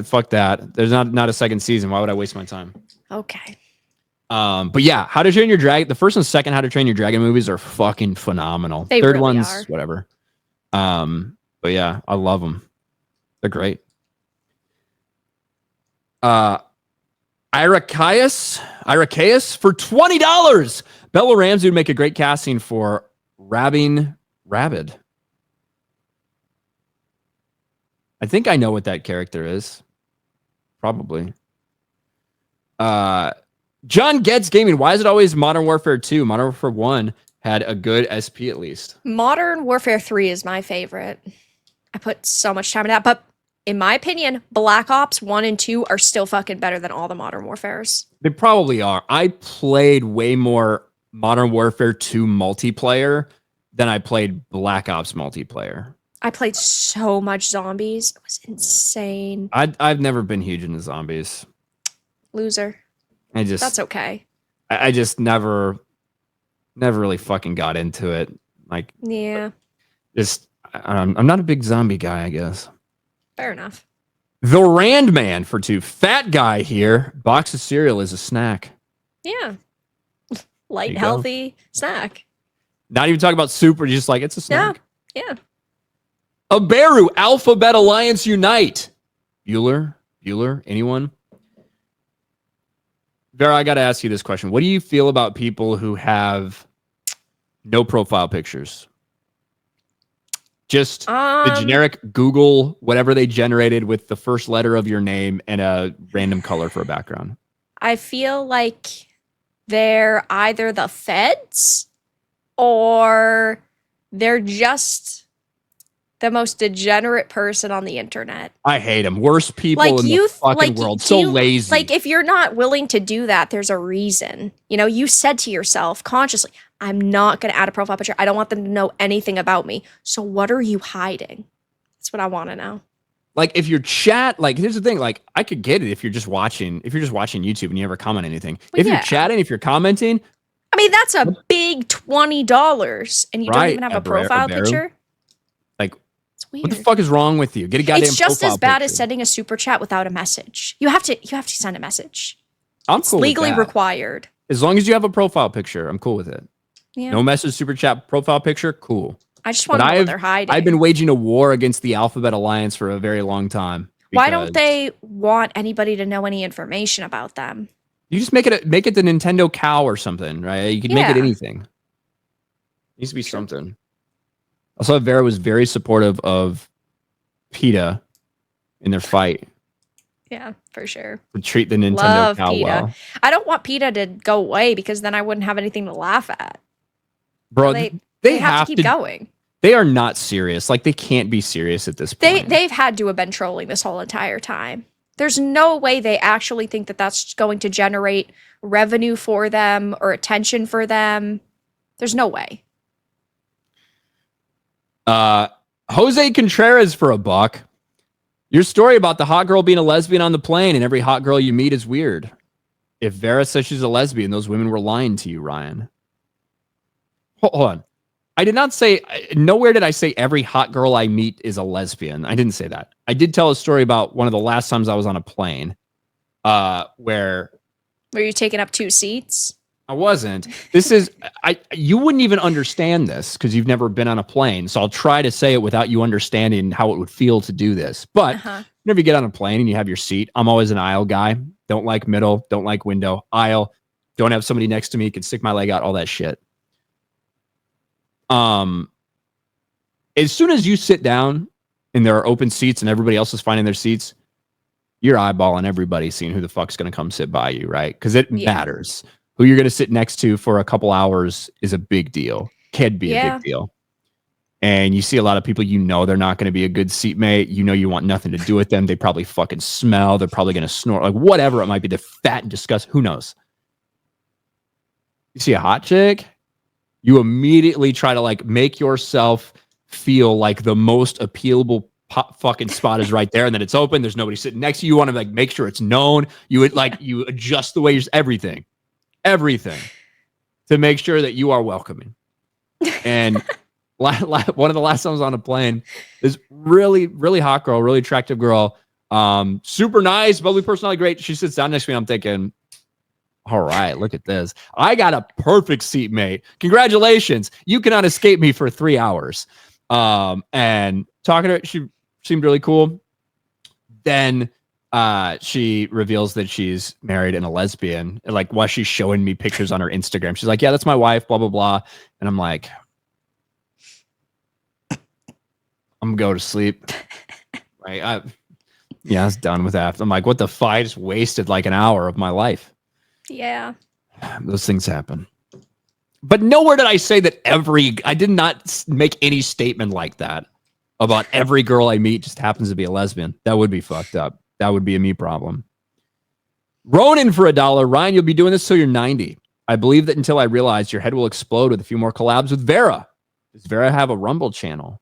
Fuck that. There's not a second season. Why would I waste my time? Okay. But yeah, How to Train Your Dragon. The first and second How to Train Your Dragon movies are fucking phenomenal. They Third really one's are. whatever. But yeah, I love them. They're great. Irakeus for $20. Bella Ramsey would make a great casting for Rabid. I think I know what that character is. Probably. John Getz Gaming. Why is it always Modern Warfare 2? Modern Warfare 1 had a good SP at least. Modern Warfare 3 is my favorite. I put so much time in that, but in my opinion, Black Ops 1 and 2 are still fucking better than all the Modern Warfares. They probably are. I played way more Modern Warfare 2 multiplayer than I played Black Ops multiplayer. I played so much zombies. It was insane. I've never been huge into zombies. Loser. That's okay. I just never really fucking got into it. Like, yeah. I'm not a big zombie guy, I guess. Fair enough. The Rand Man for 2. Fat guy here. Box of cereal is a snack. Yeah. Light, healthy snack. Not even talking about soup, or just like, it's a snack. Yeah. Aberu, Alphabet Alliance Unite. Bueller, anyone? Vera, I got to ask you this question. What do you feel about people who have no profile pictures? Just the generic Google, whatever they generated with the first letter of your name and a random color for a background. I feel like they're either the feds or they're just the most degenerate person on the internet. I hate them. Worst people in the fucking world. So lazy. Like, if you're not willing to do that, there's a reason. You know, you said to yourself consciously, I'm not going to add a profile picture. I don't want them to know anything about me. So what are you hiding? That's what I want to know. Like, if your chat, like, here's the thing, like, I could get it if you're just watching YouTube and you never comment anything. Well, if you're chatting, if you're commenting. I mean, that's a big $20 and you don't even have a profile picture. Like, it's weird. What the fuck is wrong with you? Get a goddamn It's just as bad picture. as sending a super chat without a message. You have to send a message. I'm cool legally with that. required. As long as you have a profile picture, I'm cool with it. Yeah. No message, super chat, profile picture, cool. I just want to know what they're hiding. I've been waging a war against the Alphabet Alliance for a very long time. Why don't they want anybody to know any information about them? You just make it the Nintendo cow or something, right? You can make it anything. It needs to be something. Also, Vera was very supportive of PETA in their fight. Yeah, for sure. To treat the Nintendo cow PETA. well. I don't want PETA to go away because then I wouldn't have anything to laugh at. Bro, they have to keep going. They are not serious. Like, they can't be serious at this point. They've had to have been trolling this whole entire time. There's no way they actually think that that's going to generate revenue for them or attention for them. There's no way. Jose Contreras for $1. Your story about the hot girl being a lesbian on the plane and every hot girl you meet is weird. If Vera says she's a lesbian, those women were lying to you, Ryan. Hold on. I did not say, nowhere did I say every hot girl I meet is a lesbian. I didn't say that. I did tell a story about one of the last times I was on a plane where... Were you taking up 2 seats? I wasn't. This is... You wouldn't even understand this because you've never been on a plane. So I'll try to say it without you understanding how it would feel to do this. But whenever you get on a plane and you have your seat, I'm always an aisle guy. Don't like middle. Don't like window. Aisle. Don't have somebody next to me. Can stick my leg out. All that shit. As soon as you sit down and there are open seats and everybody else is finding their seats, you're eyeballing everybody, seeing who the fuck's going to come sit by you, right? Because it matters. Who you're going to sit next to for a couple hours is a big deal. Can be a big deal. And you see a lot of people, you know, they're not going to be a good seatmate. You know, you want nothing to do with them. They probably fucking smell. They're probably going to snort. Like, whatever it might be. They're fat and disgusting. Who knows? You see a hot chick, you immediately try to like make yourself feel like the most appealable fucking spot is right there, and then it's open. There's nobody sitting next to you. You want to like make sure it's known. You would like you adjust the way you're everything to make sure that you are welcoming. And one of the last times I was on a plane, this really, really hot girl, really attractive girl, super nice, bubbly personality, great. She sits down next to me. And I'm thinking, all right, look at this. I got a perfect seatmate. Congratulations. You cannot escape me for 3 hours. And talking to her, she seemed really cool. Then she reveals that she's married and a lesbian. And like while she's showing me pictures on her Instagram, she's like, yeah, that's my wife, blah, blah, blah. And I'm like, I'm gonna go to sleep. Right. I was done with that. I'm like, what the fuck? I just wasted like an hour of my life. Yeah. Those things happen. But nowhere did I say that I did not make any statement like that about every girl I meet just happens to be a lesbian. That would be fucked up. That would be a me problem. Ronan for $1. Ryan, you'll be doing this till you're 90. I believe that until I realize your head will explode with a few more collabs with Vera. Does Vera have a Rumble channel?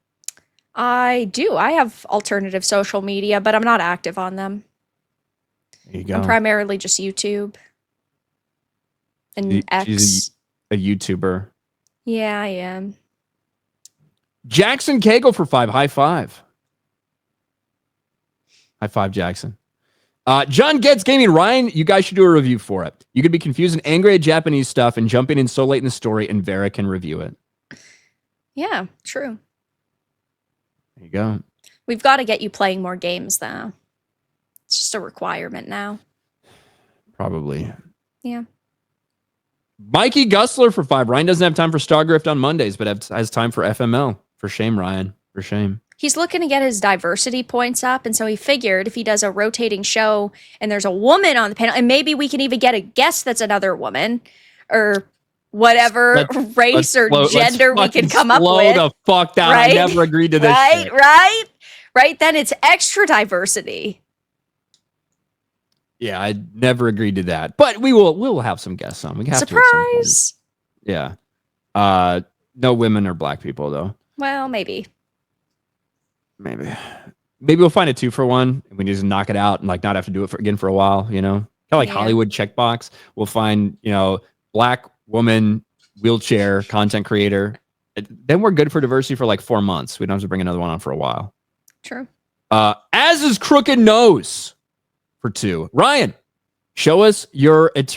I do. I have alternative social media, but I'm not active on them. There you go. I'm primarily just YouTube. And X. She's a YouTuber. Yeah, I am. Jackson Cagle for $5. High five. High five, Jackson. John Gets Gaming. Ryan, you guys should do a review for it. You could be confused and angry at Japanese stuff and jumping in so late in the story, and Vera can review it. Yeah, true. There you go. We've got to get you playing more games, though. It's just a requirement now. Probably. Yeah. Mikey Gusler for 5. Ryan doesn't have time for Stargrift on Mondays, but has time for FML. For shame, Ryan. For shame. He's looking to get his diversity points up, and so he figured if he does a rotating show and there's a woman on the panel, and maybe we can even get a guest that's another woman, or whatever race or gender we can come up with. Slow the fuck down. Right? I never agreed to this shit. Right? Then it's extra diversity. Yeah, I never agreed to that. But we'll have some guests on. We have Surprise! To at some point. Yeah. No women or black people though. Well, maybe. Maybe we'll find a 2-for-1 and we just knock it out and like not have to do it again for a while, you know? Kind of like Hollywood checkbox. We'll find, black woman, wheelchair, content creator. Then we're good for diversity for like 4 months. We don't have to bring another one on for a while. True. As is Crooked Nose for 2. Ryan, show us your fucking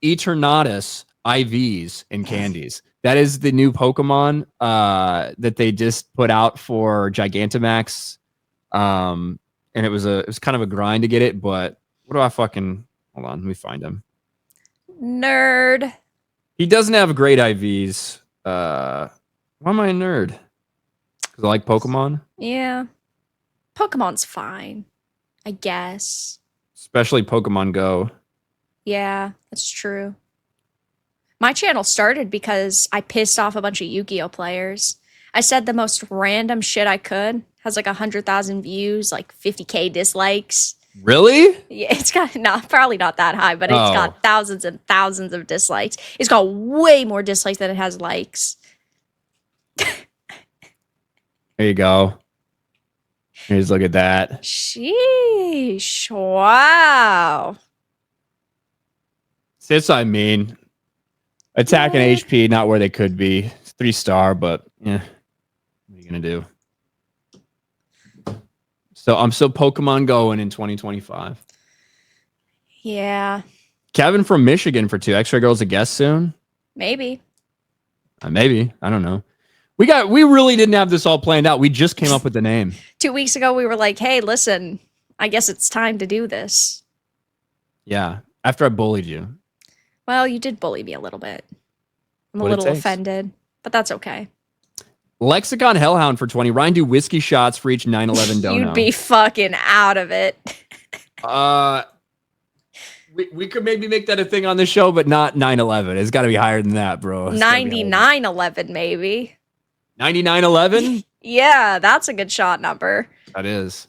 Eternatus IVs and candies. That is the new Pokemon that they just put out for Gigantamax. And it was kind of a grind to get it, but what do I fucking hold on, let me find him. Nerd. He doesn't have great IVs. Why am I a nerd? Because I like Pokemon? Yeah. Pokemon's fine, I guess. Especially Pokemon Go. Yeah, that's true. My channel started because I pissed off a bunch of Yu-Gi-Oh players. I said the most random shit I could. Has like 100,000 views, like 50K dislikes. Really? Yeah, it's got probably not that high, but it's got thousands and thousands of dislikes. It's got way more dislikes than it has likes. There you go. Here's look at that. Sheesh. Wow. This I mean. Attack and HP, not where they could be. 3-star, but yeah. What are you gonna do? So I'm still Pokemon going in 2025. Yeah. Kevin from Michigan for 2. Extra Girl's a guest soon? Maybe. Maybe. I don't know. We really didn't have this all planned out. We just came up with the name. 2 weeks ago, we were like, hey, listen, I guess it's time to do this. Yeah. After I bullied you. Well, you did bully me a little bit. I'm a little offended, but that's okay. Lexicon Hellhound for 20. Ryan, do whiskey shots for each 9/11 dono. You'd be fucking out of it. We could maybe make that a thing on the show, but not 9/11. It's got to be higher than that, bro. 9911, maybe. 9911? Yeah, that's a good shot number. That is.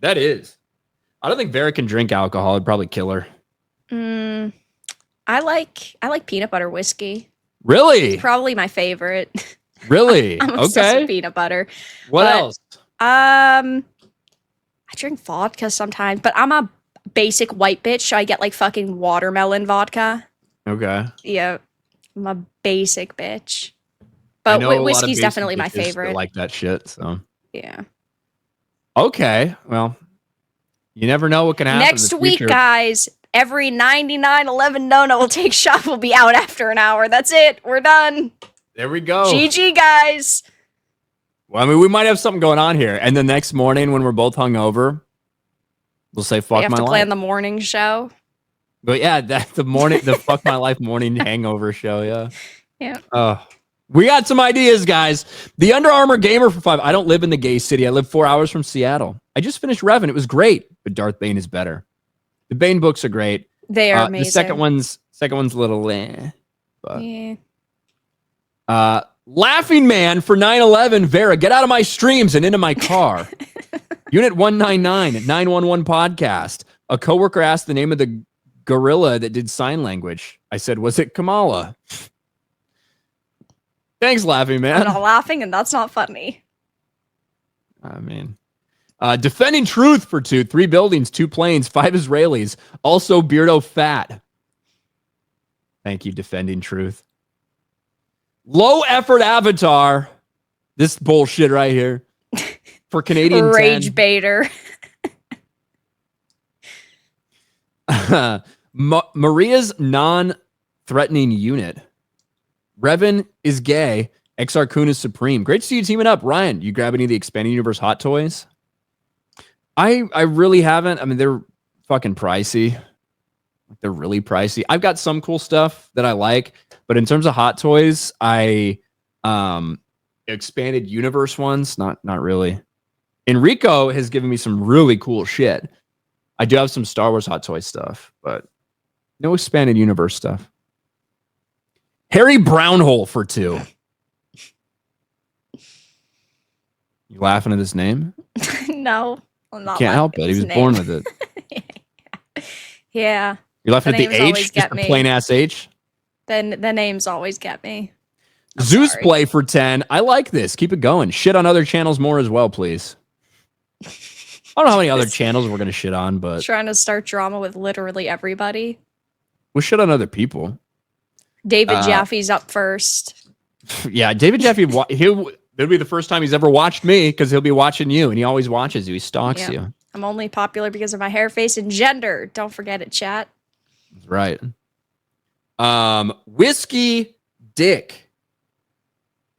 I don't think Vera can drink alcohol. It'd probably kill her. I like peanut butter whiskey. Really? It's probably my favorite. Really? I'm obsessed with peanut butter. What else? I drink vodka sometimes, but I'm a basic white bitch, so I get like fucking watermelon vodka. Okay. Yeah, I'm a basic bitch. But whiskey's definitely my favorite. I like that shit, so. Yeah. Okay, well, you never know what can happen Next week, guys. Every 9911 no will take shot will be out after an hour. That's it. We're done. There we go. GG, guys. Well, I mean, we might have something going on here. And the next morning when we're both hungover, we'll say fuck my life. We have to plan the morning show. But yeah, that's the fuck my life morning hangover show, yeah. Yeah. We got some ideas, guys. The Under Armour Gamer for 5. I don't live in the gay city. I live 4 hours from Seattle. I just finished Revan. It was great, but Darth Bane is better. The Bane books are great. They are amazing. The second one's a little but yeah. Laughing Man for 9/11. Vera, get out of my streams and into my car. Unit 199 at 911 podcast. A coworker asked the name of the gorilla that did sign language. I said, was it Kamala? Thanks, Laughing Man. I'm not laughing, and that's not funny. I mean, Defending Truth for 2. 3 buildings, 2 planes, 5 Israelis. Also, Beardo Fat. Thank you, Defending Truth. Low effort avatar. This bullshit right here. For Canadian Rage 10. baiter. Maria's non-threatening unit. Revan is gay. XR Kun is supreme. Great to see you teaming up. Ryan, you grab any of the Expanded Universe hot toys? I really haven't. I mean, they're fucking pricey. They're really pricey. I've got some cool stuff that I like, but in terms of hot toys, Expanded Universe ones, not really. Enrico has given me some really cool shit. I do have some Star Wars hot toy stuff, but no Expanded Universe stuff. Harry Brownhole for 2. You laughing at his name? No, I'm not. Can't help it. He was born with it. Yeah. You're laughing at the H? Just a plain ass H? Then the names always get me. Zeus Play for 10. I like this. Keep it going. Shit on other channels more as well, please. I don't know how many other channels we're going to shit on, but... Trying to start drama with literally everybody. We'll shit on other people. David Jaffe's up first. Yeah, David Jaffe, it'll be the first time he's ever watched me because he'll be watching you, and he always watches you. He stalks you. I'm only popular because of my hair, face, and gender. Don't forget it, chat. That's right. Whiskey Dick.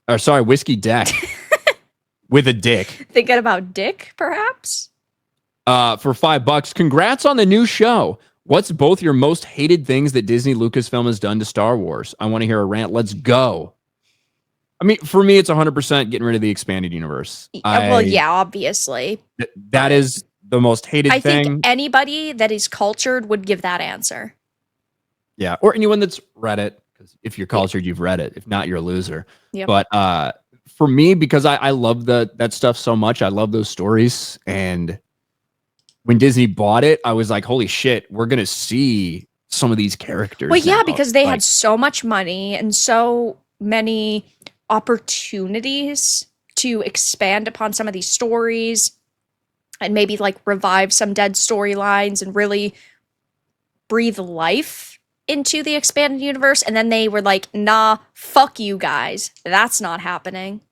Or sorry, Whiskey Deck. With a dick. Thinking about dick, perhaps? For $5. Congrats on the new show. What's both your most hated things that Disney Lucasfilm has done to Star Wars? I want to hear a rant. Let's go. I mean, for me, it's 100% getting rid of the Expanded Universe. Well, yeah, obviously. That is the most hated thing. I think anybody that is cultured would give that answer. Yeah, or anyone that's read it. Because if you're cultured, you've read it. If not, you're a loser. Yep. But for me, because I love that stuff so much, I love those stories. And when Disney bought it, I was like, holy shit, we're going to see some of these characters. Well, yeah, now. because they had so much money and so many opportunities to expand upon some of these stories and maybe like revive some dead storylines and really breathe life into the Expanded Universe. And then they were like, nah, fuck you guys. That's not happening.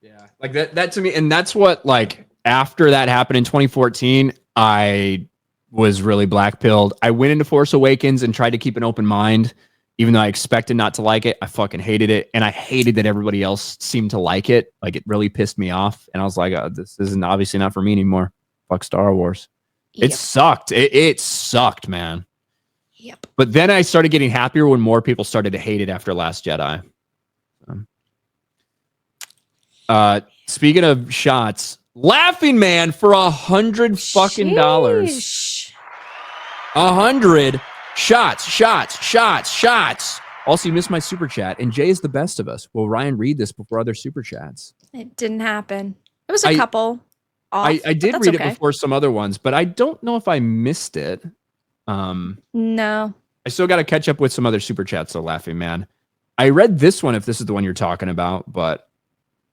Yeah, like that to me, and that's what, like, after that happened in 2014, I was really black-pilled. I went into Force Awakens and tried to keep an open mind, even though I expected not to like it. I fucking hated it, and I hated that everybody else seemed to like it. Like, it really pissed me off, and I was like, this isn't obviously not for me anymore. Fuck Star Wars. Yep. It sucked. It sucked, man. Yep. But then I started getting happier when more people started to hate it after Last Jedi. Speaking of shots, Laughing Man for $100 fucking dollars. 100 shots. Also, you missed my super chat, and Jay is the best of us. Will Ryan read this before other super chats? It didn't happen. It was a couple. I did read it before some other ones, but I don't know if I missed it. No. I still got to catch up with some other super chats, though, Laughing Man. I read this one, if this is the one you're talking about, but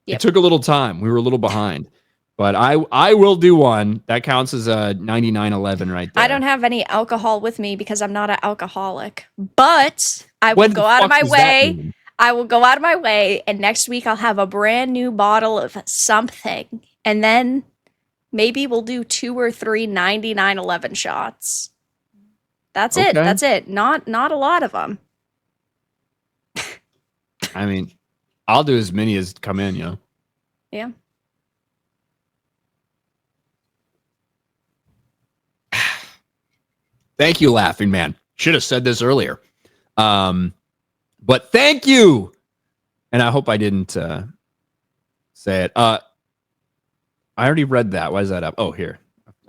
it took a little time. We were a little behind. But I will do one. That counts as a 9911 right there. I don't have any alcohol with me because I'm not an alcoholic. But I will go out of my way. I will go out of my way, and next week I'll have a brand new bottle of something. And then maybe we'll do 2 or 3 9911 shots. That's it. That's it. Not a lot of them. I mean, I'll do as many as come in, you know. Yeah. Thank you, Laughing Man. Should have said this earlier. But thank you. And I hope I didn't say it. I already read that. Why is that up? Oh, here.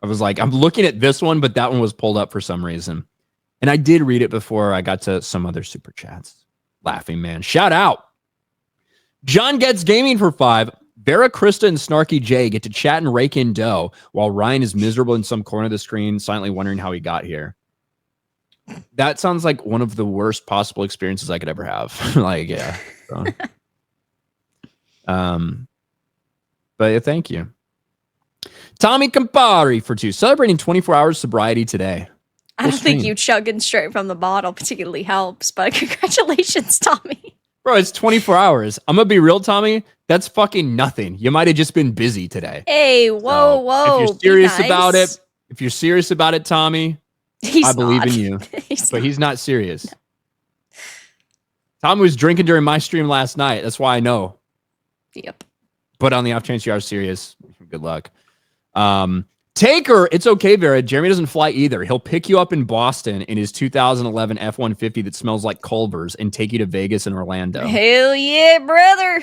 I was like, I'm looking at this one, but that one was pulled up for some reason. And I did read it before I got to some other super chats. Laughing Man. Shout out. John Gets Gaming for 5. Vera, Krista, and Snarky J get to chat and rake in dough while Ryan is miserable in some corner of the screen, silently wondering how he got here. That sounds like one of the worst possible experiences I could ever have. Like, yeah. So. But yeah, thank you. Tommy Campari for 2. Celebrating 24 hours sobriety today. I don't think you chugging straight from the bottle particularly helps, but congratulations, Tommy. Bro, it's 24 hours. I'm gonna be real, Tommy. That's fucking nothing. You might have just been busy today. Hey, whoa, whoa. If you're serious be nice. about it, if you're serious about it, Tommy, I believe in you. He's not serious. No. Tommy was drinking during my stream last night. That's why I know. Yep. But on the off chance you are serious, good luck. Taker, it's okay, Vera. Jeremy doesn't fly either. He'll pick you up in Boston in his 2011 F-150 that smells like Culver's and take you to Vegas and Orlando. Hell yeah, brother.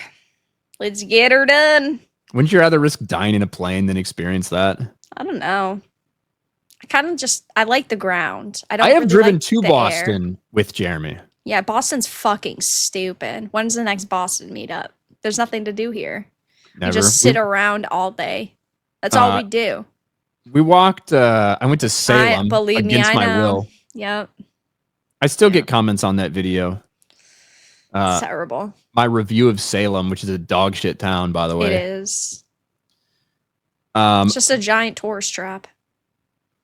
Let's get her done. Wouldn't you rather risk dying in a plane than experience that? I don't know. I kind of I like the ground. I have really driven like to Boston air. with Jeremy. Yeah, Boston's fucking stupid. When's the next Boston meetup? There's nothing to do here. Never. We just sit around all day. That's all we do. We walked, I went to Salem against my will. Yep. I still get comments on that video. It's terrible. My review of Salem, which is a dog shit town, by the way. It is. It's just a giant tourist trap.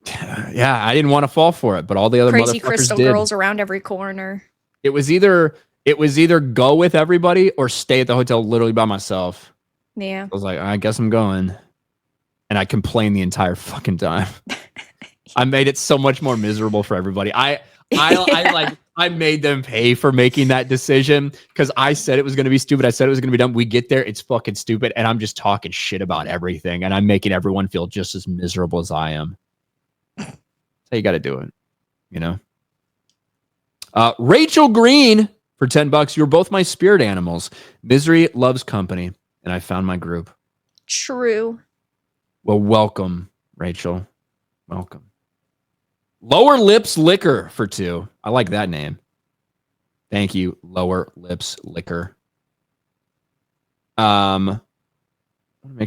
Yeah, I didn't want to fall for it, but all the other crazy motherfuckers crystal did. girls around every corner. It was either go with everybody or stay at the hotel literally by myself. Yeah. I was like, I guess I'm going. And I complained the entire fucking time. I made it so much more miserable for everybody. I made them pay for making that decision because I said it was going to be stupid. I said it was going to be dumb. We get there, it's fucking stupid, and I'm just talking shit about everything, and I'm making everyone feel just as miserable as I am. That's how you got to do it, you know. Rachel Green for $10. You're both my spirit animals. Misery loves company, and I found my group. True. Well, welcome, Rachel. Welcome. Lower Lips Liquor for 2. I like that name. Thank you, Lower Lips Liquor. Make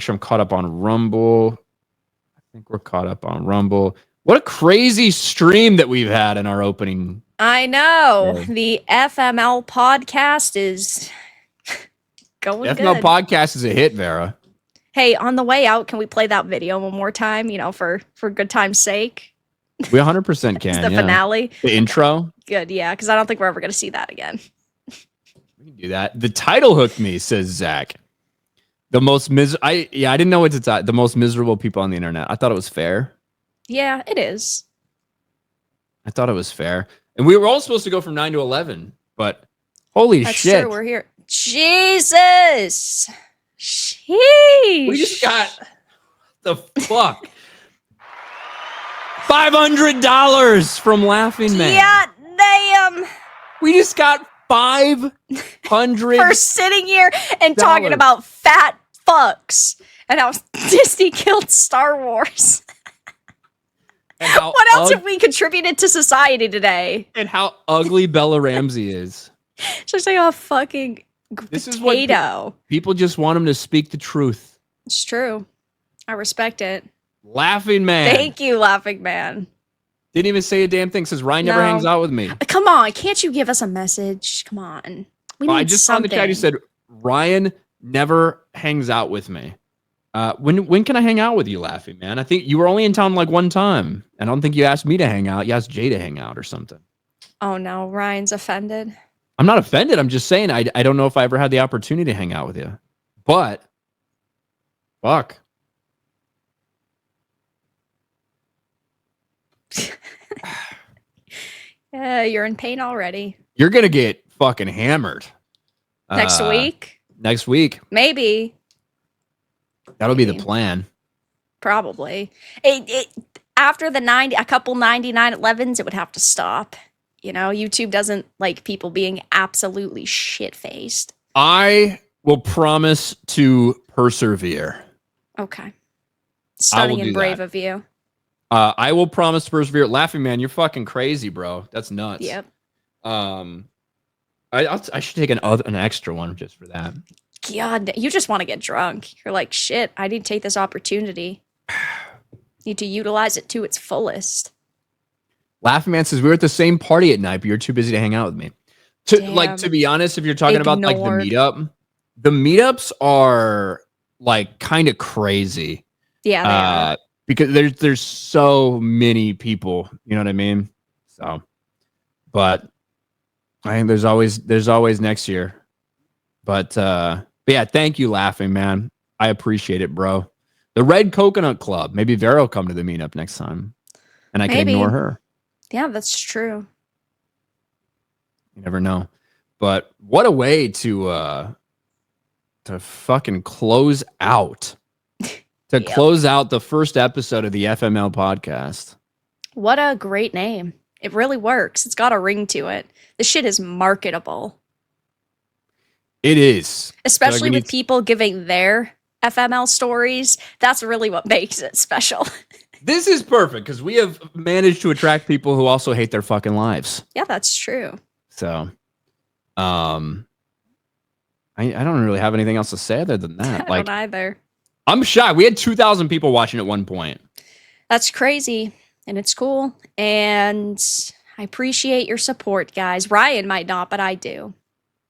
sure I'm caught up on Rumble. I think we're caught up on Rumble. What a crazy stream that we've had in our opening. I know. The FML podcast is going good. FML podcast is a hit, Vera. Hey, on the way out, can we play that video one more time, for good time's sake? We 100% can. It's the finale. The intro? Good, yeah, because I don't think we're ever going to see that again. We can do that. The title hooked me, says Zach. The most I didn't know what to type. The most miserable people on the internet. I thought it was fair. Yeah, it is. I thought it was fair. And we were all supposed to go from 9 to 11, but holy That's shit. True, we're here. Jesus. Sheesh. We just got the fuck. $500 from Laughing Man. Yeah, damn. We just got $500 for sitting here and talking about fat fucks and how Disney killed Star Wars. What else have we contributed to society today? And how ugly Bella Ramsey is. Just like a fucking this potato. Is what people just want him to speak the truth. It's true. I respect it. Laughing Man. Thank you, Laughing Man. Didn't even say a damn thing. Says Ryan never hangs out with me. Come on, can't you give us a message? Come on. We need I just something. found the chat who said Ryan never hangs out with me. When can I hang out with you, Laughing Man? I think you were only in town like one time. I don't think you asked me to hang out. You asked Jay to hang out or something. Oh no, Ryan's offended. I'm not offended. I'm just saying I don't know if I ever had the opportunity to hang out with you. But fuck. You're in pain already. You're gonna get fucking hammered. Next week? Next week. Maybe. That'll be the plan. Probably. After a couple 99.11s, it would have to stop. YouTube doesn't like people being absolutely shit-faced. I will promise to persevere. Okay. Stunning and brave of you. I will promise to persevere. Laughing Man, you're fucking crazy, bro. That's nuts. Yep. I should take an extra one just for that. God, you just want to get drunk. You're like, shit, I need to take this opportunity. Need to utilize it to its fullest. Laughing Man says, we were at the same party at night, but you're too busy to hang out with me. To be honest, if you're talking about like the meetup, the meetups are like kind of crazy. Yeah, they are. Because there's so many people, you know what I mean? So, but I think there's always next year. But yeah, thank you, Laughing Man. I appreciate it, bro. The Red Coconut Club. Maybe Vera will come to the meetup next time, and I can ignore her. Yeah, that's true. You never know. But what a way to fucking close out. Close out the first episode of the FML podcast. What a great name. It really works. It's got a ring to it. This shit is marketable. It is. Especially with people giving their FML stories. That's really what makes it special. This is perfect because we have managed to attract people who also hate their fucking lives. Yeah, that's true. So, I don't really have anything else to say other than that. I don't either. I'm shocked. We had 2,000 people watching at one point. That's crazy, and it's cool. And I appreciate your support, guys. Ryan might not, but I do.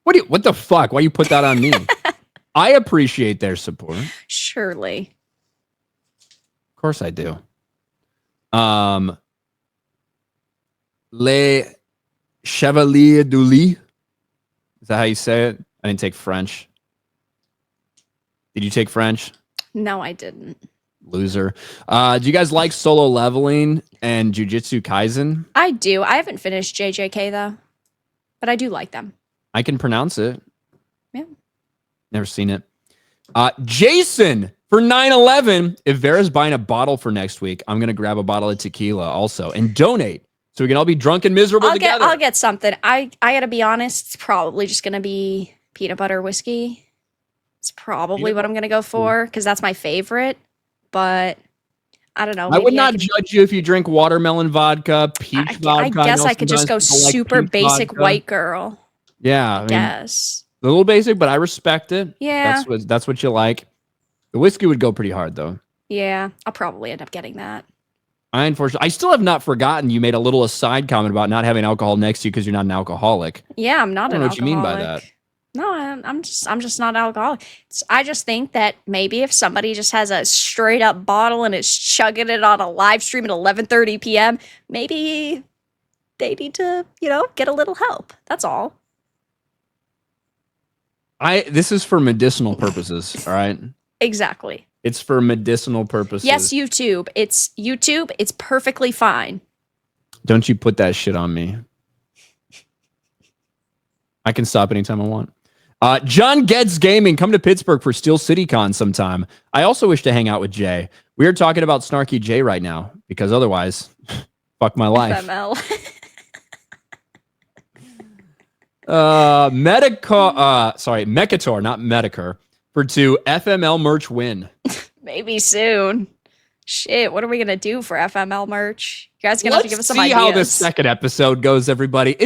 What the fuck? Why you put that on me? I appreciate their support. Surely. Of course I do. Les Chevaliers du Lit. Is that how you say it? I didn't take French. Did you take French? No, I didn't. Loser. Do you guys like Solo Leveling and Jujutsu Kaisen? I do. I haven't finished JJK though, but I do like them. I can pronounce it. Yeah. Never seen it. Jason for 9/11. If Vera's buying a bottle for next week, I'm gonna grab a bottle of tequila also and donate so we can all be drunk and miserable together. I'll get something. I gotta be honest. It's probably just gonna be peanut butter whiskey. It's probably what I'm gonna go for because that's my favorite. But I don't know. I would not judge you if you drink watermelon vodka, peach vodka. I guess I could just go super basic white girl. Yeah, I guess a little basic, but I respect it. Yeah, that's what you like. The whiskey would go pretty hard though. Yeah, I'll probably end up getting that. I still have not forgotten you made a little aside comment about not having alcohol next to you because you're not an alcoholic. Yeah, I'm not an alcoholic. What you mean by that? No, I'm just not alcoholic. I just think that maybe if somebody just has a straight up bottle and is chugging it on a live stream at 11:30 p.m., maybe they need to, get a little help. That's all. This is for medicinal purposes, all right? Exactly. It's for medicinal purposes. Yes, YouTube. It's perfectly fine. Don't you put that shit on me. I can stop anytime I want. John Geddes Gaming, come to Pittsburgh for Steel City Con sometime. I also wish to hang out with Jay. We are talking about Snarky Jay right now because otherwise, fuck my life. FML. Mechator, not Medicare, for 2 FML merch win. Maybe soon. Shit, what are we gonna do for FML merch? You guys gonna have to give us some ideas. Let's see how this second episode goes, everybody.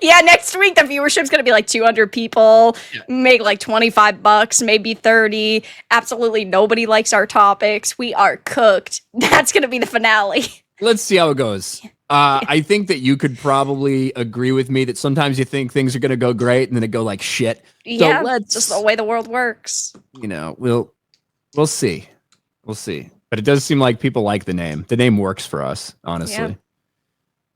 Yeah, next week the viewership's gonna be like 200 people, make like $25, maybe 30. Absolutely nobody likes our topics. We are cooked. That's gonna be the finale. Let's see how it goes. I think that you could probably agree with me that sometimes you think things are gonna go great and then it go like shit. Yeah, so it's just the way the world works. We'll see. We'll see. But it does seem like people like the name. The name works for us, honestly.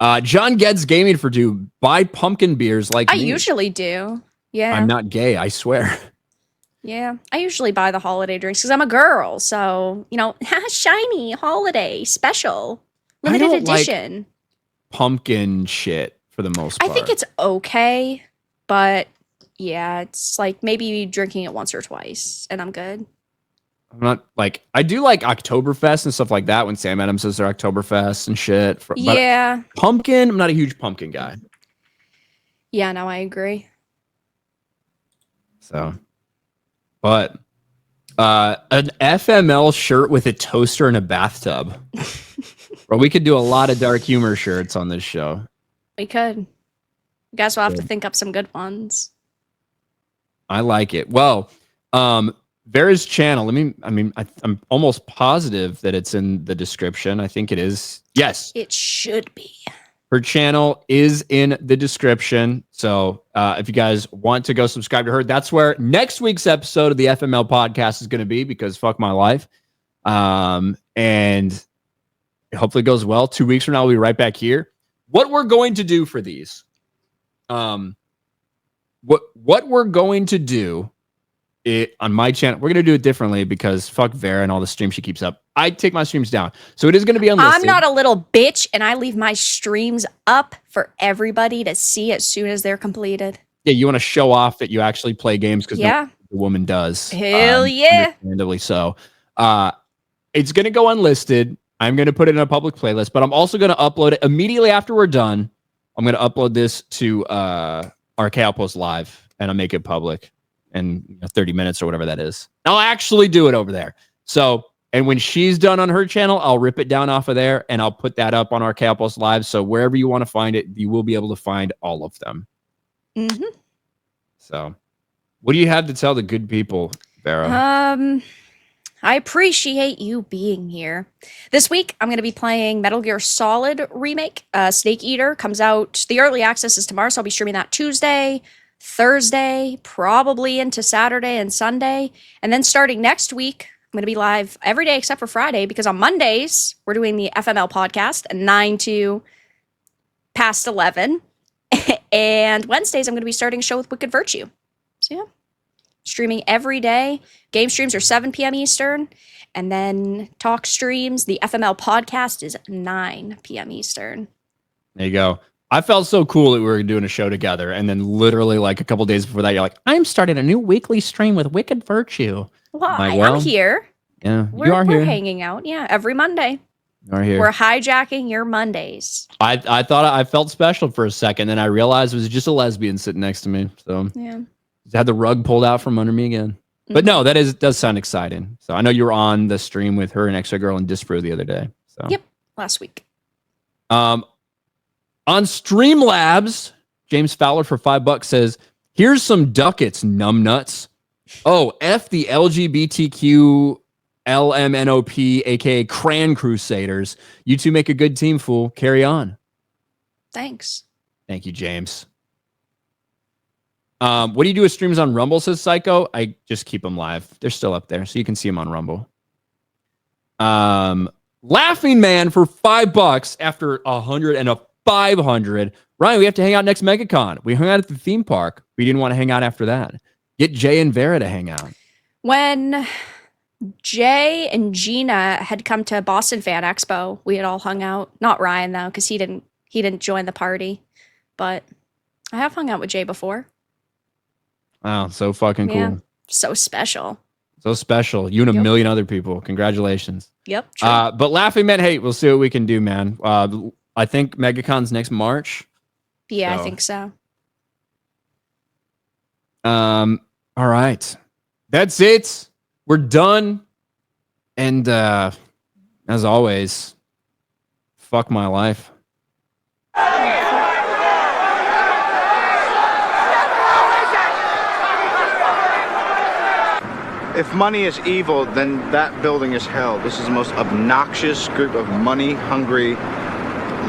Yeah. John Geddes Gaming for 2. Buy pumpkin beers like I me. usually do. Yeah. I'm not gay, I swear. Yeah. I usually buy the holiday drinks because I'm a girl. So, shiny, holiday, special, limited edition. Like pumpkin shit for the most part. I think it's okay. But yeah, it's like maybe drinking it once or twice and I'm good. I'm not like, I do like Oktoberfest and stuff like that when Sam Adams says they're Oktoberfest and shit. Yeah. Pumpkin, I'm not a huge pumpkin guy. Yeah, no, I agree. So, but an FML shirt with a toaster and a bathtub. Bro, we could do a lot of dark humor shirts on this show. We could. You guys will have to think up some good ones. I like it. Well, Vera's channel. I'm almost positive that it's in the description. I think it is. Yes. It should be. Her channel is in the description. So if you guys want to go subscribe to her, that's where next week's episode of the FML podcast is going to be because fuck my life. And hopefully it goes well. 2 weeks from now, we'll be right back here. What we're going to do for these. what we're going to do on my channel, we're going to do it differently because fuck Vera and all the streams she keeps up. I take my streams down. So it is going to be unlisted. I'm not a little bitch, and I leave my streams up for everybody to see as soon as they're completed. Yeah, you want to show off that you actually play games because the woman does. Hell yeah. Understandably so. It's going to go unlisted. I'm going to put it in a public playlist, but I'm also going to upload it immediately after we're done. I'm going to upload this to our Outpost live, and I'll make it public in 30 minutes or whatever that is. I'll actually do it over there. So, and when she's done on her channel, I'll rip it down off of there, and I'll put that up on our Outpost live. So wherever you want to find it, you will be able to find all of them. Mm-hmm. So, what do you have to tell the good people, Vera? I appreciate you being here. This week, I'm going to be playing Metal Gear Solid Remake. Snake Eater comes out. The early access is tomorrow, so I'll be streaming that Tuesday, Thursday, probably into Saturday and Sunday. And then starting next week, I'm going to be live every day except for Friday, because on Mondays, we're doing the FML podcast at 9 to past 11. And Wednesdays, I'm going to be starting a show with Wicked Virtue. So yeah, streaming every day. Game streams are 7 p.m. Eastern. And then talk streams, the FML podcast is 9 p.m. Eastern. There you go. I felt so cool that we were doing a show together. And then literally like a couple days before that, you're like, I'm starting a new weekly stream with Wicked Virtue. Well, I'm here. Yeah, we're here. We're hanging out. Yeah, every Monday. Are here. We're hijacking your Mondays. I thought I felt special for a second, and I realized it was just a lesbian sitting next to me. So yeah, had the rug pulled out from under me again. Mm-hmm. But no, does sound exciting. So I know you were on the stream with her and Extra Girl and Disprove the other day. So yep, last week. On Streamlabs, James Fowler for $5 says, "Here's some ducats, numbnuts. Oh, F the LGBTQ LMNOP, aka Cran Crusaders. You two make a good team, fool. Carry on." Thanks. Thank you, James. What do you do with streams on Rumble, says Psycho? I just keep them live. They're still up there, so you can see them on Rumble. Laughing Man for $5 after 100 and a 500. Ryan, we have to hang out next MegaCon. We hung out at the theme park. We didn't want to hang out after that. Get Jay and Vera to hang out. When Jay and Gina had come to Boston Fan Expo, we had all hung out. Not Ryan though, because he didn't join the party. But I have hung out with Jay before. Wow, so fucking cool. Yeah, so special. So special. You and a million other people. Congratulations. Yep. True. But Laughing Man, hey, we'll see what we can do, man. I think MegaCon's next March. Yeah, so. I think so. All right. That's it. We're done. And as always, fuck my life. If money is evil, then that building is hell. This is the most obnoxious group of money-hungry,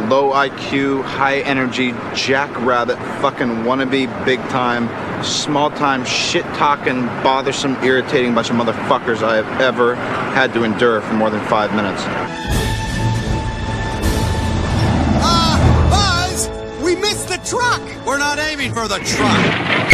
low IQ, high energy, jackrabbit, fucking wannabe, big-time, small-time, shit-talking, bothersome, irritating bunch of motherfuckers I have ever had to endure for more than 5 minutes. Buzz! We missed the truck! We're not aiming for the truck.